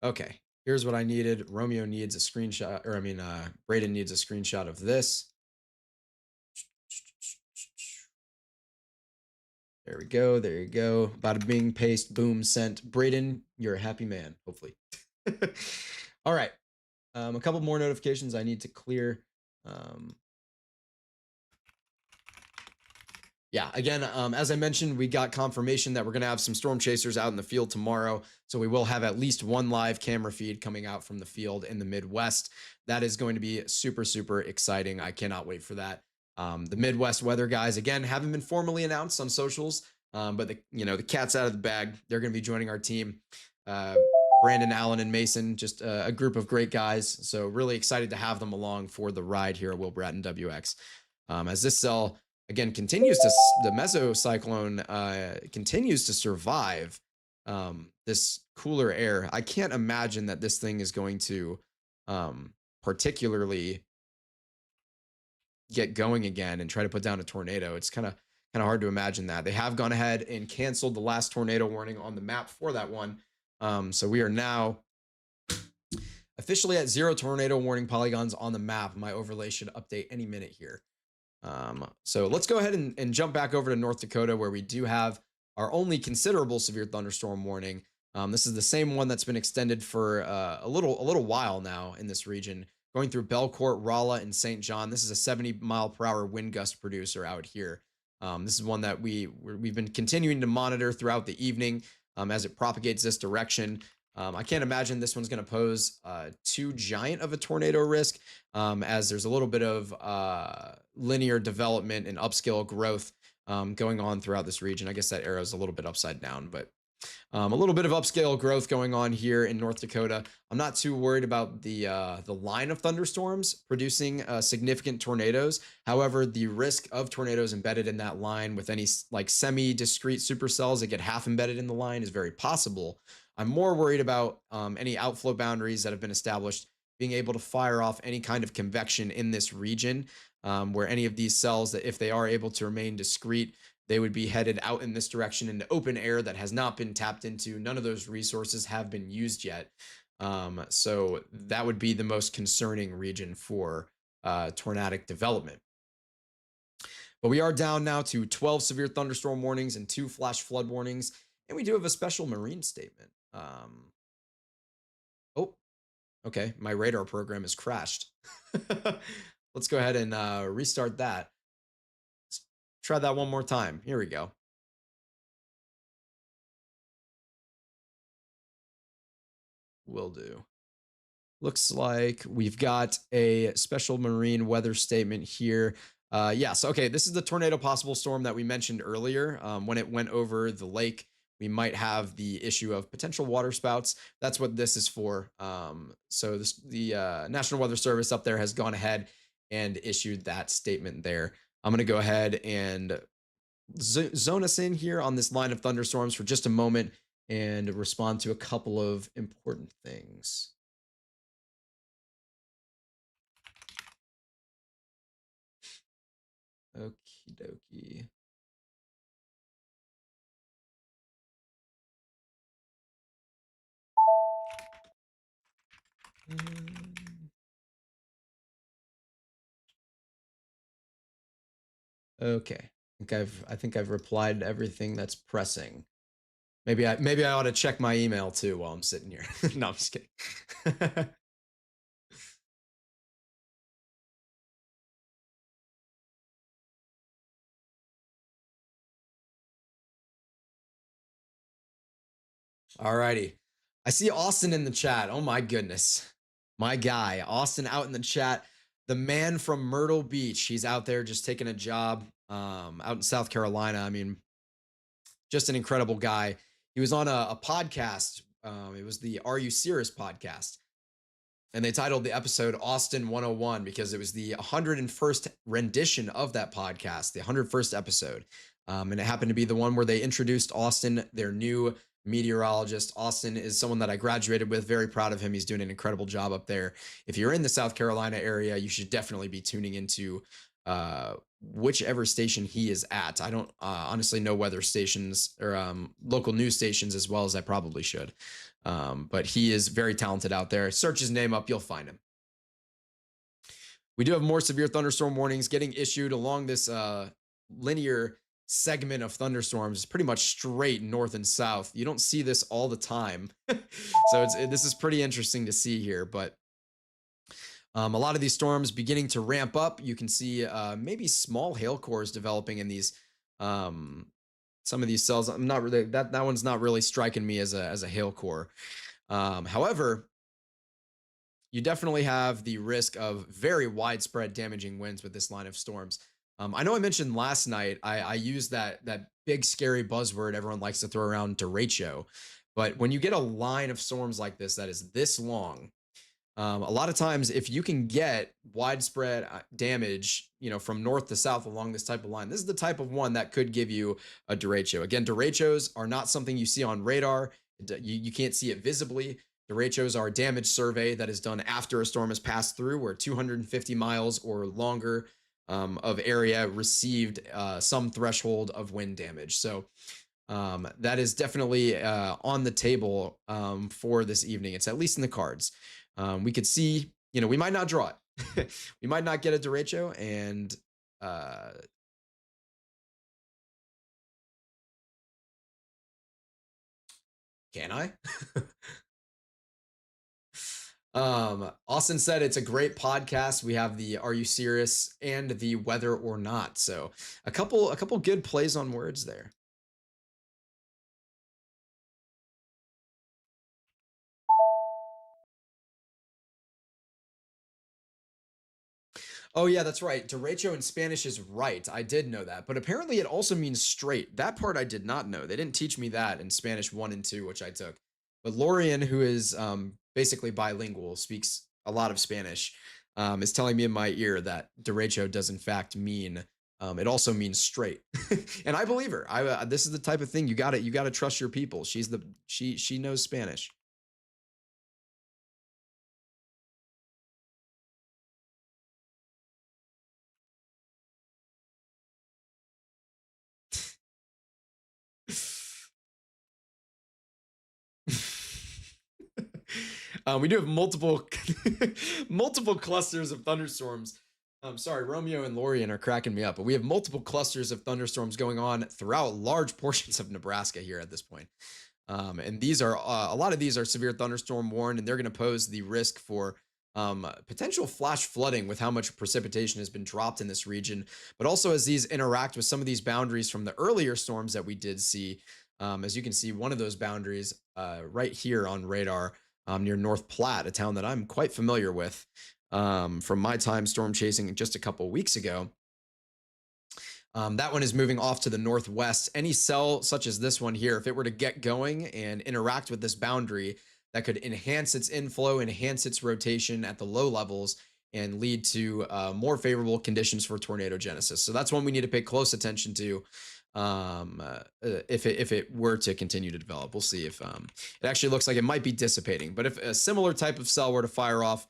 Okay, here's what I needed. Romeo needs a screenshot, or I mean, Braden needs a screenshot of this. There we go. There you go. Bada bing, paste, boom, sent. Braden, you're a happy man, hopefully. All right. A couple more notifications I need to clear. Yeah, again, as I mentioned, we got confirmation that we're going to have some storm chasers out in the field tomorrow. So we will have at least one live camera feed coming out from the field in the Midwest. That is going to be super, super exciting. I cannot wait for that. The Midwest weather guys, again, haven't been formally announced on socials, but the cat's out of the bag. They're going to be joining our team. Brandon, Allen, and Mason, just a group of great guys. So really excited to have them along for the ride here at Will Bratton WX. As this cell again continues to, the mesocyclone continues to survive this cooler air. I can't imagine that this thing is going to particularly get going again and try to put down a tornado. It's kind of hard to imagine that. They have gone ahead and canceled the last tornado warning on the map for that one. So we are now officially at 0 tornado warning polygons on the map. My overlay should update any minute here. So let's go ahead and jump back over to North Dakota, where we do have our only considerable severe thunderstorm warning. This is the same one that's been extended for a little while now in this region, going through Belcourt, Rolla, and St. John. This is a 70-mile-per-hour wind gust producer out here. This is one that we've been continuing to monitor throughout the evening as it propagates this direction. I can't imagine this one's going to pose too giant of a tornado risk, as there's a little bit of linear development and upscale growth going on throughout this region. I guess that arrow is a little bit upside down, but a little bit of upscale growth going on here in North Dakota. I'm not too worried about the line of thunderstorms producing significant tornadoes. However, the risk of tornadoes embedded in that line with any like semi-discrete supercells that get half embedded in the line is very possible. I'm more worried about any outflow boundaries that have been established, being able to fire off any kind of convection in this region, where any of these cells, that if they are able to remain discrete, they would be headed out in this direction into open air that has not been tapped into. None of those resources have been used yet. So that would be the most concerning region for tornadic development. But we are down now to 12 severe thunderstorm warnings and 2 flash flood warnings. And we do have a special marine statement. Oh, okay. My radar program has crashed. Let's go ahead and restart that. Let's try that one more time. Here we go. Will do. Looks like we've got a special marine weather statement here. Yes, okay, this is the tornado possible storm that we mentioned earlier. When it went over the lake, we might have the issue of potential water spouts. That's what this is for. So the National Weather Service up there has gone ahead and issued that statement there. I'm going to go ahead and zone us in here on this line of thunderstorms for just a moment and respond to a couple of important things. Okie dokie. Okay. I think I've replied to everything that's pressing. Maybe I ought to check my email too while I'm sitting here. No, I'm just kidding. Alrighty. I see Austin in the chat. Oh my goodness. My guy, Austin out in the chat. The man from Myrtle Beach. He's out there just taking a job out in South Carolina. I mean, just an incredible guy. He was on a podcast. It was the Are You Serious podcast. And they titled the episode Austin 101 because it was the 101st rendition of that podcast, the 101st episode. And it happened to be the one where they introduced Austin, their new meteorologist. Austin is someone that I graduated with. Very proud of him. He's doing an incredible job up there. If you're in the South Carolina area, you should definitely be tuning into whichever station he is at. I don't honestly know weather stations or local news stations as well as I probably should. But he is very talented out there. Search his name up, you'll find him. We do have more severe thunderstorm warnings getting issued along this linear segment of thunderstorms, pretty much straight north and south. You don't see this all the time. So this is pretty interesting to see here, but a lot of these storms beginning to ramp up. You can see maybe small hail cores developing in these some of these cells. I'm not really that one's not really striking me as a hail core. However, you definitely have the risk of very widespread damaging winds with this line of storms. I know I mentioned last night I used that big scary buzzword everyone likes to throw around, derecho. But when you get a line of storms like this that is this long, a lot of times, if you can get widespread damage, from north to south along this type of line, this is the type of one that could give you a derecho. Again, derechos are not something you see on radar. You can't see it visibly. Derechos are a damage survey that is done after a storm has passed through, where 250 miles or longer of area received some threshold of wind damage. So that is definitely on the table for this evening. It's at least in the cards. We could see, we might not draw it. We might not get a derecho, and can I? Austin said it's a great podcast. We have the Are You Serious and the Whether or Not. So a couple good plays on words there. Oh yeah, that's right. Derecho in Spanish is right. I did know that. But apparently it also means straight. That part I did not know. They didn't teach me that in Spanish 1 and 2, which I took. But Lorian, who is basically bilingual, speaks a lot of Spanish, is telling me in my ear that derecho does in fact mean it also means straight. And I believe her. This is the type of thing you got to trust your people. She knows Spanish. We do have multiple multiple clusters of thunderstorms. I'm sorry, Romeo and Lorian are cracking me up, but we have multiple clusters of thunderstorms going on throughout large portions of Nebraska here at this point. And these are a lot of these are severe thunderstorm warned, and they're going to pose the risk for potential flash flooding with how much precipitation has been dropped in this region. But also as these interact with some of these boundaries from the earlier storms that we did see, as you can see, one of those boundaries right here on radar near North Platte, a town that I'm quite familiar with from my time storm chasing just a couple weeks ago. That one is moving off to the northwest. Any cell such as this one here, if it were to get going and interact with this boundary, that could enhance its inflow, enhance its rotation at the low levels, and lead to more favorable conditions for tornado genesis. So that's one we need to pay close attention to if it were to continue to develop. We'll see if it actually looks like it might be dissipating. But if a similar type of cell were to fire off,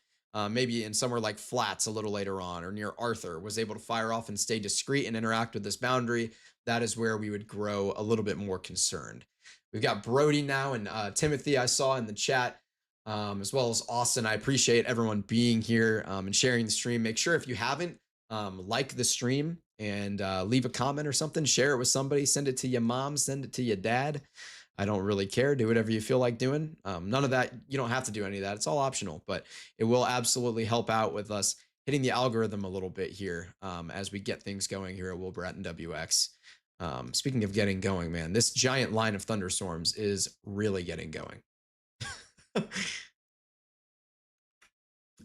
maybe in somewhere like Flats a little later on or near Arthur, was able to fire off and stay discreet and interact with this boundary, that is where we would grow a little bit more concerned. We've got Brody now and Timothy I saw in the chat, as well as Austin. I appreciate everyone being here and sharing the stream. Make sure if you haven't, like the stream and leave a comment or something, share it with somebody, send it to your mom, send it to your dad. I don't really care. Do whatever you feel like doing. None of that. You don't have to do any of that. It's all optional, but it will absolutely help out with us hitting the algorithm a little bit here as we get things going here at Will Bratton WX. Speaking of getting going, man, this giant line of thunderstorms is really getting going.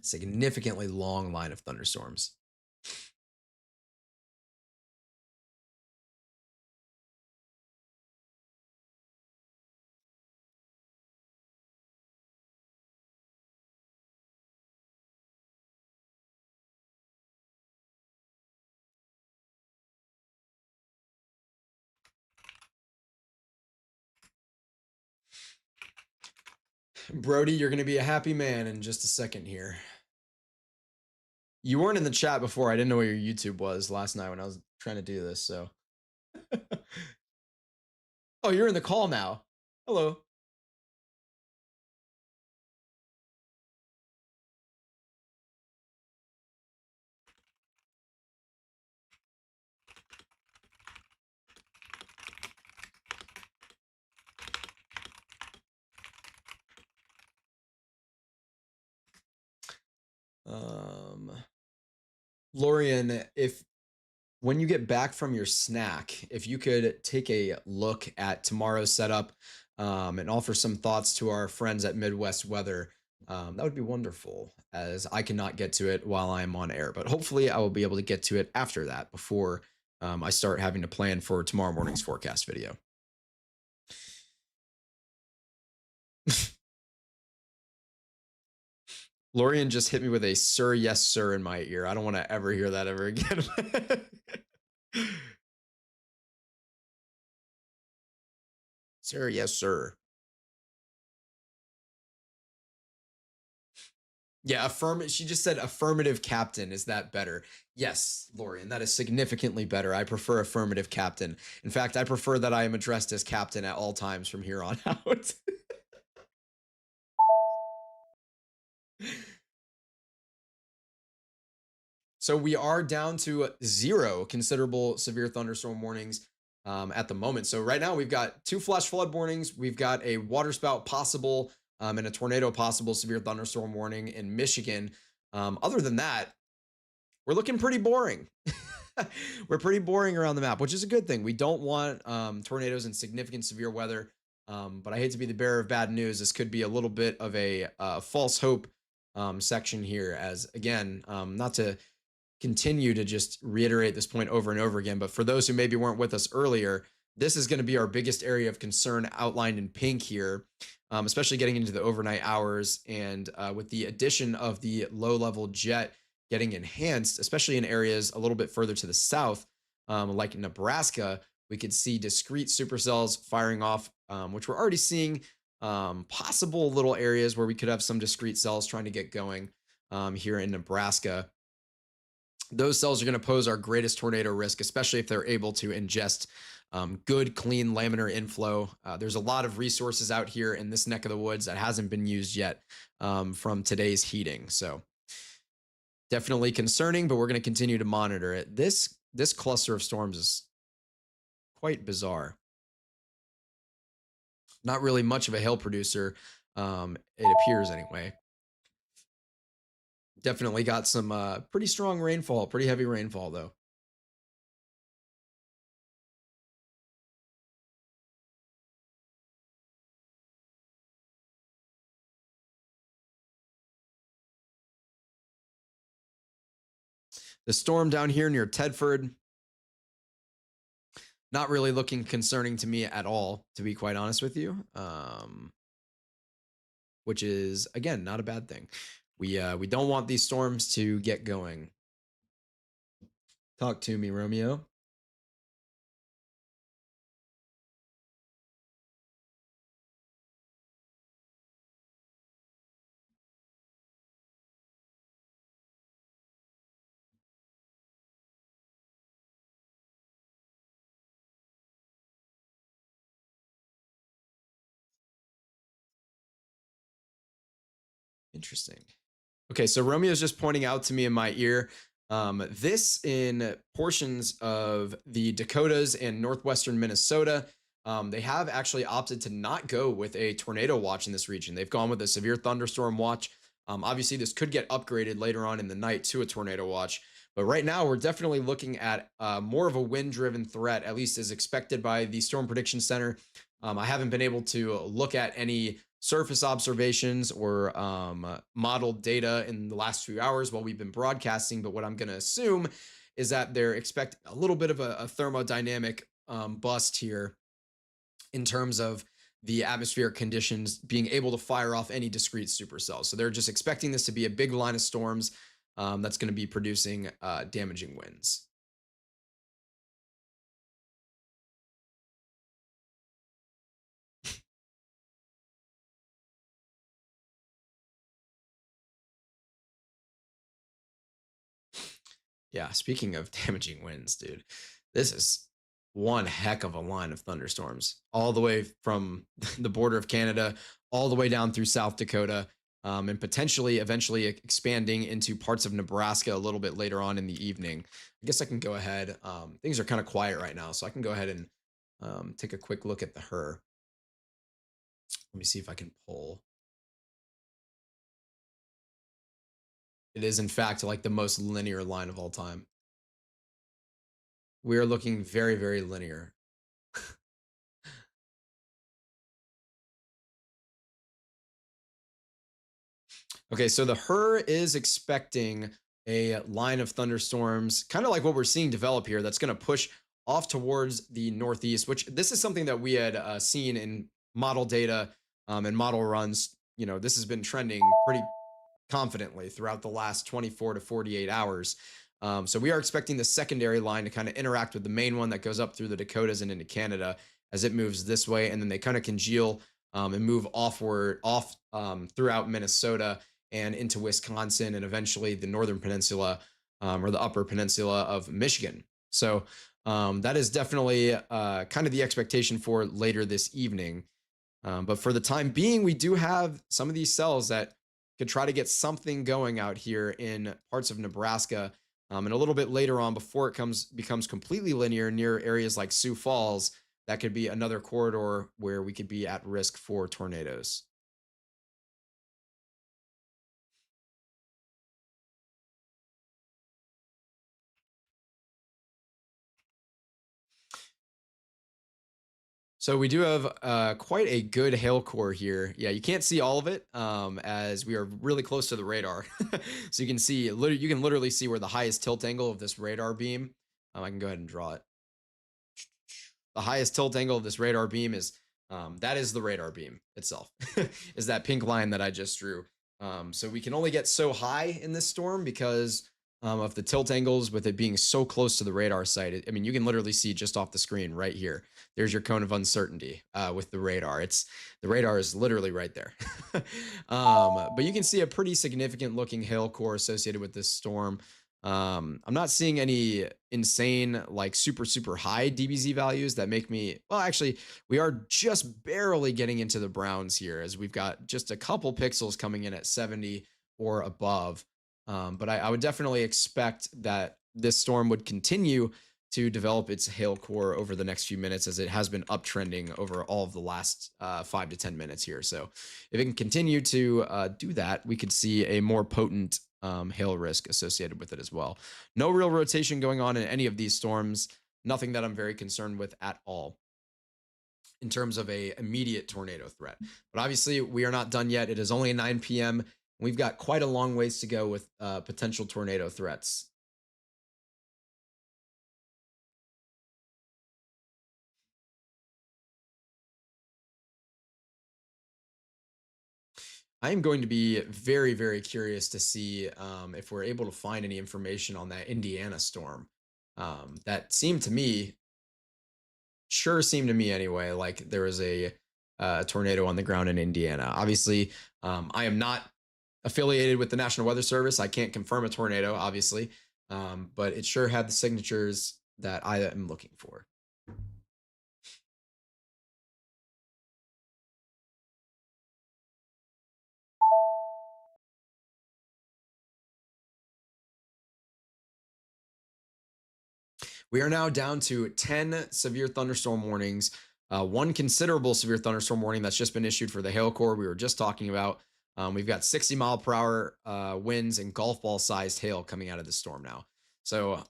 Significantly long line of thunderstorms. Brody, you're going to be a happy man in just a second here. You weren't in the chat before. I didn't know what your YouTube was last night when I was trying to do this. So, oh, you're in the call now. Hello. Lorian, if when you get back from your snack, if you could take a look at tomorrow's setup and offer some thoughts to our friends at Midwest Weather, that would be wonderful, as I cannot get to it while I'm on air. But hopefully, I will be able to get to it after that before I start having to plan for tomorrow morning's forecast video. Lorian just hit me with a "sir, yes, sir" in my ear. I don't want to ever hear that ever again. Sir, yes, sir. Yeah, she just said affirmative captain. Is that better? Yes, Lorian, that is significantly better. I prefer affirmative captain. In fact, I prefer that I am addressed as captain at all times from here on out. So we are down to 0 considerable severe thunderstorm warnings at the moment. So right now we've got 2 flash flood warnings. We've got a waterspout possible and a tornado possible severe thunderstorm warning in Michigan. Other than that, we're looking pretty boring. We're pretty boring around the map, which is a good thing. We don't want tornadoes and significant severe weather. But I hate to be the bearer of bad news. This could be a little bit of a false hope section here, as again, not to continue to just reiterate this point over and over again, but for those who maybe weren't with us earlier, this is going to be our biggest area of concern outlined in pink here, especially getting into the overnight hours. And with the addition of the low level jet getting enhanced, especially in areas a little bit further to the south, like Nebraska, we could see discrete supercells firing off, which we're already seeing possible little areas where we could have some discrete cells trying to get going here in Nebraska. Those cells are going to pose our greatest tornado risk, especially if they're able to ingest good, clean laminar inflow. There's a lot of resources out here in this neck of the woods that hasn't been used yet from today's heating. So definitely concerning, but we're going to continue to monitor it. This cluster of storms is quite bizarre. Not really much of a hail producer, it appears anyway. Definitely got some pretty strong rainfall, pretty heavy rainfall though. The storm down here near Tedford, not really looking concerning to me at all, to be quite honest with you. Which is, again, not a bad thing. We don't want these storms to get going. Talk to me, Romeo. Interesting. Okay, so Romeo's just pointing out to me in my ear, this in portions of the Dakotas and northwestern Minnesota, they have actually opted to not go with a tornado watch in this region. They've gone with a severe thunderstorm watch. Obviously, this could get upgraded later on in the night to a tornado watch. But right now, we're definitely looking at more of a wind-driven threat, at least as expected by the Storm Prediction Center. I haven't been able to look at any surface observations or modeled data in the last few hours while we've been broadcasting. But what I'm going to assume is that they're expecting a little bit of a thermodynamic bust here in terms of the atmospheric conditions being able to fire off any discrete supercells. So they're just expecting this to be a big line of storms that's going to be producing damaging winds. Yeah, speaking of damaging winds, dude, this is one heck of a line of thunderstorms, all the way from the border of Canada, all the way down through South Dakota, and potentially eventually expanding into parts of Nebraska a little bit later on in the evening. I guess I can go ahead. Things are kind of quiet right now, so I can go ahead and take a quick look at the her. Let me see if I can pull. It is, in fact, like the most linear line of all time. We are looking very, very linear. Okay, so the her is expecting a line of thunderstorms, kind of like what we're seeing develop here, that's going to push off towards the northeast, which this is something that we had seen in model data and model runs. This has been trending pretty confidently throughout the last 24 to 48 hours. So we are expecting the secondary line to kind of interact with the main one that goes up through the Dakotas and into Canada as it moves this way, and then they kind of congeal and move off throughout Minnesota and into Wisconsin and eventually the northern peninsula or the upper peninsula of Michigan. So that is definitely kind of the expectation for later this evening. But for the time being, we do have some of these cells that could try to get something going out here in parts of Nebraska. And a little bit later on, before it becomes completely linear near areas like Sioux Falls, that could be another corridor where we could be at risk for tornadoes. So we do have quite a good hail core here. Yeah, you can't see all of it as we are really close to the radar. So you can see, you can literally see where the highest tilt angle of this radar beam. I can go ahead and draw it. The highest tilt angle of this radar beam is that is the radar beam itself. Is that pink line that I just drew. So we can only get so high in this storm because of the tilt angles with it being so close to the radar site. I mean, you can literally see just off the screen right here. There's your cone of uncertainty with the radar. The radar is literally right there. But you can see a pretty significant looking hail core associated with this storm. I'm not seeing any insane, like super high DBZ values that make me, well, actually, we are just barely getting into the browns here as we've got just a couple pixels coming in at 70 or above. But I would definitely expect that this storm would continue to develop its hail core over the next few minutes as it has been uptrending over all of the last 5 to 10 minutes here. So if it can continue to do that, we could see a more potent hail risk associated with it as well. No real rotation going on in any of these storms. Nothing that I'm very concerned with at all in terms of a immediate tornado threat. But obviously, we are not done yet. It is only 9 p.m. We've got quite a long ways to go with potential tornado threats. I am going to be very, very curious to see if we're able to find any information on that Indiana storm. That seemed to me, sure seemed to me anyway, like there was a tornado on the ground in Indiana. Obviously, I am not affiliated with the National Weather Service. I can't confirm a tornado, obviously, but it sure had the signatures that I am looking for. We are now down to 10 severe thunderstorm warnings, one considerable severe thunderstorm warning that's just been issued for the hail core we were just talking about. We've got 60-mile-per-hour winds and golf ball sized hail coming out of the storm now. So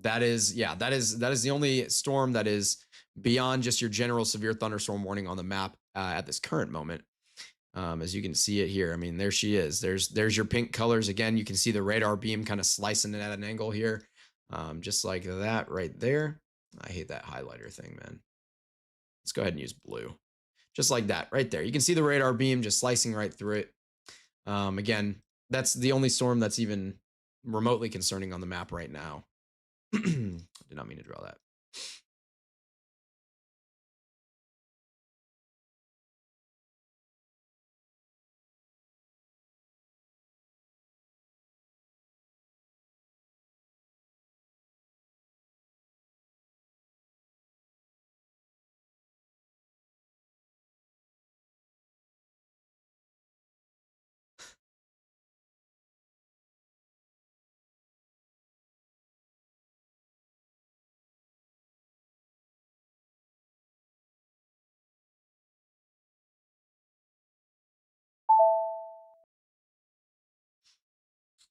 That is, yeah, that is the only storm that is beyond just your general severe thunderstorm warning on the map at this current moment. As you can see it here, I mean, there she is. There's your pink colors again. You can see the radar beam kind of slicing it at an angle here, just like that right there. I hate that highlighter thing, man. Let's go ahead and use blue, just like that right there. You can see the radar beam just slicing right through it. Again, that's the only storm that's even remotely concerning on the map right now. Did not mean to draw that.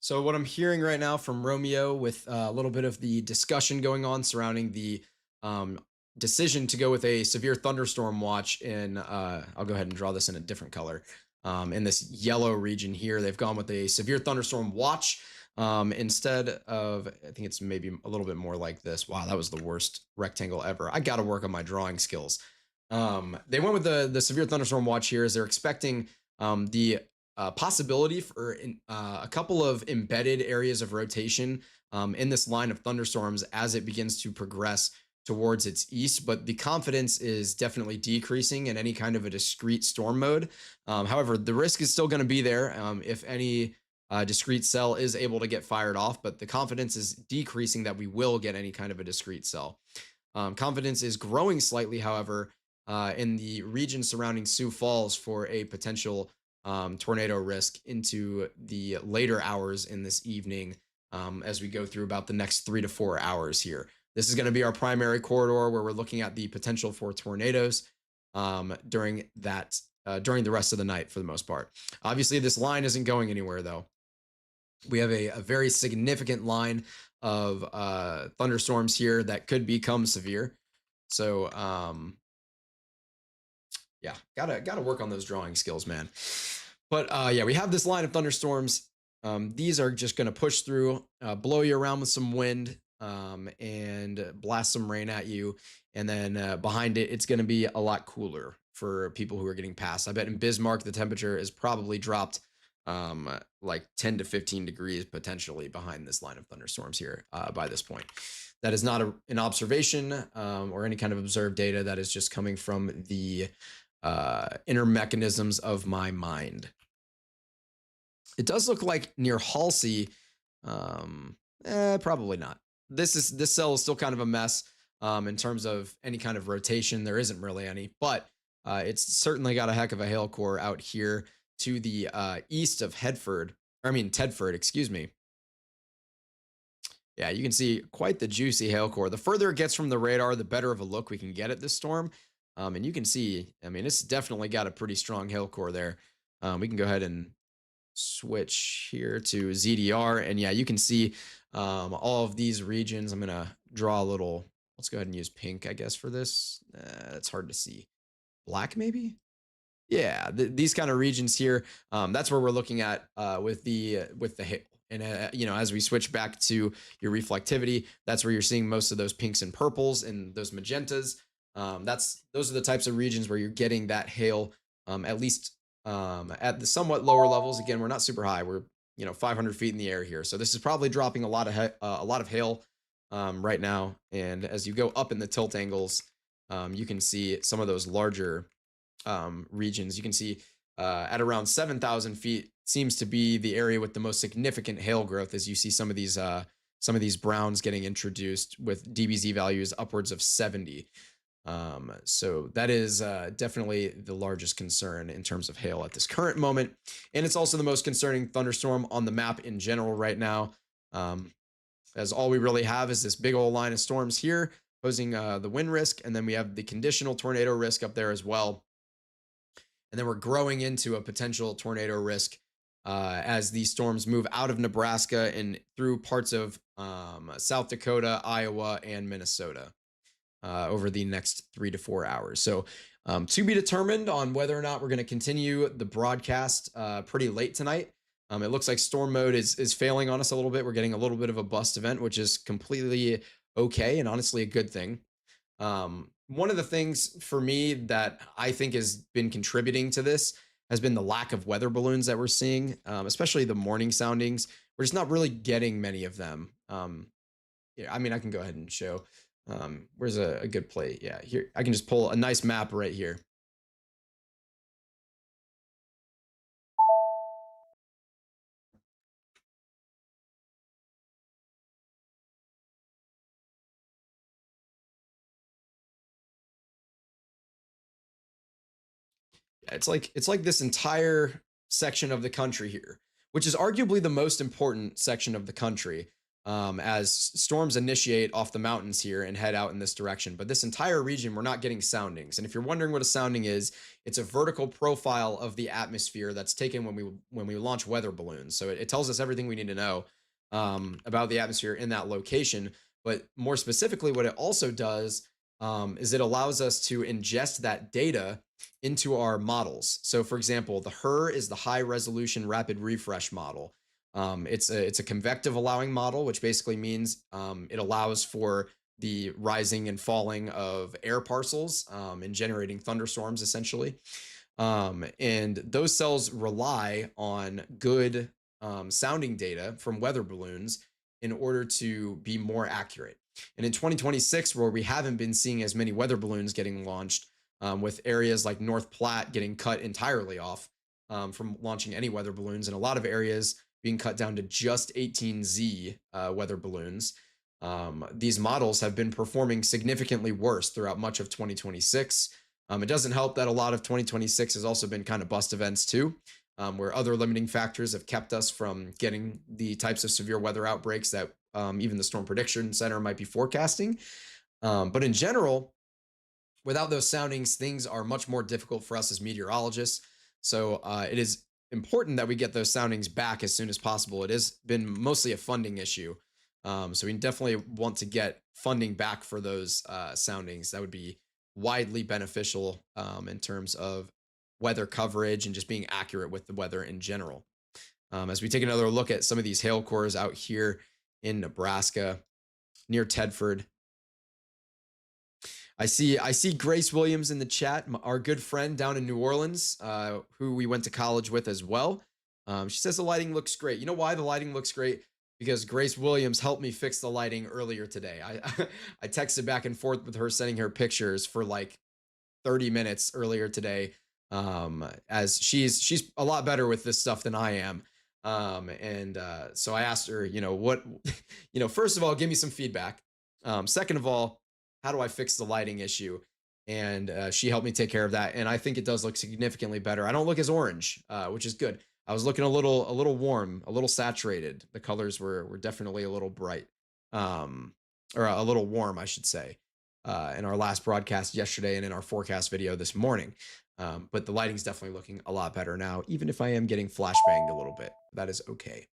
So what I'm hearing right now from Romeo, with a little bit of the discussion going on surrounding the um, decision to go with a severe thunderstorm watch in, I'll go ahead and draw this in a different color. In this yellow region here, they've gone with a severe thunderstorm watch instead of, I think it's maybe a little bit more like this. Wow, that was the worst rectangle ever. I got to work on my drawing skills. They went with the severe thunderstorm watch here as they're expecting the possibility for a couple of embedded areas of rotation in this line of thunderstorms as it begins to progress towards its east, but the confidence is definitely decreasing in any kind of a discrete storm mode. However, the risk is still going to be there if any discrete cell is able to get fired off, but the confidence is decreasing that we will get any kind of a discrete cell. Confidence is growing slightly, however, in the region surrounding Sioux Falls for a potential tornado risk into the later hours in this evening as we go through about the next 3 to 4 hours here. This is going to be our primary corridor where we're looking at the potential for tornadoes during the rest of the night for the most part. Obviously, this line isn't going anywhere though. We have a very significant line of thunderstorms here that could become severe. So yeah, gotta work on those drawing skills, man. But yeah, we have this line of thunderstorms. These are just going to push through, blow you around with some wind, and blast some rain at you. And then behind it, it's going to be a lot cooler for people who are getting past. I bet in Bismarck, the temperature is probably dropped like 10 to 15 degrees potentially behind this line of thunderstorms here by this point. That is not an observation or any kind of observed data. That is just coming from the inner mechanisms of my mind. It does look like near Halsey, probably not. This cell is still kind of a mess in terms of any kind of rotation. There isn't really any, but it's certainly got a heck of a hail core out here to the east of Tedford, excuse me. Yeah, you can see quite the juicy hail core. The further it gets from the radar, the better of a look we can get at this storm. And you can see, I mean, it's definitely got a pretty strong hail core there. We can go ahead and switch here to ZDR. And yeah, you can see all of these regions. I'm going to draw a little, let's go ahead and use pink, I guess, for this. It's hard to see. Black, maybe? Yeah, these kind of regions here, that's where we're looking at with the hail. And as we switch back to your reflectivity, that's where you're seeing most of those pinks and purples and those magentas. Those are the types of regions where you're getting that hail, at least at the somewhat lower levels. Again, we're not super high. We're 500 feet in the air here, so this is probably dropping a lot of hail right now. And as you go up in the tilt angles, you can see some of those larger regions. You can see at around 7,000 feet seems to be the area with the most significant hail growth, as you see some of these browns getting introduced with DBZ values upwards of 70. So that is definitely the largest concern in terms of hail at this current moment. And it's also the most concerning thunderstorm on the map in general right now, as all we really have is this big old line of storms here posing the wind risk. And then we have the conditional tornado risk up there as well. And then we're growing into a potential tornado risk as these storms move out of Nebraska and through parts of South Dakota, Iowa, and Minnesota over the next 3 to 4 hours. So, to be determined on whether or not we're going to continue the broadcast pretty late tonight. It looks like storm mode is failing on us a little bit. We're getting a little bit of a bust event, which is completely okay and honestly a good thing. One of the things for me that I think has been contributing to this has been the lack of weather balloons that we're seeing, especially the morning soundings. We're just not really getting many of them. Yeah, I mean, I can go ahead and show. Where's a good play? Yeah, here I can just pull a nice map right here. It's like this entire section of the country here, which is arguably the most important section of the country, as storms initiate off the mountains here and head out in this direction. But this entire region, we're not getting soundings. And if you're wondering what a sounding is, it's a vertical profile of the atmosphere that's taken when we launch weather balloons. So it tells us everything we need to know about the atmosphere in that location. But more specifically, what it also does is it allows us to ingest that data into our models. So, for example, the HRRR is the high resolution rapid refresh model. It's a convective allowing model, which basically means it allows for the rising and falling of air parcels and generating thunderstorms, essentially. And those cells rely on good sounding data from weather balloons in order to be more accurate. And in 2026, where we haven't been seeing as many weather balloons getting launched, with areas like North Platte getting cut entirely off from launching any weather balloons, and a lot of areas being cut down to just 18Z weather balloons. These models have been performing significantly worse throughout much of 2026. It doesn't help that a lot of 2026 has also been kind of bust events too, where other limiting factors have kept us from getting the types of severe weather outbreaks that even the Storm Prediction Center might be forecasting. But in general, without those soundings, things are much more difficult for us as meteorologists. So it is important that we get those soundings back as soon as possible. It has been mostly a funding issue. So we definitely want to get funding back for those soundings. That would be widely beneficial in terms of weather coverage and just being accurate with the weather in general. As we take another look at some of these hail cores out here in Nebraska near Tedford, I see Grace Williams in the chat, our good friend down in New Orleans, who we went to college with as well. She says the lighting looks great. You know why the lighting looks great? Because Grace Williams helped me fix the lighting earlier today. I texted back and forth with her, sending her pictures for like 30 minutes earlier today, as she's a lot better with this stuff than I am. So I asked her, what, first of all, give me some feedback. Second of all, how do I fix the lighting issue? And she helped me take care of that. And I think it does look significantly better. I don't look as orange, which is good. I was looking a little warm, a little saturated. The colors were definitely a little bright, or a little warm, I should say, in our last broadcast yesterday and in our forecast video this morning. But the lighting's definitely looking a lot better now, even if I am getting flashbanged a little bit. That is okay.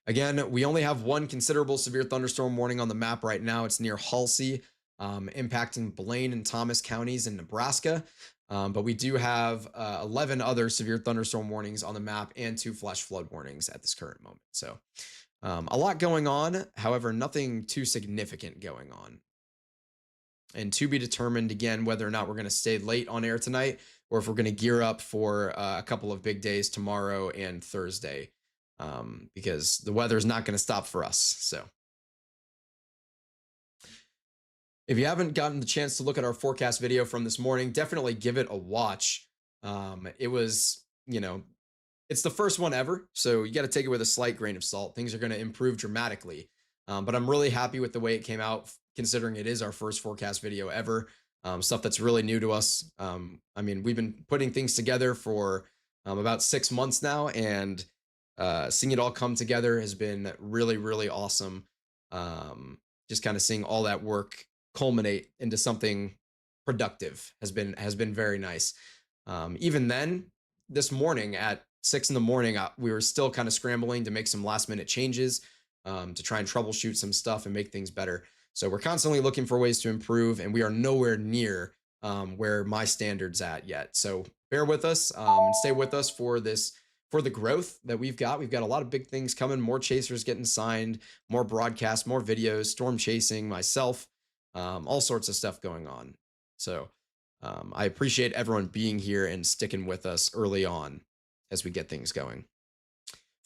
Again, we only have one considerable severe thunderstorm warning on the map right now. It's near Halsey, impacting Blaine and Thomas counties in Nebraska. But we do have 11 other severe thunderstorm warnings on the map and 2 flash flood warnings at this current moment. So a lot going on. However, nothing too significant going on. And to be determined, again, whether or not we're going to stay late on air tonight or if we're going to gear up for a couple of big days tomorrow and Thursday. Because the weather is not going to stop for us. So if you haven't gotten the chance to look at our forecast video from this morning, definitely give it a watch. It was, it's the first one ever, so you got to take it with a slight grain of salt. Things are going to improve dramatically. But I'm really happy with the way it came out, considering it is our first forecast video ever. Stuff that's really new to us. I mean, we've been putting things together for about 6 months now, and seeing it all come together has been really, really awesome. Just kind of seeing all that work culminate into something productive has been very nice. Even then, this morning at 6 in the morning, we were still kind of scrambling to make some last minute changes, to try and troubleshoot some stuff and make things better. So we're constantly looking for ways to improve, and we are nowhere near where my standards at yet. So bear with us, and stay with us for this, for the growth that we've got. We've got a lot of big things coming, more chasers getting signed, more broadcasts, more videos, storm chasing, myself, all sorts of stuff going on. So I appreciate everyone being here and sticking with us early on as we get things going.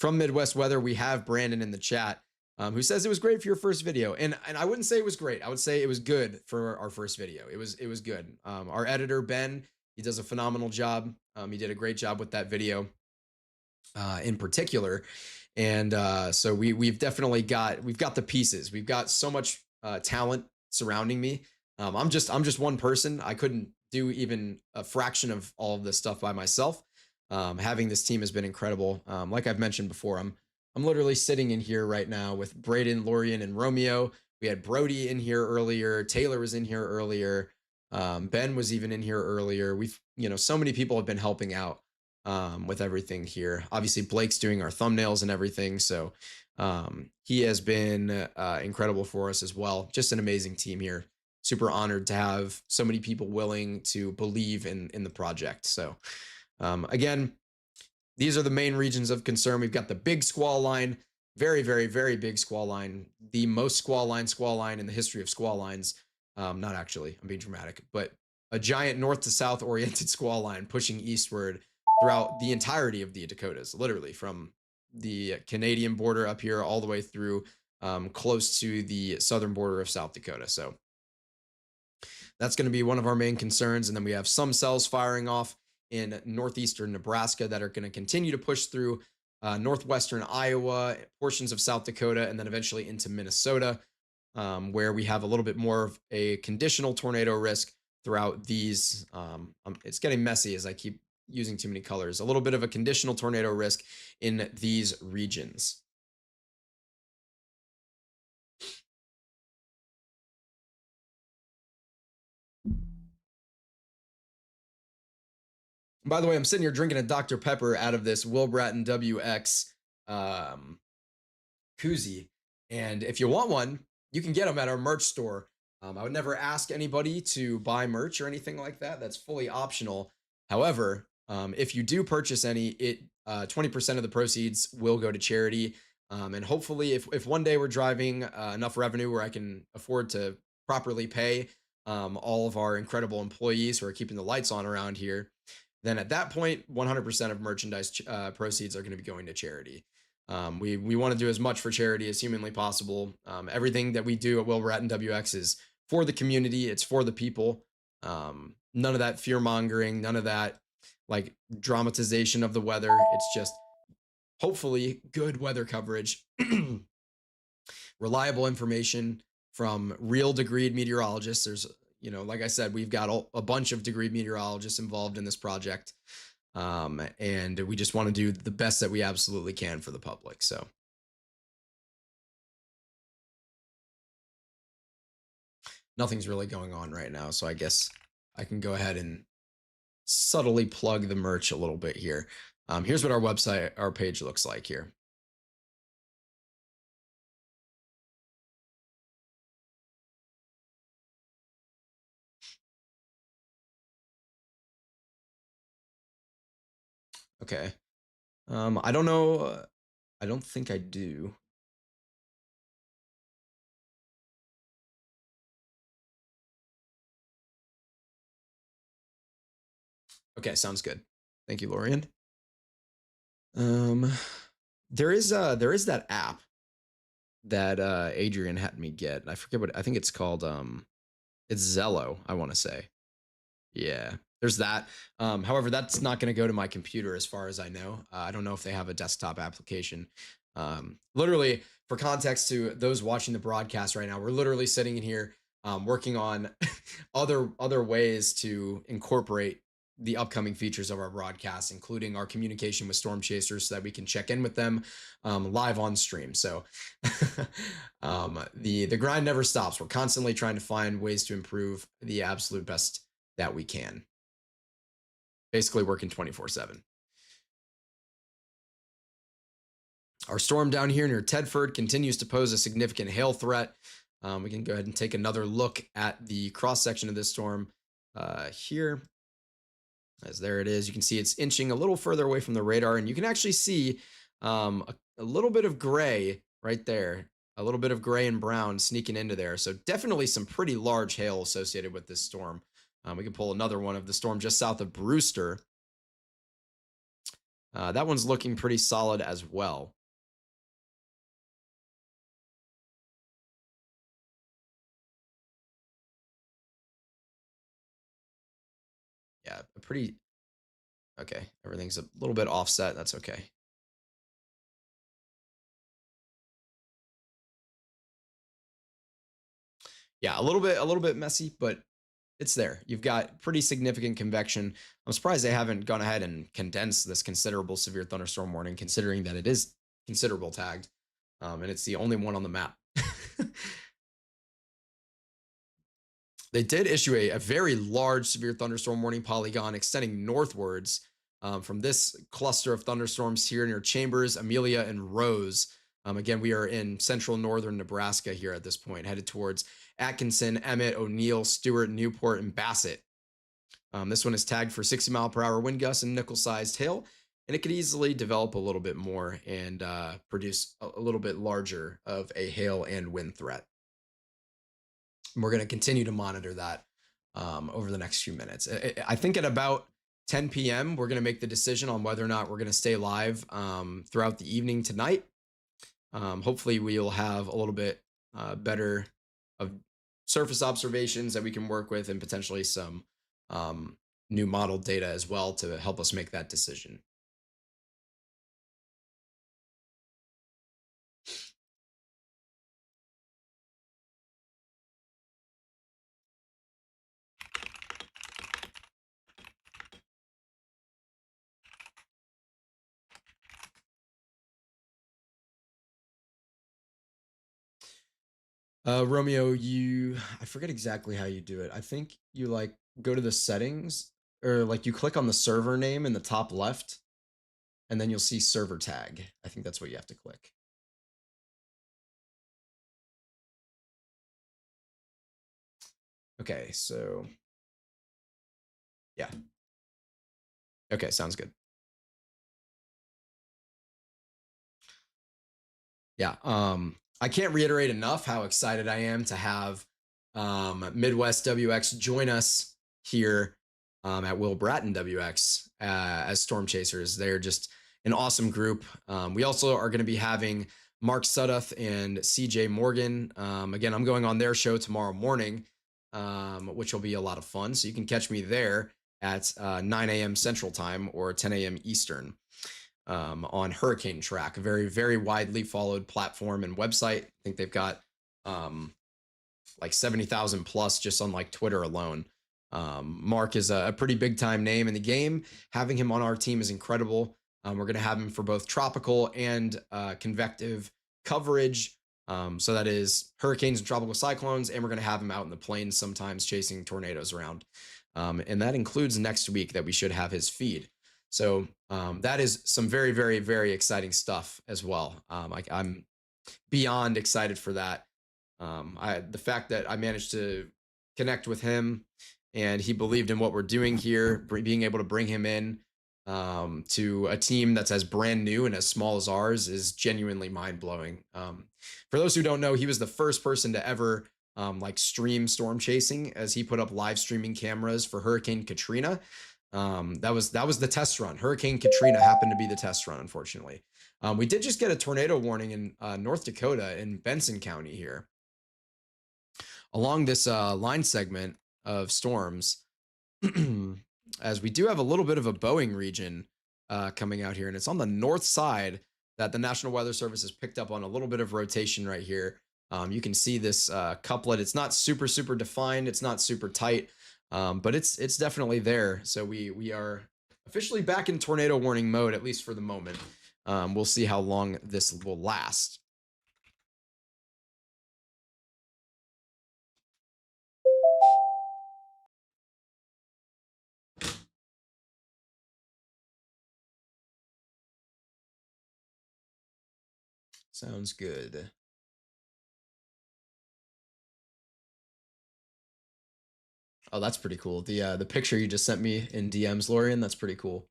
From Midwest Weather, we have Brandon in the chat, who says it was great for your first video, and I wouldn't say it was great. I would say it was good for our first video. It was good. Our editor Ben, he does a phenomenal job. He did a great job with that video, in particular, and so we've definitely got the pieces. We've got so much talent surrounding me. I'm just one person. I couldn't do even a fraction of all of this stuff by myself. Having this team has been incredible. Like I've mentioned before, I'm literally sitting in here right now with Braden, Lorian, and Romeo. We had Brody in here earlier. Taylor was in here earlier. Ben was even in here earlier. We've, so many people have been helping out with everything here. Obviously, Blake's doing our thumbnails and everything. So he has been incredible for us as well. Just an amazing team here. Super honored to have so many people willing to believe in the project. So again, these are the main regions of concern. We've got the big squall line, very, very, very big squall line, the most squall line in the history of squall lines. Not actually, I'm being dramatic, but a giant north to south oriented squall line pushing eastward throughout the entirety of the Dakotas, literally from the Canadian border up here all the way through close to the southern border of South Dakota. So that's going to be one of our main concerns. And then we have some cells firing off in northeastern Nebraska that are going to continue to push through northwestern Iowa, portions of South Dakota, and then eventually into Minnesota, where we have a little bit more of a conditional tornado risk throughout these. It's getting messy as I keep using too many colors. A little bit of a conditional tornado risk in these regions. By the way, I'm sitting here drinking a Dr. Pepper out of this Will Bratton WX koozie. And if you want one, you can get them at our merch store. I would never ask anybody to buy merch or anything like that. That's fully optional. However, if you do purchase any, 20% of the proceeds will go to charity. And hopefully, if one day we're driving enough revenue where I can afford to properly pay all of our incredible employees who are keeping the lights on around here, then at that point, 100% of merchandise proceeds are going to be going to charity. We want to do as much for charity as humanly possible. Everything that we do at Will Bratton WX is for the community. It's for the people. None of that fear mongering, none of that like dramatization of the weather. It's just hopefully good weather coverage, reliable information from real degreed meteorologists. There's, like I said, we've got a bunch of degreed meteorologists involved in this project. And we just want to do the best that we absolutely can for the public. So nothing's really going on right now. So I guess I can go ahead and subtly plug the merch a little bit here. Here's what our page looks like here. Okay. I don't know. I don't think I do. Okay, sounds good. Thank you, Lorian. There is that app that Adrian had me get. I forget what I think it's called. It's Zello, I want to say. Yeah, there's that. However, that's not going to go to my computer as far as I know. I don't know if they have a desktop application. Literally, for context to those watching the broadcast right now, we're literally sitting in here working on other ways to incorporate the upcoming features of our broadcast, including our communication with storm chasers so that we can check in with them live on stream. So the grind never stops. We're constantly trying to find ways to improve the absolute best that we can. Basically working 24/7. Our storm down here near Tedford continues to pose a significant hail threat. We can go ahead and take another look at the cross section of this storm here. As there it is, you can see it's inching a little further away from the radar, and you can actually see a little bit of gray right there, a little bit of gray and brown sneaking into there. So definitely some pretty large hail associated with this storm. We can pull another one of the storm just south of Brewster. That one's looking pretty solid as well. Yeah, a pretty okay. Everything's a little bit offset. That's okay. Yeah, a little bit messy, but it's there. You've got pretty significant convection. I'm surprised they haven't gone ahead and condensed this considerable severe thunderstorm warning, considering that it is considerable tagged, and it's the only one on the map. They did issue a very large severe thunderstorm warning polygon extending northwards from this cluster of thunderstorms here near Chambers, Amelia, and Rose. Again, we are in central northern Nebraska here at this point, headed towards Atkinson, Emmett, O'Neill, Stewart, Newport, and Bassett. This one is tagged for 60-mile-per-hour wind gusts and nickel-sized hail, and it could easily develop a little bit more and produce a little bit larger of a hail and wind threat. And we're going to continue to monitor that over the next few minutes. I think at about 10 p.m., we're going to make the decision on whether or not we're going to stay live throughout the evening tonight. Hopefully, we'll have a little bit better of surface observations that we can work with and potentially some new model data as well to help us make that decision. Romeo, I forget exactly how you do it. I think you like go to the settings or like you click on the server name in the top left and then you'll see server tag. I think that's what you have to click. Okay, so yeah. Okay, sounds good. Yeah. I can't reiterate enough how excited I am to have Midwest WX join us here at Will Bratton WX as Storm Chasers. They're just an awesome group. We also are going to be having Mark Sudduth and CJ Morgan. Again, I'm going on their show tomorrow morning, which will be a lot of fun. So you can catch me there at 9 a.m. Central Time or 10 a.m. Eastern on Hurricane Track, a very, very widely followed platform and website. I think they've got like 70,000 plus just on like Twitter alone. Mark is a pretty big time name in the game. Having him on our team is incredible. We're going to have him for both tropical and convective coverage. So that is hurricanes and tropical cyclones. And we're going to have him out in the plains sometimes chasing tornadoes around. And that includes next week that we should have his feed. So that is some very, very, very exciting stuff as well. I'm beyond excited for that. The fact that I managed to connect with him and he believed in what we're doing here, being able to bring him in to a team that's as brand new and as small as ours is genuinely mind blowing. For those who don't know, he was the first person to ever like stream storm chasing as he put up live streaming cameras for Hurricane Katrina. That was the test run. Hurricane Katrina happened to be the test run, unfortunately. We did just get a tornado warning in North Dakota in Benson County here. Along this line segment of storms, as we do have a little bit of a Boeing region coming out here, and it's on the north side that the National Weather Service has picked up on a little bit of rotation right here. You can see this couplet. It's not super, super defined. It's not super tight, but it's definitely there. So we are officially back in tornado warning mode, at least for the moment. We'll see how long this will last. Sounds good. Oh, that's pretty cool. The picture you just sent me in DMs, Lorian, that's pretty cool.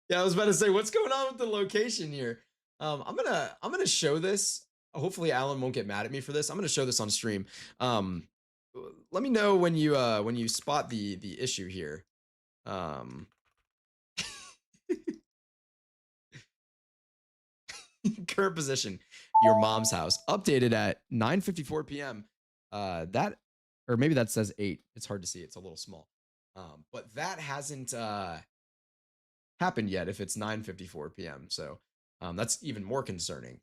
Yeah, I was about to say, what's going on with the location here? I'm gonna show this. Hopefully, Alan won't get mad at me for this. I'm gonna show this on stream. Um, Let me know when you spot the issue here. Um, Current position, your mom's house, updated at 9:54 p.m. That, or maybe that says 8. It's hard to see. It's a little small. But that hasn't happened yet. If it's 9:54 p.m., so that's even more concerning.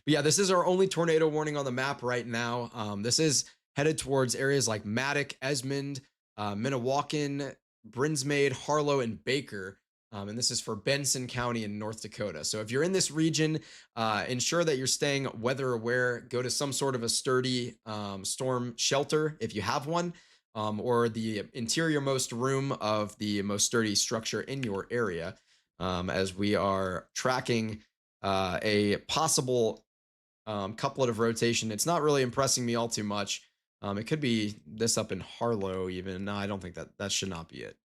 But yeah, this is our only tornado warning on the map right now. This is headed towards areas like Maddock, Esmond, Minnewacan, Brinsmade, Harlow, and Baker. And this is for Benson County in North Dakota. So if you're in this region, ensure that you're staying weather aware. Go to some sort of a sturdy storm shelter if you have one, or the interiormost room of the most sturdy structure in your area, as we are tracking a possible couplet of rotation. It's not really impressing me all too much. It could be this up in Harlow, even. No, I don't think that should not be it.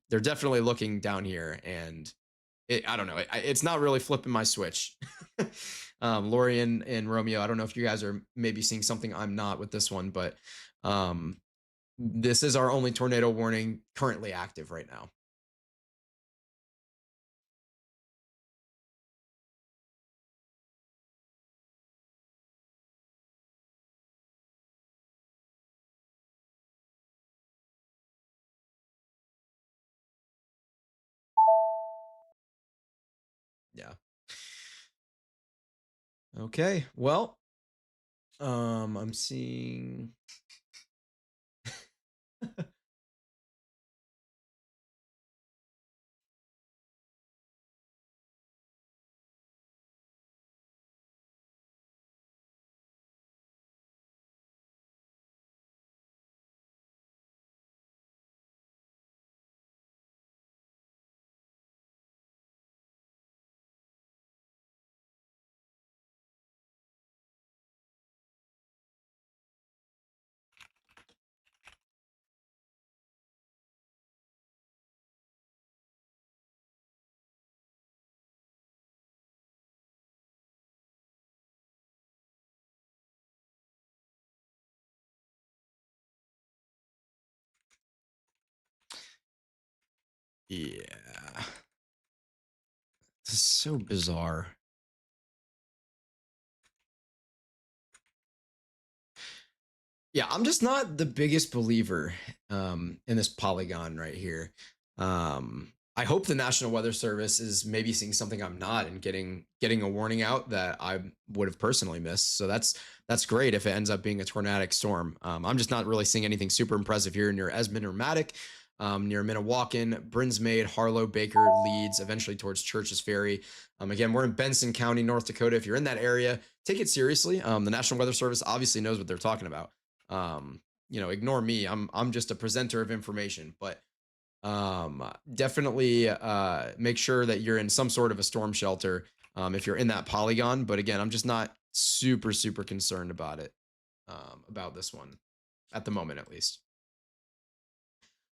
They're definitely looking down here, and I don't know. It's not really flipping my switch. Lori and Romeo, I don't know if you guys are maybe seeing something I'm not with this one, but this is our only tornado warning currently active right now. Yeah. Okay. Well, I'm seeing. Yeah. This is so bizarre. Yeah, I'm just not the biggest believer in this polygon right here. I hope the National Weather Service is maybe seeing something I'm not and getting a warning out that I would have personally missed. So that's great if it ends up being a tornadic storm. I'm just not really seeing anything super impressive here near Esmond or Maddock, near Minnewacan, Brinsmade, Harlow, Baker, Leeds, eventually towards Church's Ferry. Again, we're in Benson County, North Dakota. If you're in that area, take it seriously. The National Weather Service obviously knows what they're talking about. Ignore me. I'm just a presenter of information, but definitely make sure that you're in some sort of a storm shelter if you're in that polygon. But again, I'm just not super concerned about it, about this one at the moment, at least.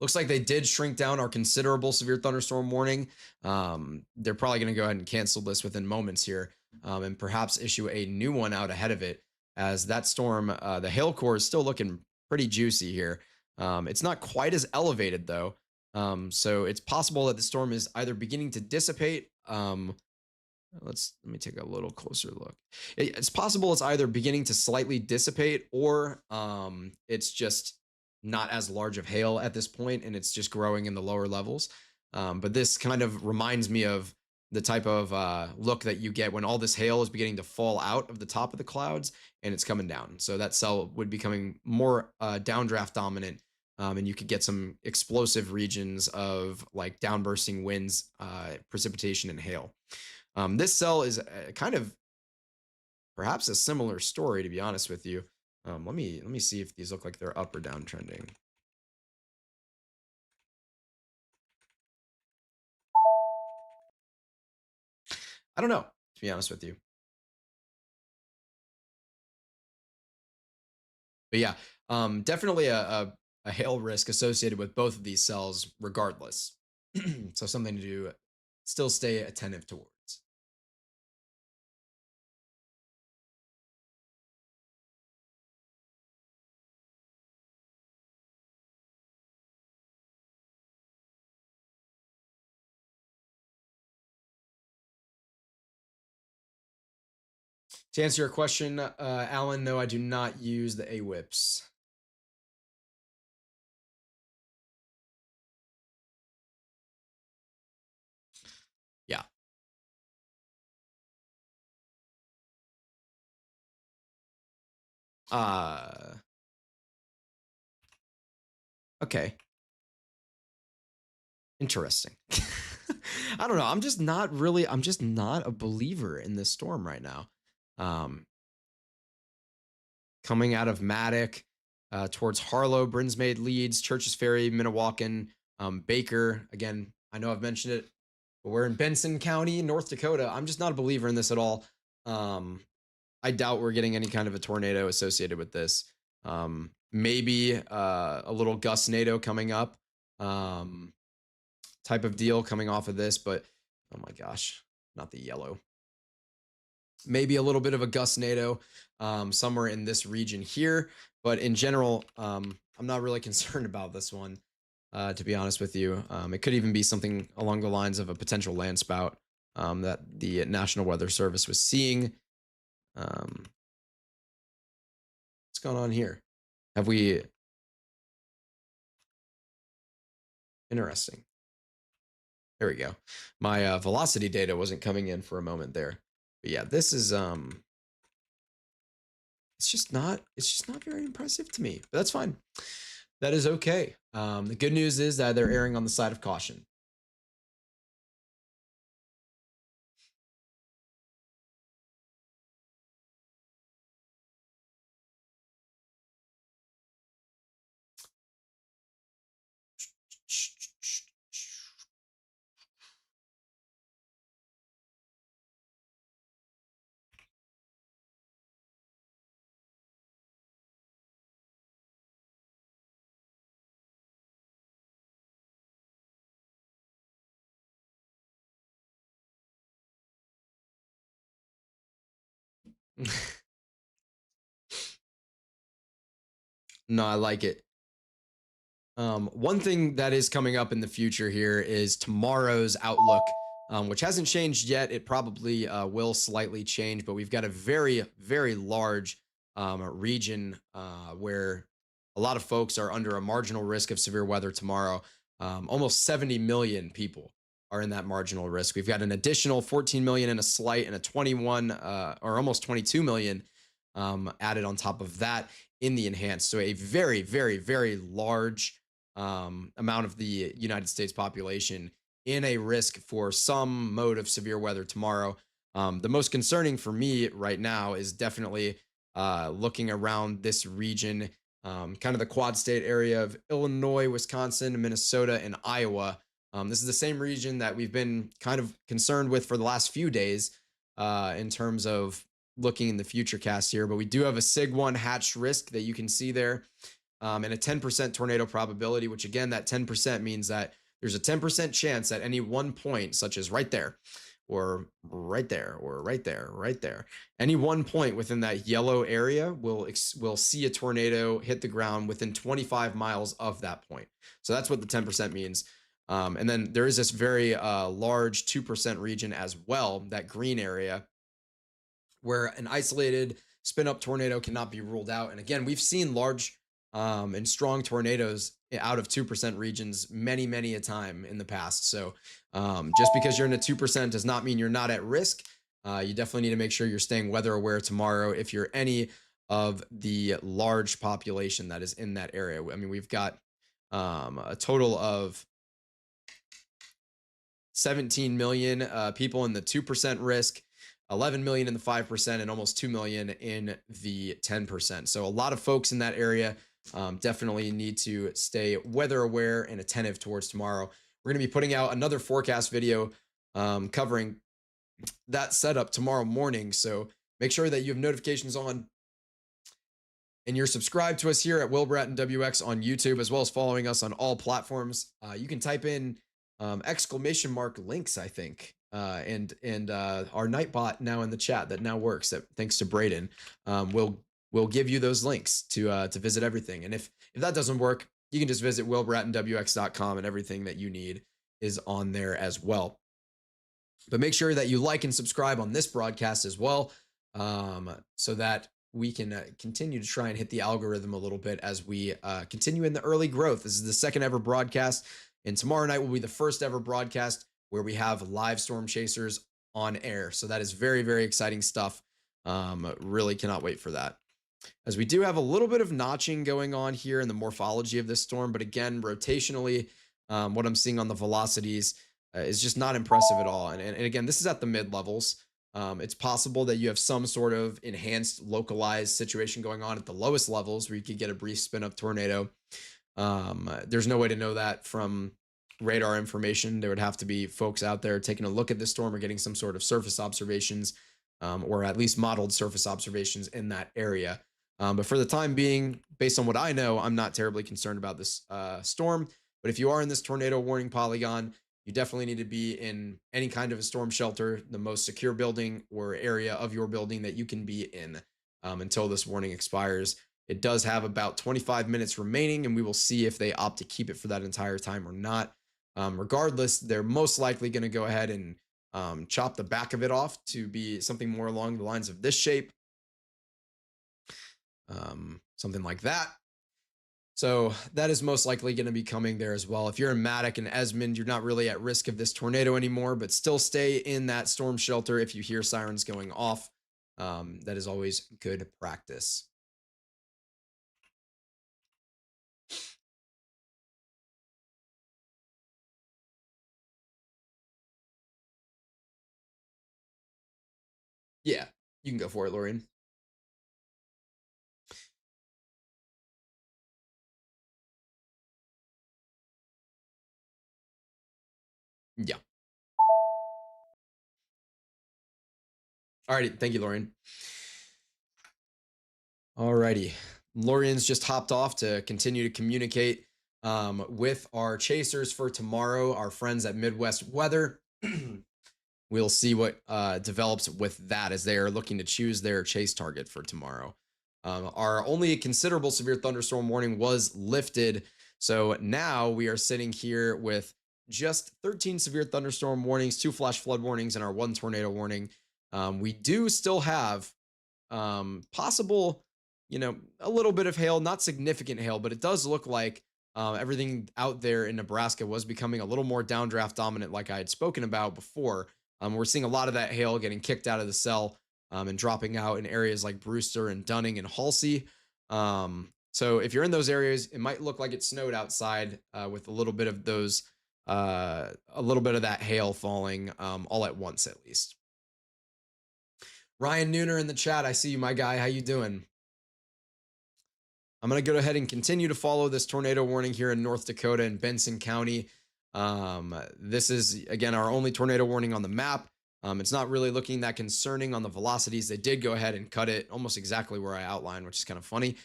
Looks like they did shrink down our considerable severe thunderstorm warning. They're probably going to go ahead and cancel this within moments here, and perhaps issue a new one out ahead of it, as that storm, the hail core, is still looking pretty juicy here. It's not quite as elevated, though. So it's possible that the storm is either beginning to dissipate. Let me take a little closer look. It's possible it's either beginning to slightly dissipate, or it's just not as large of hail at this point, and it's just growing in the lower levels. But this kind of reminds me of the type of look that you get when all this hail is beginning to fall out of the top of the clouds and it's coming down. So that cell would be becoming more downdraft dominant, and you could get some explosive regions of like downbursting winds, precipitation, and hail. This cell is kind of perhaps a similar story, to be honest with you. Let me see if these look like they're up or down trending. I don't know, to be honest with you. But yeah, definitely a hail risk associated with both of these cells, regardless. So something to do, still stay attentive towards. To answer your question, Alan, no, I do not use the AWIPs. Yeah. Uh, okay. Interesting. I don't know. I'm just not a believer in this storm right now. Um, Coming out of Maddock towards Harlow, Brinsmaid, Leeds, Churches Ferry, Minnewacan, Baker. Again, I know I've mentioned it, but we're in Benson County, North Dakota. I'm just not a believer in this at all. I doubt we're getting any kind of a tornado associated with this. Maybe a little gustnado coming up, type of deal coming off of this, but oh my gosh, not the yellow. Maybe a little bit of a gustnado somewhere in this region here, but in general, I'm not really concerned about this one. To be honest with you, it could even be something along the lines of a potential land spout that the National Weather Service was seeing. What's going on here? Have we? Interesting. There we go. My velocity data wasn't coming in for a moment there, but yeah, this is it's just not very impressive to me. But that's fine. That is okay. The good news is that they're erring on the side of caution. No, I like it. One thing that is coming up in the future here is tomorrow's outlook, which hasn't changed yet. It probably will slightly change, but we've got a very, very large region where a lot of folks are under a marginal risk of severe weather tomorrow. Almost 70 million people are in that marginal risk. We've got an additional 14 million in a slight and a 21 or almost 22 million added on top of that in the enhanced. So a very, very, very large amount of the United States population in a risk for some mode of severe weather tomorrow. The most concerning for me right now is definitely looking around this region, kind of the quad state area of Illinois, Wisconsin, Minnesota, and Iowa. This is the same region that we've been kind of concerned with for the last few days in terms of looking in the future cast here. But we do have a SIG-1 hatched risk that you can see there and a 10% tornado probability, which again, that 10% means that there's a 10% chance at any one point, such as right there, or right there, or right there, right there. Any one point within that yellow area will see a tornado hit the ground within 25 miles of that point. So that's what the 10% means. And then there is this very large 2% region as well, that green area, where an isolated spin up tornado cannot be ruled out. And again, we've seen large and strong tornadoes out of 2% regions many, many a time in the past. So just because you're in a 2% does not mean you're not at risk. You definitely need to make sure you're staying weather aware tomorrow if you're any of the large population that is in that area. I mean, we've got a total of 17 million people in the 2% risk, 11 million in the 5%, and almost 2 million in the 10%. So a lot of folks in that area definitely need to stay weather aware and attentive towards tomorrow. We're going to be putting out another forecast video covering that setup tomorrow morning. So make sure that you have notifications on and you're subscribed to us here at Will Bratton WX on YouTube, as well as following us on all platforms. You can type in exclamation mark links, I think, and our Nightbot now in the chat that now works. That thanks to Braden, will give you those links to visit everything. And if that doesn't work, you can just visit willbrattonwx.com, and everything that you need is on there as well. But make sure that you like and subscribe on this broadcast as well, so that we can continue to try and hit the algorithm a little bit as we continue in the early growth. This is the second ever broadcast, and tomorrow night will be the first ever broadcast where we have live storm chasers on air. So that is very, very exciting stuff. Really cannot wait for that. As we do have a little bit of notching going on here in the morphology of this storm, but again, rotationally, what I'm seeing on the velocities is just not impressive at all. And again, this is at the mid levels. It's possible that you have some sort of enhanced localized situation going on at the lowest levels where you could get a brief spin up tornado. There's no way to know that from radar information. There would have to be folks out there taking a look at this storm or getting some sort of surface observations, or at least modeled surface observations in that area. But for the time being, based on what I know, I'm not terribly concerned about this storm. But if you are in this tornado warning polygon, you definitely need to be in any kind of a storm shelter, the most secure building or area of your building that you can be in until this warning expires. It does have about 25 minutes remaining, and we will see if they opt to keep it for that entire time or not. Regardless, they're most likely going to go ahead and chop the back of it off to be something more along the lines of this shape. Something like that. So that is most likely going to be coming there as well. If you're in Matic and Esmond, you're not really at risk of this tornado anymore, but still stay in that storm shelter if you hear sirens going off. That is always good practice. Yeah, you can go for it, Lorian. Yeah. Alrighty. Thank you, Lorian. Alrighty. Lorian's just hopped off to continue to communicate with our chasers for tomorrow, our friends at Midwest Weather. We'll see what develops with that as they are looking to choose their chase target for tomorrow. Our only considerable severe thunderstorm warning was lifted. So now we are sitting here with just 13 severe thunderstorm warnings, 2 flash flood warnings, and our 1 tornado warning. We do still have possible, a little bit of hail, not significant hail, but it does look like everything out there in Nebraska was becoming a little more downdraft dominant, like I had spoken about before. We're seeing a lot of that hail getting kicked out of the cell and dropping out in areas like Brewster and Dunning and Halsey. So if you're in those areas, it might look like it snowed outside with a little bit of those, a little bit of that hail falling all at once, at least. Ryan Nooner in the chat. I see you, my guy. How you doing? I'm going to go ahead and continue to follow this tornado warning here in North Dakota and Benson County. This is, again, our only tornado warning on the map. It's not really looking that concerning on the velocities. They did go ahead and cut it almost exactly where I outlined, which is kind of funny.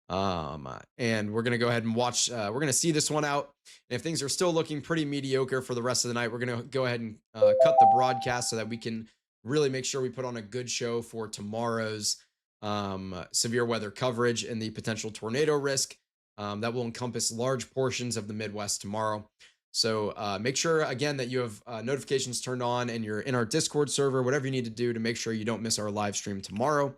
And we're going to go ahead and watch. We're going to see this one out. And if things are still looking pretty mediocre for the rest of the night, we're going to go ahead and cut the broadcast so that we can really make sure we put on a good show for tomorrow's severe weather coverage and the potential tornado risk that will encompass large portions of the Midwest tomorrow. So make sure, again, that you have notifications turned on and you're in our Discord server, whatever you need to do to make sure you don't miss our live stream tomorrow,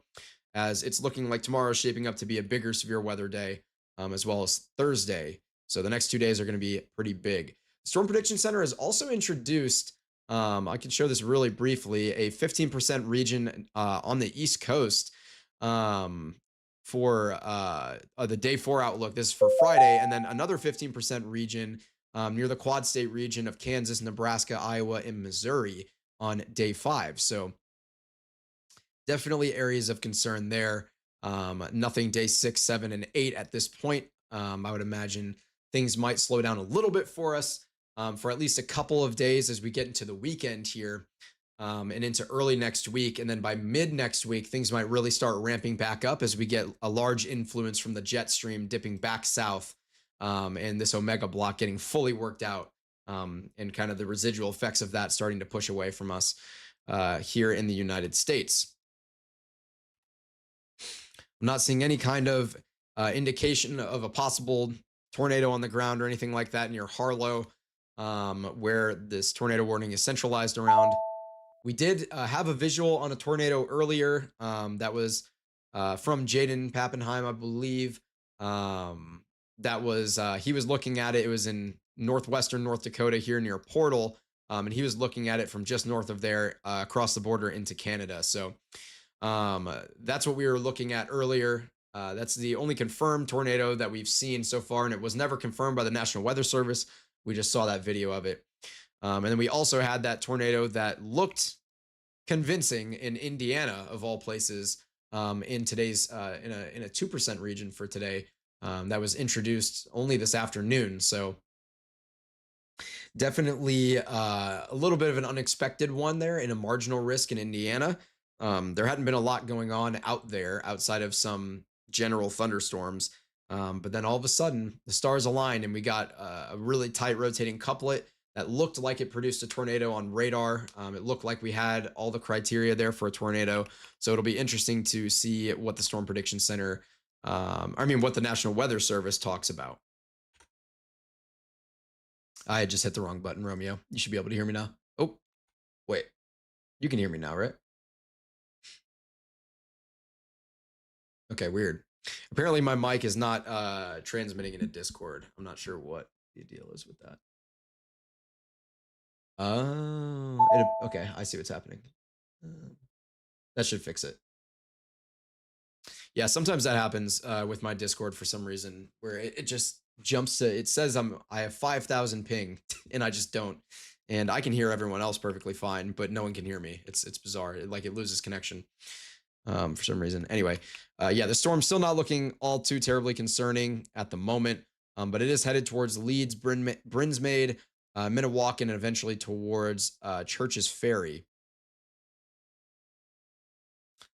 as it's looking like tomorrow is shaping up to be a bigger severe weather day, as well as Thursday. So the next 2 days are going to be pretty big. Storm Prediction Center has also introduced, I can show this really briefly, a 15% region on the East Coast for the day 4 outlook. This is for Friday, and then another 15% region near the quad state region of Kansas, Nebraska, Iowa, and Missouri on day 5. So definitely areas of concern there. Nothing day 6, 7, and 8 at this point. I would imagine things might slow down a little bit for us for at least a couple of days as we get into the weekend here and into early next week. And then by mid next week, things might really start ramping back up as we get a large influence from the jet stream dipping back south and this omega block getting fully worked out and kind of the residual effects of that starting to push away from us here in the United States. I'm not seeing any kind of indication of a possible tornado on the ground or anything like that near Harlow, where this tornado warning is centralized around. We did have a visual on a tornado earlier that was from Jaden Pappenheim, I believe. That was he was looking at it. It was in northwestern North Dakota here near Portal, and he was looking at it from just north of there across the border into Canada. So that's what we were looking at earlier. That's the only confirmed tornado that we've seen so far, and it was never confirmed by the National Weather Service. We just saw that video of it. And then we also had that tornado that looked convincing in Indiana, of all places, in today's in a 2% region for today. That was introduced only this afternoon. So definitely a little bit of an unexpected one there in a marginal risk in Indiana. There hadn't been a lot going on out there outside of some general thunderstorms. But then all of a sudden, the stars aligned and we got a really tight rotating couplet that looked like it produced a tornado on radar. It looked like we had all the criteria there for a tornado. So it'll be interesting to see what the Storm Prediction Center, what the National Weather Service talks about. I just hit the wrong button, Romeo. You should be able to hear me now. Oh, wait. You can hear me now, right? Okay, weird. Apparently my mic is not transmitting into Discord. I'm not sure what the deal is with that. Oh, okay. I see what's happening. That should fix it. Yeah, sometimes that happens with my Discord for some reason, where it just jumps to. It says I have 5,000 ping, and I just don't. And I can hear everyone else perfectly fine, but no one can hear me. It's bizarre. It loses connection for some reason. Anyway, yeah, the storm's still not looking all too terribly concerning at the moment, but it is headed towards Leeds, Brinsmade, Minnewacan, and eventually towards Church's Ferry.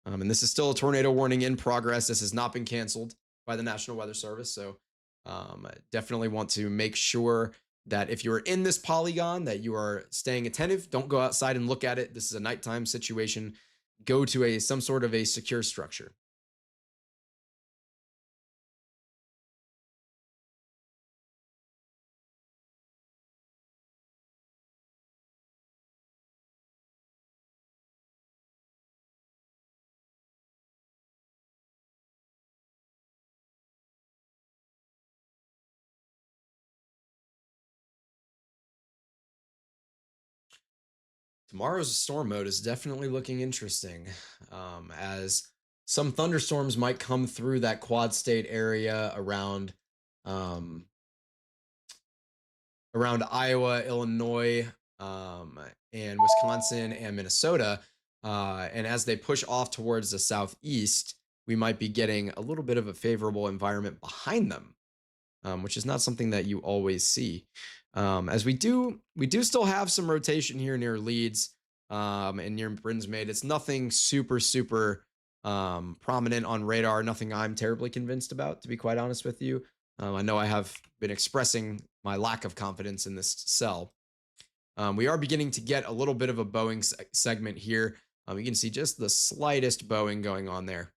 And this is still a tornado warning in progress. This has not been canceled by the National Weather Service. So definitely want to make sure that if you're in this polygon that you are staying attentive. Don't go outside and look at it. This is a nighttime situation. Go to some sort of a secure structure. Tomorrow's storm mode is definitely looking interesting as some thunderstorms might come through that quad state area around Iowa, Illinois, and Wisconsin and Minnesota. And as they push off towards the southeast, we might be getting a little bit of a favorable environment behind them, which is not something that you always see. As we do still have some rotation here near Leeds and near Brinsmade. It's nothing super prominent on radar. Nothing I'm terribly convinced about, to be quite honest with you. I know I have been expressing my lack of confidence in this cell. We are beginning to get a little bit of a bowing segment here. You can see just the slightest bowing going on there.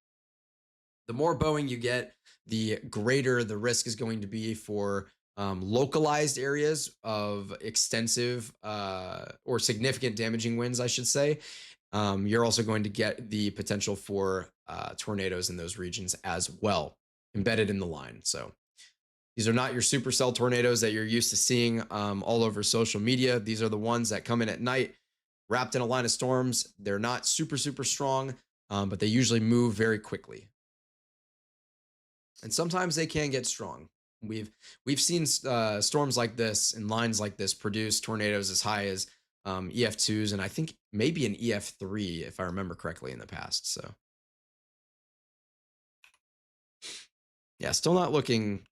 The more bowing you get, the greater the risk is going to be for localized areas of extensive or significant damaging winds, I should say. You're also going to get the potential for tornadoes in those regions as well, embedded in the line. So these are not your supercell tornadoes that you're used to seeing all over social media. These are the ones that come in at night, wrapped in a line of storms. They're not super strong, but they usually move very quickly. And sometimes they can get strong. We've seen storms like this and lines like this produce tornadoes as high as EF2s, and I think maybe an EF3 if I remember correctly in the past. So yeah, still not looking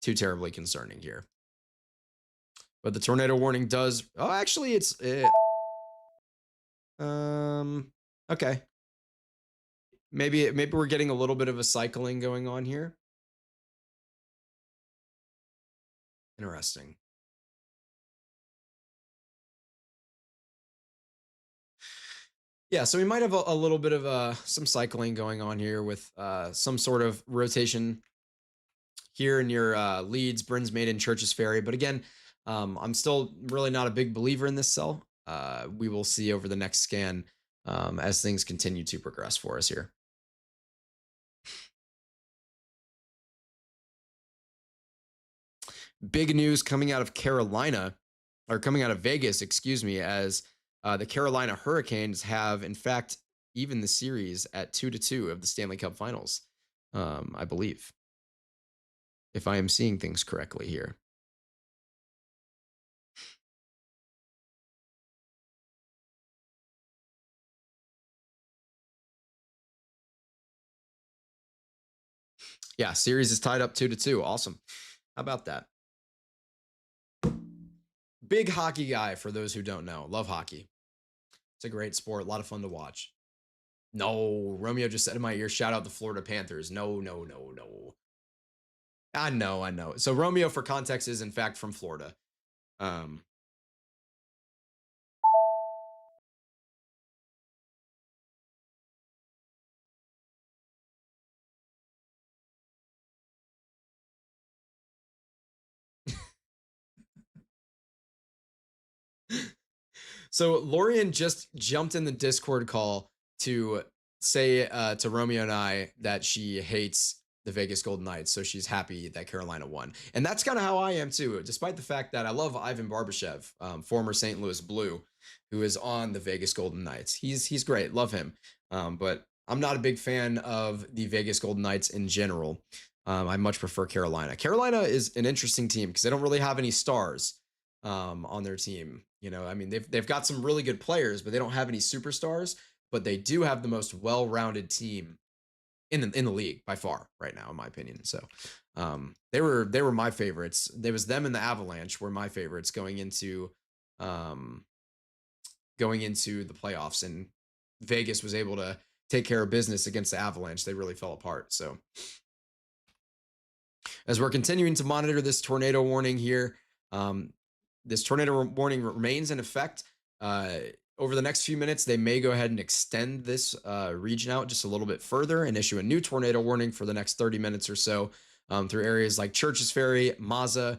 too terribly concerning here. But the tornado warning does. Oh, actually, okay. Maybe we're getting a little bit of a cycling going on here. Interesting. Yeah, so we might have a little bit of some cycling going on here with some sort of rotation here near Leeds, Brins Maiden, Churches Ferry. But again, I'm still really not a big believer in this cell. We will see over the next scan as things continue to progress for us here. Big news coming out of Carolina, or coming out of Vegas, excuse me, as the Carolina Hurricanes have, in fact, even the series at 2-2 of the Stanley Cup Finals, I believe, if I am seeing things correctly here. Yeah, series is tied up 2-2. Awesome. How about that? Big hockey guy, for those who don't know. Love hockey. It's a great sport, a lot of fun to watch. No, Romeo just said in my ear, shout out the Florida Panthers. No, no, no, no. I know, I know. So Romeo, for context, is in fact from Florida. Um, so Lorian just jumped in the Discord call to say to Romeo and I that she hates the Vegas Golden Knights, so she's happy that Carolina won, and that's kind of how I am too. Despite the fact that I love Ivan Barbashev, former St. Louis Blue, who is on the Vegas Golden Knights. He's great, love him, but I'm not a big fan of the Vegas Golden Knights in general. I much prefer Carolina. Carolina is an interesting team because they don't really have any stars on their team. You know, I mean, they've got some really good players, but they don't have any superstars. But they do have the most well-rounded team in the league by far right now, in my opinion. So they were my favorites. There was them and the Avalanche were my favorites going into the playoffs, and Vegas was able to take care of business against the Avalanche. They really fell apart. So as we're continuing to monitor this tornado warning here, this tornado warning remains in effect. Over the next few minutes, they may go ahead and extend this region out just a little bit further and issue a new tornado warning for the next 30 minutes or so through areas like Churches Ferry, Mazza,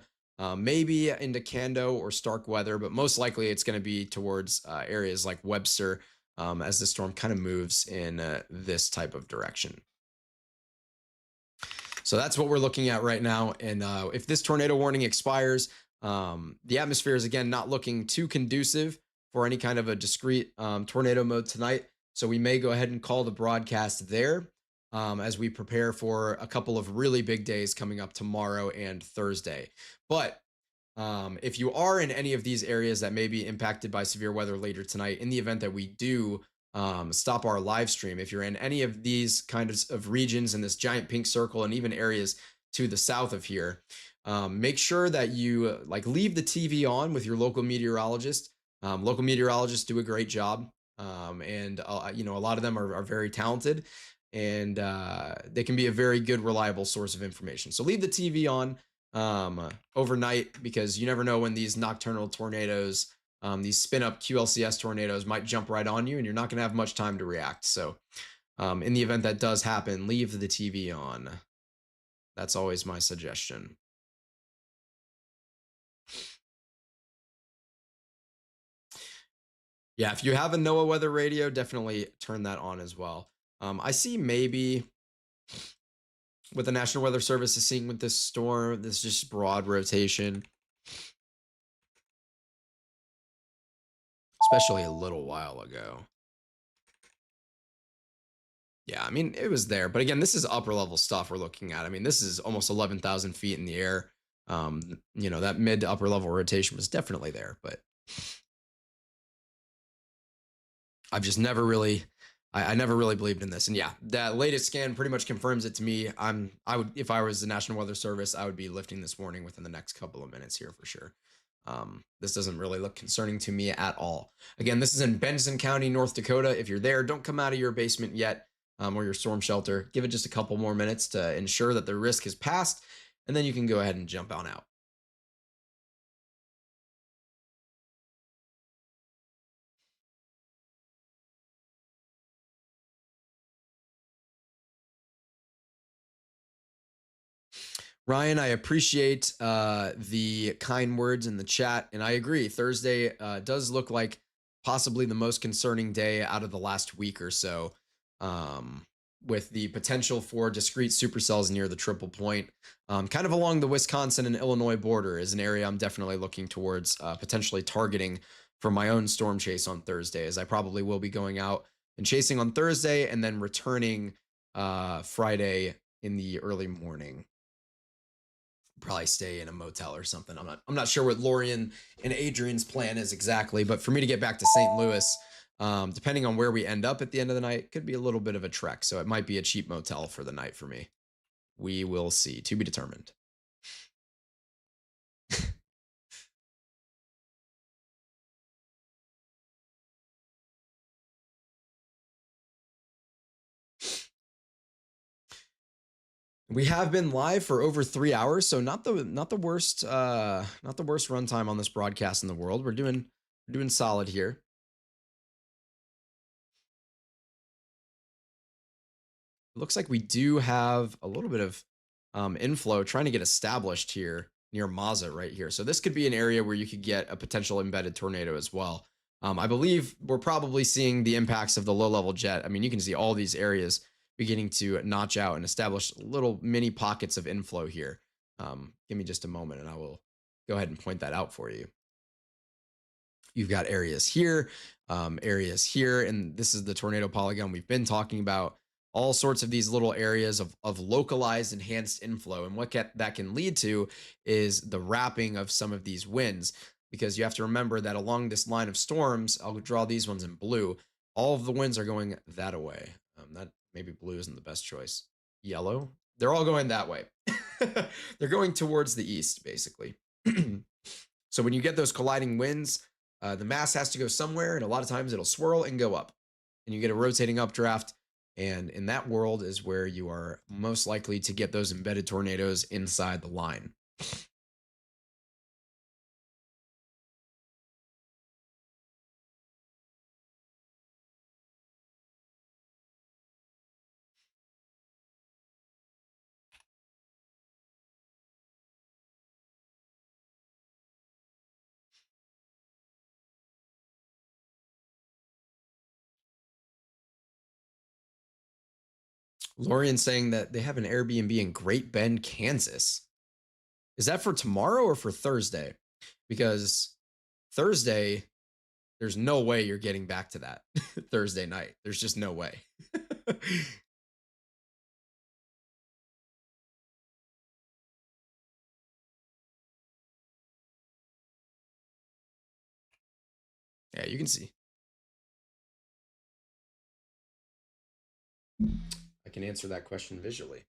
maybe into Cando or Starkweather, but most likely it's going to be towards areas like Webster as the storm kind of moves in this type of direction. So that's what we're looking at right now. And if this tornado warning expires, the atmosphere is, again, not looking too conducive for any kind of a discrete tornado mode tonight. So we may go ahead and call the broadcast there as we prepare for a couple of really big days coming up tomorrow and Thursday. But if you are in any of these areas that may be impacted by severe weather later tonight, in the event that we do stop our live stream, if you're in any of these kinds of regions in this giant pink circle and even areas to the south of here, make sure that you leave the TV on with your local meteorologist. Local meteorologists do a great job, and a lot of them are very talented, and they can be a very good, reliable source of information. So leave the TV on overnight, because you never know when these nocturnal tornadoes, these spin up QLCS tornadoes might jump right on you, and you're not going to have much time to react. So in the event that does happen, leave the TV on. That's always my suggestion. Yeah, if you have a NOAA weather radio, definitely turn that on as well. I see maybe what the National Weather Service is seeing with this storm, this just broad rotation, especially a little while ago. Yeah, I mean, it was there. But again, this is upper level stuff we're looking at. I mean, this is almost 11,000 feet in the air. That mid to upper level rotation was definitely there, but I've just never really, I never really believed in this. And yeah, that latest scan pretty much confirms it to me. I would, if I was the National Weather Service, I would be lifting this warning within the next couple of minutes here for sure. This doesn't really look concerning to me at all. Again, this is in Benson County, North Dakota. If you're there, don't come out of your basement yet, or your storm shelter. Give it just a couple more minutes to ensure that the risk is passed, and then you can go ahead and jump on out. Ryan, I appreciate the kind words in the chat, and I agree. Thursday does look like possibly the most concerning day out of the last week or so, with the potential for discrete supercells near the triple point. Kind of along the Wisconsin and Illinois border is an area I'm definitely looking towards potentially targeting for my own storm chase on Thursday, as I probably will be going out and chasing on Thursday and then returning Friday in the early morning. Probably stay in a motel or something. I'm not sure what Lorian and Adrian's plan is exactly, but for me to get back to St. Louis, depending on where we end up at the end of the night, could be a little bit of a trek. So it might be a cheap motel for the night for me. We will see. To be determined. We have been live for over 3 hours, so not the worst runtime on this broadcast in the world. We're doing solid here. It looks like we do have a little bit of inflow trying to get established here near Mazza right here. So this could be an area where you could get a potential embedded tornado as well. I believe we're probably seeing the impacts of the low level jet. I mean, you can see all these areas beginning to notch out and establish little mini pockets of inflow here. Give me just a moment and I will go ahead and point that out for you. You've got areas here, and this is the tornado polygon we've been talking about. All sorts of these little areas of localized enhanced inflow. And that can lead to is the wrapping of some of these winds, because you have to remember that along this line of storms, I'll draw these ones in blue. All of the winds are going that way. That maybe blue isn't the best choice. Yellow, they're all going that way. They're going towards the east, basically. So when you get those colliding winds, the mass has to go somewhere, and a lot of times it'll swirl and go up, and you get a rotating updraft. And in that world is where you are most likely to get those embedded tornadoes inside the line. Lorian saying that they have an Airbnb in Great Bend, Kansas. Is that for tomorrow or for Thursday? Because Thursday, there's no way you're getting back to that Thursday night. There's just no way. Yeah, you can see. I can answer that question visually.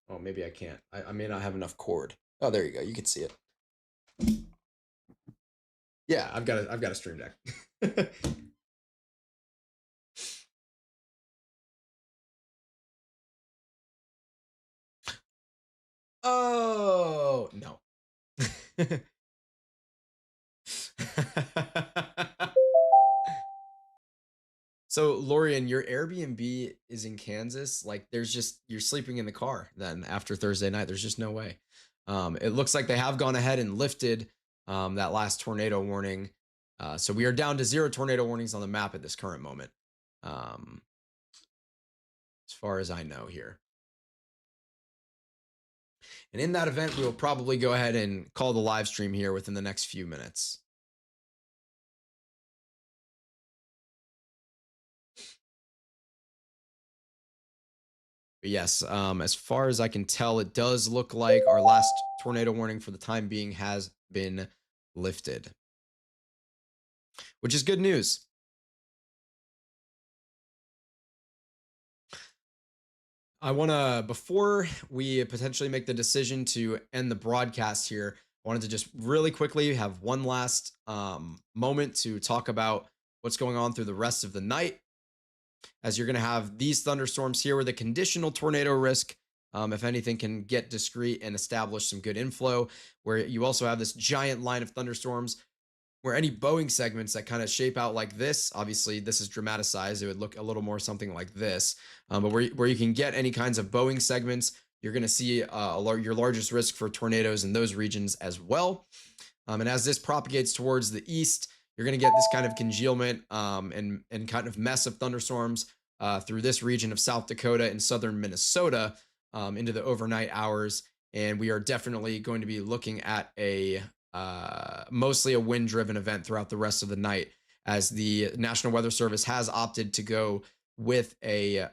Oh, maybe I can't. I may not have enough cord. Oh, there you go. You can see it. Yeah, I've got a stream deck. Oh no. So, Lorian, your Airbnb is in Kansas. Like, you're sleeping in the car then after Thursday night. There's just no way. It looks like they have gone ahead and lifted that last tornado warning. So we are down to 0 tornado warnings on the map at this current moment, um, as far as I know here. And in that event, we will probably go ahead and call the live stream here within the next few minutes. But yes, as far as I can tell, it does look like our last tornado warning for the time being has been lifted, which is good news. I want to, before we potentially make the decision to end the broadcast here, I wanted to just really quickly have one last moment to talk about what's going on through the rest of the night, as you're going to have these thunderstorms here with a conditional tornado risk. If anything can get discrete and establish some good inflow, where you also have this giant line of thunderstorms where any Boeing segments that kind of shape out like this, obviously this is dramatized, it would look a little more something like this, but where you can get any kinds of Boeing segments, you're going to see your largest risk for tornadoes in those regions as well. And as this propagates towards the east, you're going to get this kind of congealment and kind of mess of thunderstorms through this region of South Dakota and southern Minnesota into the overnight hours. And we are definitely going to be looking at a mostly a wind driven event throughout the rest of the night, as the National Weather Service has opted to go with a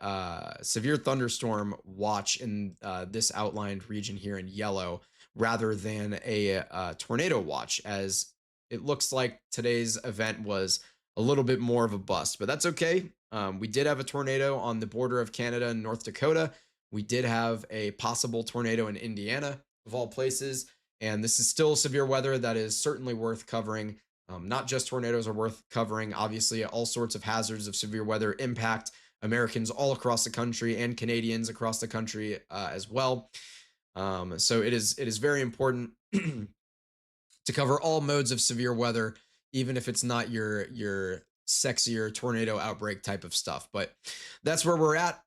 severe thunderstorm watch in this outlined region here in yellow, rather than a tornado watch, as it looks like today's event was a little bit more of a bust. But that's okay. We did have a tornado on the border of Canada and North Dakota. We did have a possible tornado in Indiana, of all places. And this is still severe weather that is certainly worth covering. Not just tornadoes are worth covering. Obviously, all sorts of hazards of severe weather impact Americans all across the country and Canadians across the country as well. So it is very important to cover all modes of severe weather, even if it's not your sexier tornado outbreak type of stuff. But that's where we're at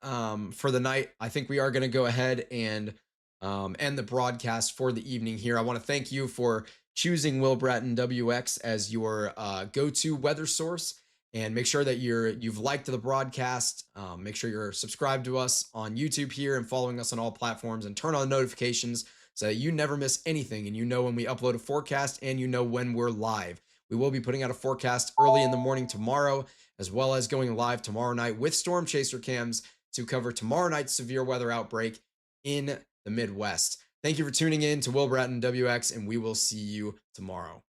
for the night. I think we are going to go ahead and end the broadcast for the evening here. I want to thank you for choosing Will Bratton WX as your go-to weather source. And make sure that you've liked the broadcast. Make sure you're subscribed to us on YouTube here and following us on all platforms, and turn on notifications so that you never miss anything, and you know when we upload a forecast, and you know when we're live. We will be putting out a forecast early in the morning tomorrow, as well as going live tomorrow night with Storm Chaser cams to cover tomorrow night's severe weather outbreak in the Midwest. Thank you for tuning in to Will Bratton WX, and we will see you tomorrow.